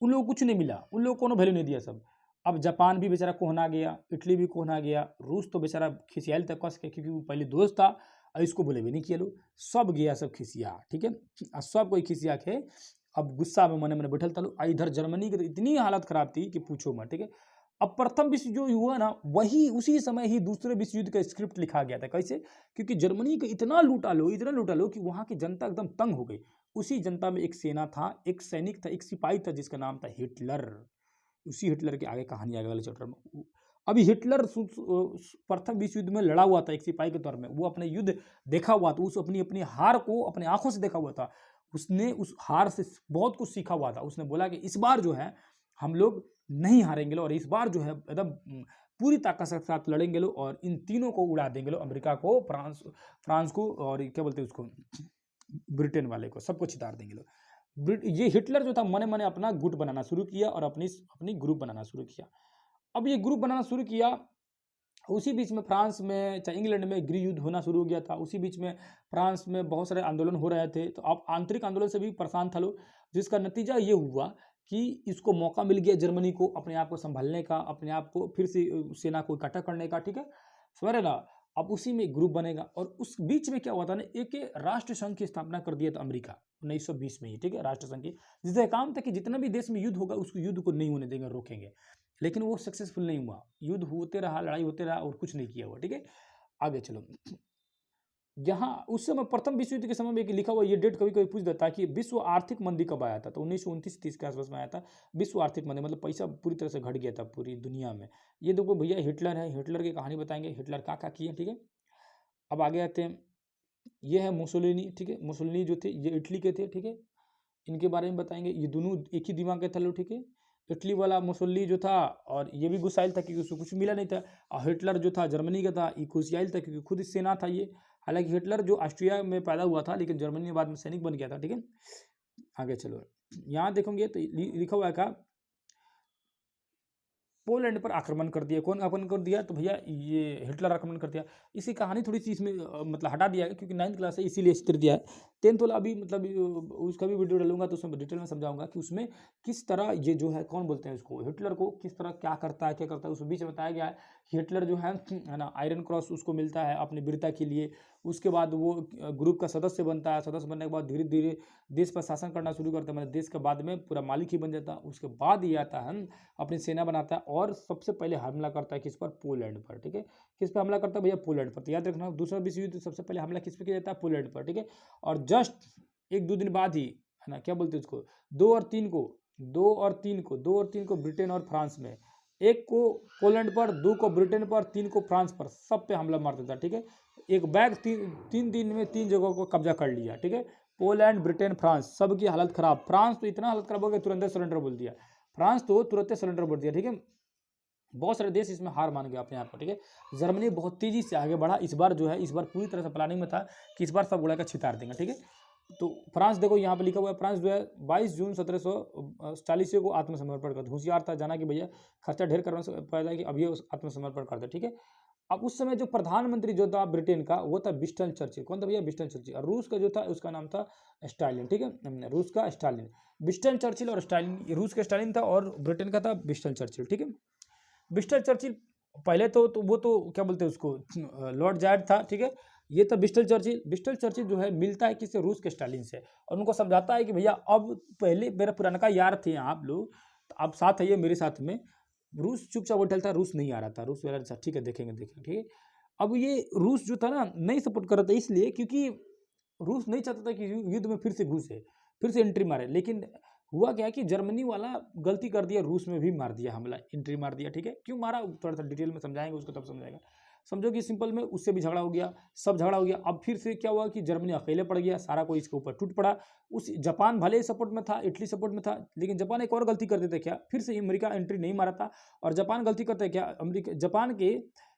उन लोगों को कुछ नहीं मिला, उन लोगों को कोनो वैल्यू नहीं दिया सब। अब जापान भी बेचारा कोहना गया, इटली भी कोहना गया, रूस तो बेचारा खिसियाल तक कस के, क्योंकि वो पहले दोस्त था और इसको बोले भी नहीं किया लो, सब गया सब खिसिया। ठीक है, और सब कोई खिसिया के अब गुस्सा में मने मने बैठल था लो। इधर जर्मनी की तो इतनी हालत खराब थी कि पूछो मत। ठीक है, अब प्रथम विश्व जो हुआ ना, वही उसी समय ही दूसरे विश्व युद्ध का स्क्रिप्ट लिखा गया था। कैसे? क्योंकि जर्मनी को इतना लूटा लो कि वहाँ की जनता एकदम तंग हो गई। उसी जनता में एक सेना था, एक सैनिक था, एक सिपाही था, जिसका नाम था हिटलर। उसी हिटलर के आगे कहानी आगे वाले चैप्टर में। अभी हिटलर प्रथम विश्व युद्ध में लड़ा हुआ था एक सिपाही के तौर में, वो अपने युद्ध देखा हुआ था, उस अपनी हार को अपने आंखों से देखा हुआ था, उसने उस हार से बहुत कुछ सीखा हुआ था। उसने बोला कि इस बार जो है हम लोग नहीं हारेंगे, और इस बार जो है एकदम पूरी ताकत के साथ लड़ेंगे लोग और इन तीनों को उड़ा देंगे लोग, अमेरिका को, फ्रांस को और क्या बोलते हैं उसको, ब्रिटेन वाले को, सबको चितार देंगे लोग। ये हिटलर जो था मने मने अपना गुट बनाना शुरू किया और अपनी ग्रुप बनाना शुरू किया। अब ये ग्रुप बनाना शुरू किया, उसी बीच में फ्रांस में चाहे इंग्लैंड में गृह युद्ध होना शुरू हो गया था। उसी बीच में फ्रांस में बहुत सारे आंदोलन हो रहे थे, तो अब आंतरिक आंदोलन से भी परेशान था लोग, जिसका नतीजा ये हुआ कि इसको मौका मिल गया जर्मनी को अपने आप को संभालने का, अपने आप को फिर से सेना को इकट्ठा करने का, ठीक है, समझ रहे ना। अब उसी में ग्रुप बनेगा और उस बीच में क्या हुआ था ना, एक राष्ट्र संघ की स्थापना कर दिया था अमेरिका 1920 में ही, ठीक है, राष्ट्र संघ की, जिसका काम था कि जितना भी देश में युद्ध होगा उसको युद्ध को नहीं होने देंगे, रोकेंगे। लेकिन वो सक्सेसफुल नहीं हुआ, युद्ध होते रहा, लड़ाई होते रहा और कुछ नहीं किया हुआ, ठीक है। आगे चलो, यहाँ उस समय प्रथम विश्व युद्ध के समय में एक लिखा हुआ ये डेट कभी कभी पूछ देता है कि विश्व आर्थिक मंदी कब आया था, तो 1929-30 के आसपास में आया था विश्व आर्थिक मंदी, मतलब पैसा पूरी तरह से घट गया था पूरी दुनिया में। ये देखो भैया हिटलर है, हिटलर की कहानी बताएंगे, हिटलर क्या क्या किए, ठीक है। अब आगे आते हैं, ये है मुसोलिनी, ठीक है, मुसोलिनी जो थे ये इटली के थे, ठीक है, इनके बारे में बताएंगे। ये दोनों एक ही दिमाग के थे लोग, ठीक है। इटली वाला मुसोलिनी जो था और ये भी गुस्साइल था क्योंकि उसको कुछ मिला नहीं था, और हिटलर जो था जर्मनी का था, ये गुस्साइल था क्योंकि खुद सेना था ये। हालांकि हिटलर जो ऑस्ट्रिया में पैदा हुआ था लेकिन जर्मनी में बाद में सैनिक बन गया था, ठीक है। आगे चलो, यहाँ देखोगे तो लिखा हुआ है का पोलैंड पर आक्रमण कर दिया। कौन आक्रमण कर दिया, तो भैया ये हिटलर आक्रमण कर दिया। इसकी कहानी थोड़ी सी इसमें मतलब हटा दिया है क्योंकि 9th क्लास है इसीलिए इस तरह दिया है। 10th वाला अभी मतलब उसका भी वीडियो डालूंगा तो उसमें डिटेल में समझाऊंगा कि उसमें किस तरह ये जो है कौन बोलते हैं उसको, हिटलर को किस तरह क्या करता है उस बीच में बताया गया है। हिटलर जो है ना, आयरन क्रॉस उसको मिलता है अपनी वीरता के लिए। उसके बाद वो ग्रुप का सदस्य बनता है, सदस्य बनने के बाद धीरे धीरे देश पर शासन करना शुरू करता है, मतलब देश के बाद में पूरा मालिक ही बन जाता है। उसके बाद ये आता है अपनी सेना बनाता है और सबसे पहले हमला करता है किस पर, पोलैंड पर, ठीक है। किस पर हमला करता है भैया, पोलैंड पर। तो याद रखना दूसरा विश्व युद्ध सबसे पहले हमला किस पर किया जाता है, पोलैंड पर, ठीक है। और जस्ट 1-2 दिन बाद ही है ना, क्या बोलते हैं उसको, 2 और 3 को ब्रिटेन और फ्रांस में, 1 को पोलैंड पर, 2 को ब्रिटेन पर, 3 को फ्रांस पर, सब पे हमला मार देता, ठीक है। एक बैग 3 दिन में 3 जगहों को कब्जा कर लिया, ठीक है। पोलैंड, ब्रिटेन, फ्रांस, सबकी हालत खराब। फ्रांस तो इतना हालत खराब हो गया तुरंत सरेंडर बोल दिया, फ्रांस तो तुरंत सरेंडर बोल दिया, ठीक है। बहुत सारे देश इसमें हार मान गए अपने आप को, ठीक है। जर्मनी बहुत तेजी से आगे बढ़ा, इस बार जो है इस बार पूरी तरह से प्लानिंग में था कि इस बार सब उड़ा का छितार देंगे, ठीक है। तो फ्रांस देखो यहाँ पे लिखा हुआ है, फ्रांस जो है 22 जून 1740 को आत्मसमर्पण कर, होशियार था, जाना कि भैया खर्चा ढेर करने से फायदा है कि अब ये आत्मसमर्पण कर दे, ठीक है। अब उस समय जो प्रधानमंत्री जो था ब्रिटेन का वो था विंस्टन चर्चिल। कौन था भैया, विंस्टन चर्चिल। और रूस का जो था उसका नाम था स्टालिन, ठीक है, रूस का स्टालिन। विंस्टन चर्चिल और स्टालिन, रूस का स्टालिन था और ब्रिटेन का था विंस्टन चर्चिल, ठीक है। विंस्टन चर्चिल पहले तो वो तो क्या बोलते हैं उसको, लॉर्ड जायड था, ठीक है। ये था विंस्टन चर्चिल। विंस्टन चर्चिल जो है मिलता है किससे, रूस के स्टालिन से, और उनको समझाता है कि भैया अब पहले मेरा पुराना का यार थे आप लोग, तो अब साथ है ये मेरे साथ में। रूस चुपचाप बैठल था, रूस नहीं आ रहा था, रूस वाला ठीक है देखेंगे, ठीक है। अब ये रूस जो था ना नहीं सपोर्ट कर रहा था, इसलिए क्योंकि रूस नहीं चाहता था कि युद्ध में फिर से घुसे, फिर से एंट्री मारे। लेकिन हुआ क्या कि जर्मनी वाला गलती कर दिया, रूस में भी मार दिया हमला, एंट्री मार दिया, ठीक है। क्यों मारा थोड़ा सा डिटेल में समझाएंगे उसको, तब समझाएगा। समझो कि सिंपल में उससे भी झगड़ा हो गया, सब झगड़ा हो गया। अब फिर से क्या हुआ कि जर्मनी अकेले पड़ गया, सारा कोई इसके ऊपर टूट पड़ा। उस जापान भले ही सपोर्ट में था, इटली सपोर्ट में था, लेकिन जापान एक और गलती कर देते क्या, फिर से अमेरिका एंट्री नहीं मारा था। और जापान गलती करते क्या, अमेरिका जापान के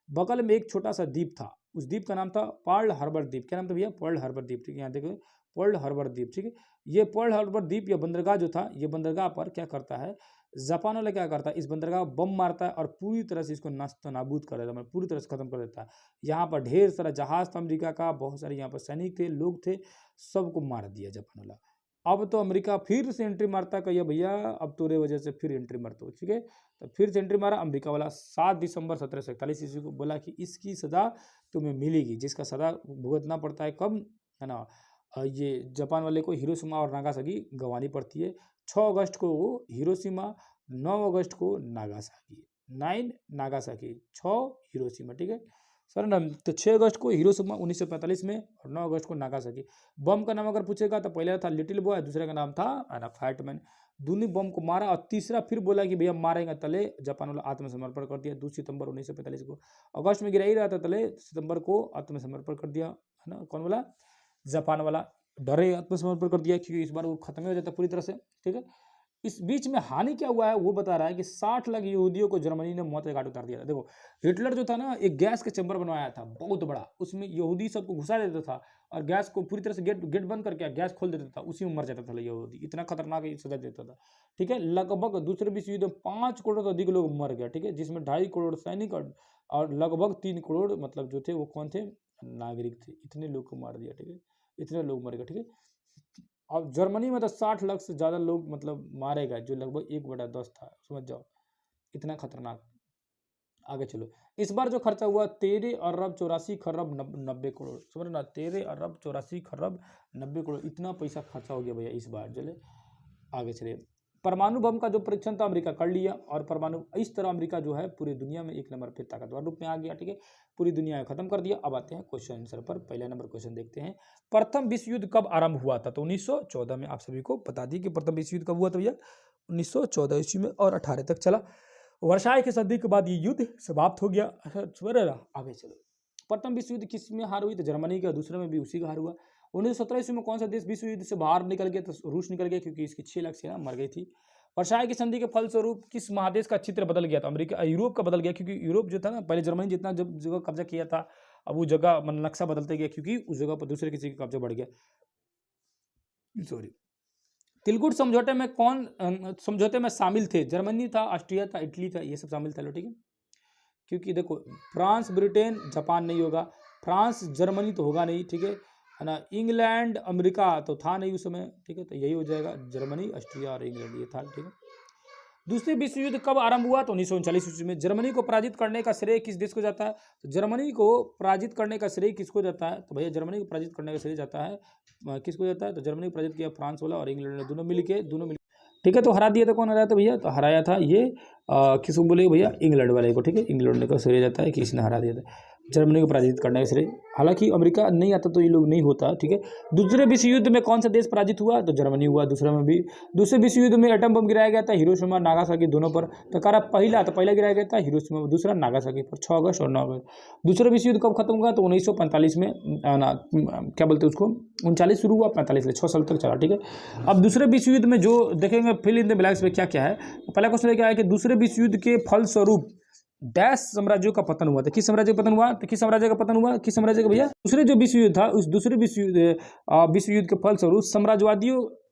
बगल में एक छोटा सा द्वीप था, उस द्वीप का नाम था पर्ल हार्बर द्वीप। क्या नाम था भैया, पर्ल हार्बर द्वीप, ठीक है। यहाँ देखो पर्ल हार्बर द्वीप, ठीक है। ये पर्ल हार्बर द्वीप या बंदरगाह जो था, ये बंदरगाह पर क्या करता है जापान वाला, क्या करता है इस बंदरगाह बम मारता है और पूरी तरह से इसको नष्ट नाबूद कर देता है, मतलब पूरी तरह से खत्म कर देता है। यहाँ पर ढेर सारा जहाज था अमेरिका का, बहुत सारे यहाँ पर सैनिक थे, लोग थे, सबको मार दिया जापान वाला। अब तो अमेरिका फिर से एंट्री मारता, कहिए भैया अब तोरे वजह से फिर एंट्री मारते हो, ठीक है। तो फिर से एंट्री मारा अमेरिका वाला 7 दिसंबर 1741 ईस्वी को, बोला कि इसकी सजा तुम्हें मिलेगी, जिसका सजा भुगतना पड़ता है कब, है ना, ये जापान वाले को हिरोशिमा और नागासाकी गंवानी पड़ती है। 6 अगस्त को वो हिरोशिमा, 9 अगस्त को नागासाकी, 9 नागासाकी, 6 हिरोशिमा, ठीक है सर ना। तो 6 अगस्त को हिरोशिमा 1945 में और 9 अगस्त को नागासाकी। बम का नाम अगर पूछेगा तो पहले था लिटिल बॉय, दूसरे का नाम था फैटमैन। दोनों बम को मारा और तीसरा फिर बोला कि भैया मारेंगे, तले जापान वाला आत्मसमर्पण कर दिया 2 सितंबर 1945 को। अगस्त में गिरा ही रहा था, तले सितंबर को आत्मसमर्पण कर दिया, है ना। कौन वाला, जापान वाला, डरे आत्मसमर्पण कर दिया क्योंकि इस बार वो खत्म हो जाता पूरी तरह से, ठीक है। इस बीच में हानि क्या हुआ है वो बता रहा है कि 60 लाख यहूदियों को जर्मनी ने मौत के घाट उतार दिया था। देखो हिटलर जो था ना, एक गैस का चैम्बर बनवाया था बहुत बड़ा, उसमें यहूदी सबको घुसा देता था और गैस को पूरी तरह से गेट बंद करके गैस खोल देता था, उसी में मर जाता था यहूदी। इतना खतरनाक सजा देता था, ठीक है। लगभग दूसरे विश्व युद्ध में 5 करोड़ से अधिक लोग मर गए, ठीक है, जिसमें 2.5 करोड़ सैनिक और लगभग 3 करोड़ मतलब जो थे वो कौन थे, नागरिक थे। इतने लोग को मार दिया, ठीक है, इतने लोग मर गए, ठीक है। अब जर्मनी में तो 60 लाख से ज़्यादा लोग मतलब मारे गए, जो लगभग 1/10 था, समझ जाओ इतना खतरनाक। आगे चलो, इस बार जो खर्चा हुआ 13 अरब 84 खरब 90 करोड़, समझ ना, 13 अरब 84 खरब 90 करोड़, इतना पैसा खर्चा हो गया भैया इस बार। चले आगे चले, परमाणु बम का जो परीक्षण था अमेरिका कर लिया, और परमाणु इस तरह अमेरिका जो है पूरी दुनिया में 1 नंबर पे ताकतवर रूप में आ गया, ठीक है, पूरी दुनिया में खत्म कर दिया। अब आते हैं क्वेश्चन आंसर पर। पहला नंबर क्वेश्चन देखते हैं, प्रथम विश्व युद्ध कब आरंभ हुआ था? तो 1914 में। आप सभी को बता दी कि प्रथम विश्व युद्ध कब हुआ था भैया, 1914 ईस्वी में, और 18 तक चला। वर्षाय की संधि के बाद ये युद्ध समाप्त हो गया। आगे चलो, प्रथम विश्व युद्ध किस में हार हुई? तो जर्मनी का। दूसरे में भी उसी का हार हुआ। 1917 ईस्वी में कौन सा देश विश्व युद्ध से बाहर निकल गया? तो रूस निकल गया, क्योंकि इसकी 6 लाख सेना मर गई थी। वर्षाय की संधि के फलस्वरूप किस महादेश का चित्र बदल गया था? अमेरिका, यूरोप का बदल गया, क्योंकि यूरोप जो था ना, पहले जर्मनी जितना जब जगह कब्जा किया था, अब वो जगह नक्शा बदलते गया, क्योंकि उस जगह पर दूसरे किसी का कब्जा बढ़ गया। सॉरी, तिलकुट समझौते में कौन समझौते में शामिल थे? जर्मनी था, ऑस्ट्रिया था, इटली था, ये सब शामिल था, ठीक है। क्योंकि देखो फ्रांस, ब्रिटेन, जापान नहीं होगा, फ्रांस, जर्मनी तो होगा नहीं, ठीक है ना, इंग्लैंड, अमेरिका तो था नहीं उस समय, ठीक है, तो यही हो जाएगा, जर्मनी, ऑस्ट्रिया और इंग्लैंड ये था, ठीक है। दूसरे विश्व युद्ध कब आरंभ हुआ? तो 1939 ईस्वी में। जर्मनी को पराजित करने का श्रेय किस देश को जाता है? तो जर्मनी को पराजित करने का श्रेय किसको जाता है? तो भैया जर्मनी को पराजित करने का श्रेय जाता है किसको जाता है? तो जर्मनी को पराजित किया फ्रांस वाला और इंग्लैंड ने, दोनों मिलके, ठीक है। तो हरा दिया था, कौन हराया था भैया? तो हराया था ये किसको बोले भैया? इंग्लैंड वाले को, ठीक है, इंग्लैंड का श्रेय जाता है कि इसने हरा दिया था जर्मनी को पराजित करने का श्रेय। हालांकि अमेरिका नहीं आता तो ये लोग नहीं होता, ठीक है। दूसरे विश्व युद्ध में कौन सा देश पराजित हुआ? तो जर्मनी हुआ, दूसरे में भी। दूसरे विश्व युद्ध में एटम बम गिराया गया था हिरोशिमा नागासाकी दोनों पर। तो कह रहा पहला गिराया गया था हिरोशिमा, दूसरा नागासाकी पर, 6 अगस्त और 9 अगस्त। दूसरा विश्व युद्ध कब खत्म हुआ? तो 1945 में, क्या बोलते हैं उसको, 39 शुरू हुआ, 45 6 साल तक चला, ठीक है। अब दूसरे विश्व युद्ध में जो देखेंगे, फिल इन द ब्लैंक्स में क्या क्या है। पहला क्वेश्चन क्या है कि दूसरे विश्व युद्ध के फलस्वरूप डैश साम्राज्यों का पतन हुआ था। किस साम्राज्य का पतन हुआ? तो किस साम्राज्य का पतन हुआ? किस साम्राज्य का भैया? दूसरे जो विश्व युद्ध था, उस दूसरे विश्व युद्ध के फलस्वरूप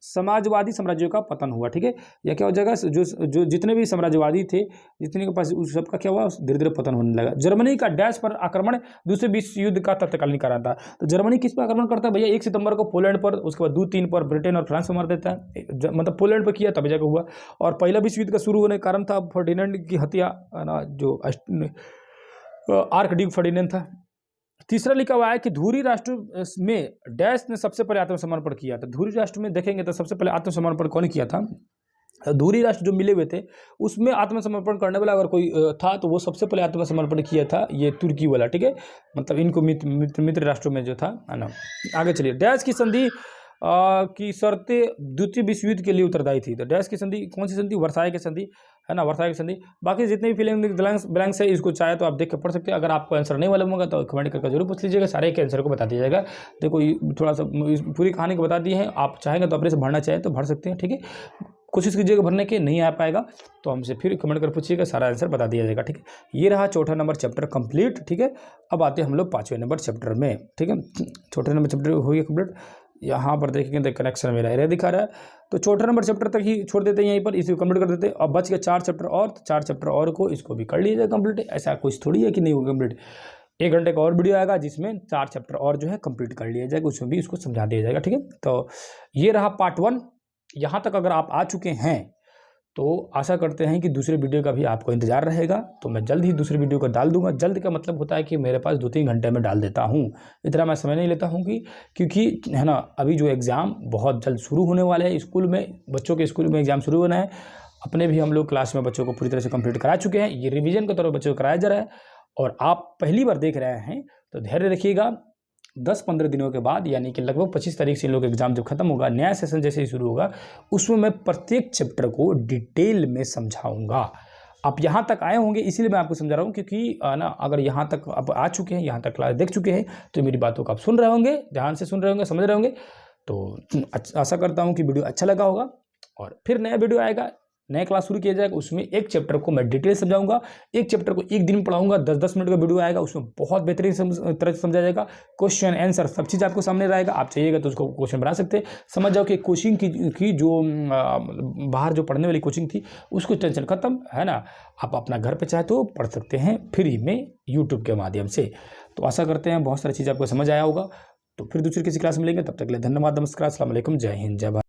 समाजवादी साम्राज्यों का पतन हुआ, ठीक है। या क्या हो जाएगा, जो जितने भी साम्राज्यवादी थे, जितने के पास, उस सबका क्या हुआ, धीरे धीरे पतन होने लगा। जर्मनी का डैश पर आक्रमण दूसरे विश्व युद्ध का तत्कालीन कारण था। तो जर्मनी किस पर आक्रमण करता है भैया? 1 सितंबर को पोलैंड पर, उसके बाद 2-3 पर ब्रिटेन और फ्रांस पर मार देता है, मतलब पोलैंड पर किया तब जाकर हुआ। और पहला विश्व युद्ध का शुरू होने का कारण था फर्डिनेंड की हत्या, ना, जो आर्कड्यूक फर्डिनेंड था। तीसरा लिखा हुआ है कि धुरी राष्ट्र में डैश ने सबसे पहले आत्मसमर्पण किया था। धुरी राष्ट्र में देखेंगे तो सबसे पहले आत्मसमर्पण कौन किया था? धुरी राष्ट्र जो मिले हुए थे उसमें आत्मसमर्पण करने वाला अगर कोई था तो वो सबसे पहले आत्मसमर्पण किया था ये तुर्की वाला, ठीक है, मतलब इनको मित्र राष्ट्रों में जो था, है ना। आगे चलिए, डैश की संधि की शर्तें द्वितीय विश्व युद्ध के लिए उत्तरदायी थी। तो डैश की संधि कौन सी संधि? वर्साय की संधि, है ना, वर्साय की संधि। बाकी जितने भी फिलिंग ब्लैंक्स है इसको चाहे तो आप देख के पढ़ सकते हैं। अगर आपको आंसर नहीं मालूम होगा तो कमेंट करके जरूर पूछ लीजिएगा, सारे के आंसर को बता दिया जाएगा। देखो थोड़ा सा पूरी कहानी को बता दी है, आप चाहेंगे तो अपने से भरना चाहें तो भर सकते हैं, ठीक है। कोशिश कीजिएगा भरने के, नहीं आ पाएगा तो हमसे फिर कमेंट कर पूछिएगा, सारा आंसर बता दिया जाएगा, ठीक है। ये रहा चौथा नंबर चैप्टर कंप्लीट, ठीक है। अब आते हैं हम लोग 5वें नंबर चैप्टर में, ठीक है। चौथे नंबर चैप्टर हो गया कंप्लीट। यहाँ पर देखेंगे तो कनेक्शन मेरा एरिया दिखा रहा है, तो चौथा नंबर चैप्टर तक ही छोड़ देते हैं यहीं पर, इसे कंप्लीट कर देते हैं। अब बच गया 4 चैप्टर और, तो 4 चैप्टर और को इसको भी कर लीजिएगा कंप्लीट। ऐसा कुछ थोड़ी है कि नहीं होगा कंप्लीट। 1 घंटे का और वीडियो आएगा जिसमें 4 चैप्टर और जो है कंप्लीट कर लिया जाएगा, उसमें भी इसको समझा दिया जाएगा, ठीक है। तो ये रहा पार्ट 1। यहाँ तक अगर आप आ चुके हैं तो आशा करते हैं कि दूसरे वीडियो का भी आपको इंतजार रहेगा। तो मैं जल्द ही दूसरे वीडियो को डाल दूंगा। जल्द का मतलब होता है कि मेरे पास 2-3 घंटे में डाल देता हूँ, इतना मैं समय नहीं लेता हूँ क्योंकि है ना, अभी जो एग्ज़ाम बहुत जल्द शुरू होने वाले हैं स्कूल में, बच्चों के स्कूल में एग्ज़ाम शुरू होना है। अपने भी हम लोग क्लास में बच्चों को पूरी तरह से कंप्लीट करा चुके हैं, ये रिविजन के तौर पर बच्चों को कराया जा रहा है। और आप पहली बार देख रहे हैं तो धैर्य रखिएगा। 10-15 दिनों के बाद, यानी कि लगभग 25 तारीख से इन लोग एग्जाम जब खत्म होगा, नया सेशन जैसे ही शुरू होगा, उसमें मैं प्रत्येक चैप्टर को डिटेल में समझाऊंगा। आप यहाँ तक आए होंगे इसीलिए मैं आपको समझा रहा हूँ, क्योंकि ना अगर यहाँ तक आप आ चुके हैं, यहाँ तक क्लास देख चुके हैं, तो मेरी बातों को आप सुन रहे होंगे, ध्यान से सुन रहे होंगे, समझ रहे होंगे। तो आशा करता हूँ कि वीडियो अच्छा लगा होगा। और फिर नया वीडियो आएगा, नया क्लास शुरू किया जाएगा, उसमें एक चैप्टर को मैं डिटेल समझाऊंगा, एक चैप्टर को एक दिन में पढ़ाऊंगा, 10-10 मिनट का वीडियो आएगा, उसमें बहुत बेहतरीन तरह से समझा जाएगा, क्वेश्चन आंसर सब चीज़ आपको सामने रहेगा। आप चाहिएगा तो उसको क्वेश्चन बना सकते हैं। समझ जाओ कि कोचिंग की जो बाहर जो पढ़ने वाली कोचिंग थी उसको टेंशन खत्म है ना। आप अपना घर पर चाहे तो पढ़ सकते हैं फ्री में यूट्यूब के माध्यम से। तो आशा करते हैं बहुत सारी चीज़ आपको समझ आया होगा। तो फिर दूसरी किसी क्लास में मिलेंगे, तब तक के लिए धन्यवाद, नमस्कार, अस्सलाम वालेकुम, जय हिंद, जय भारत।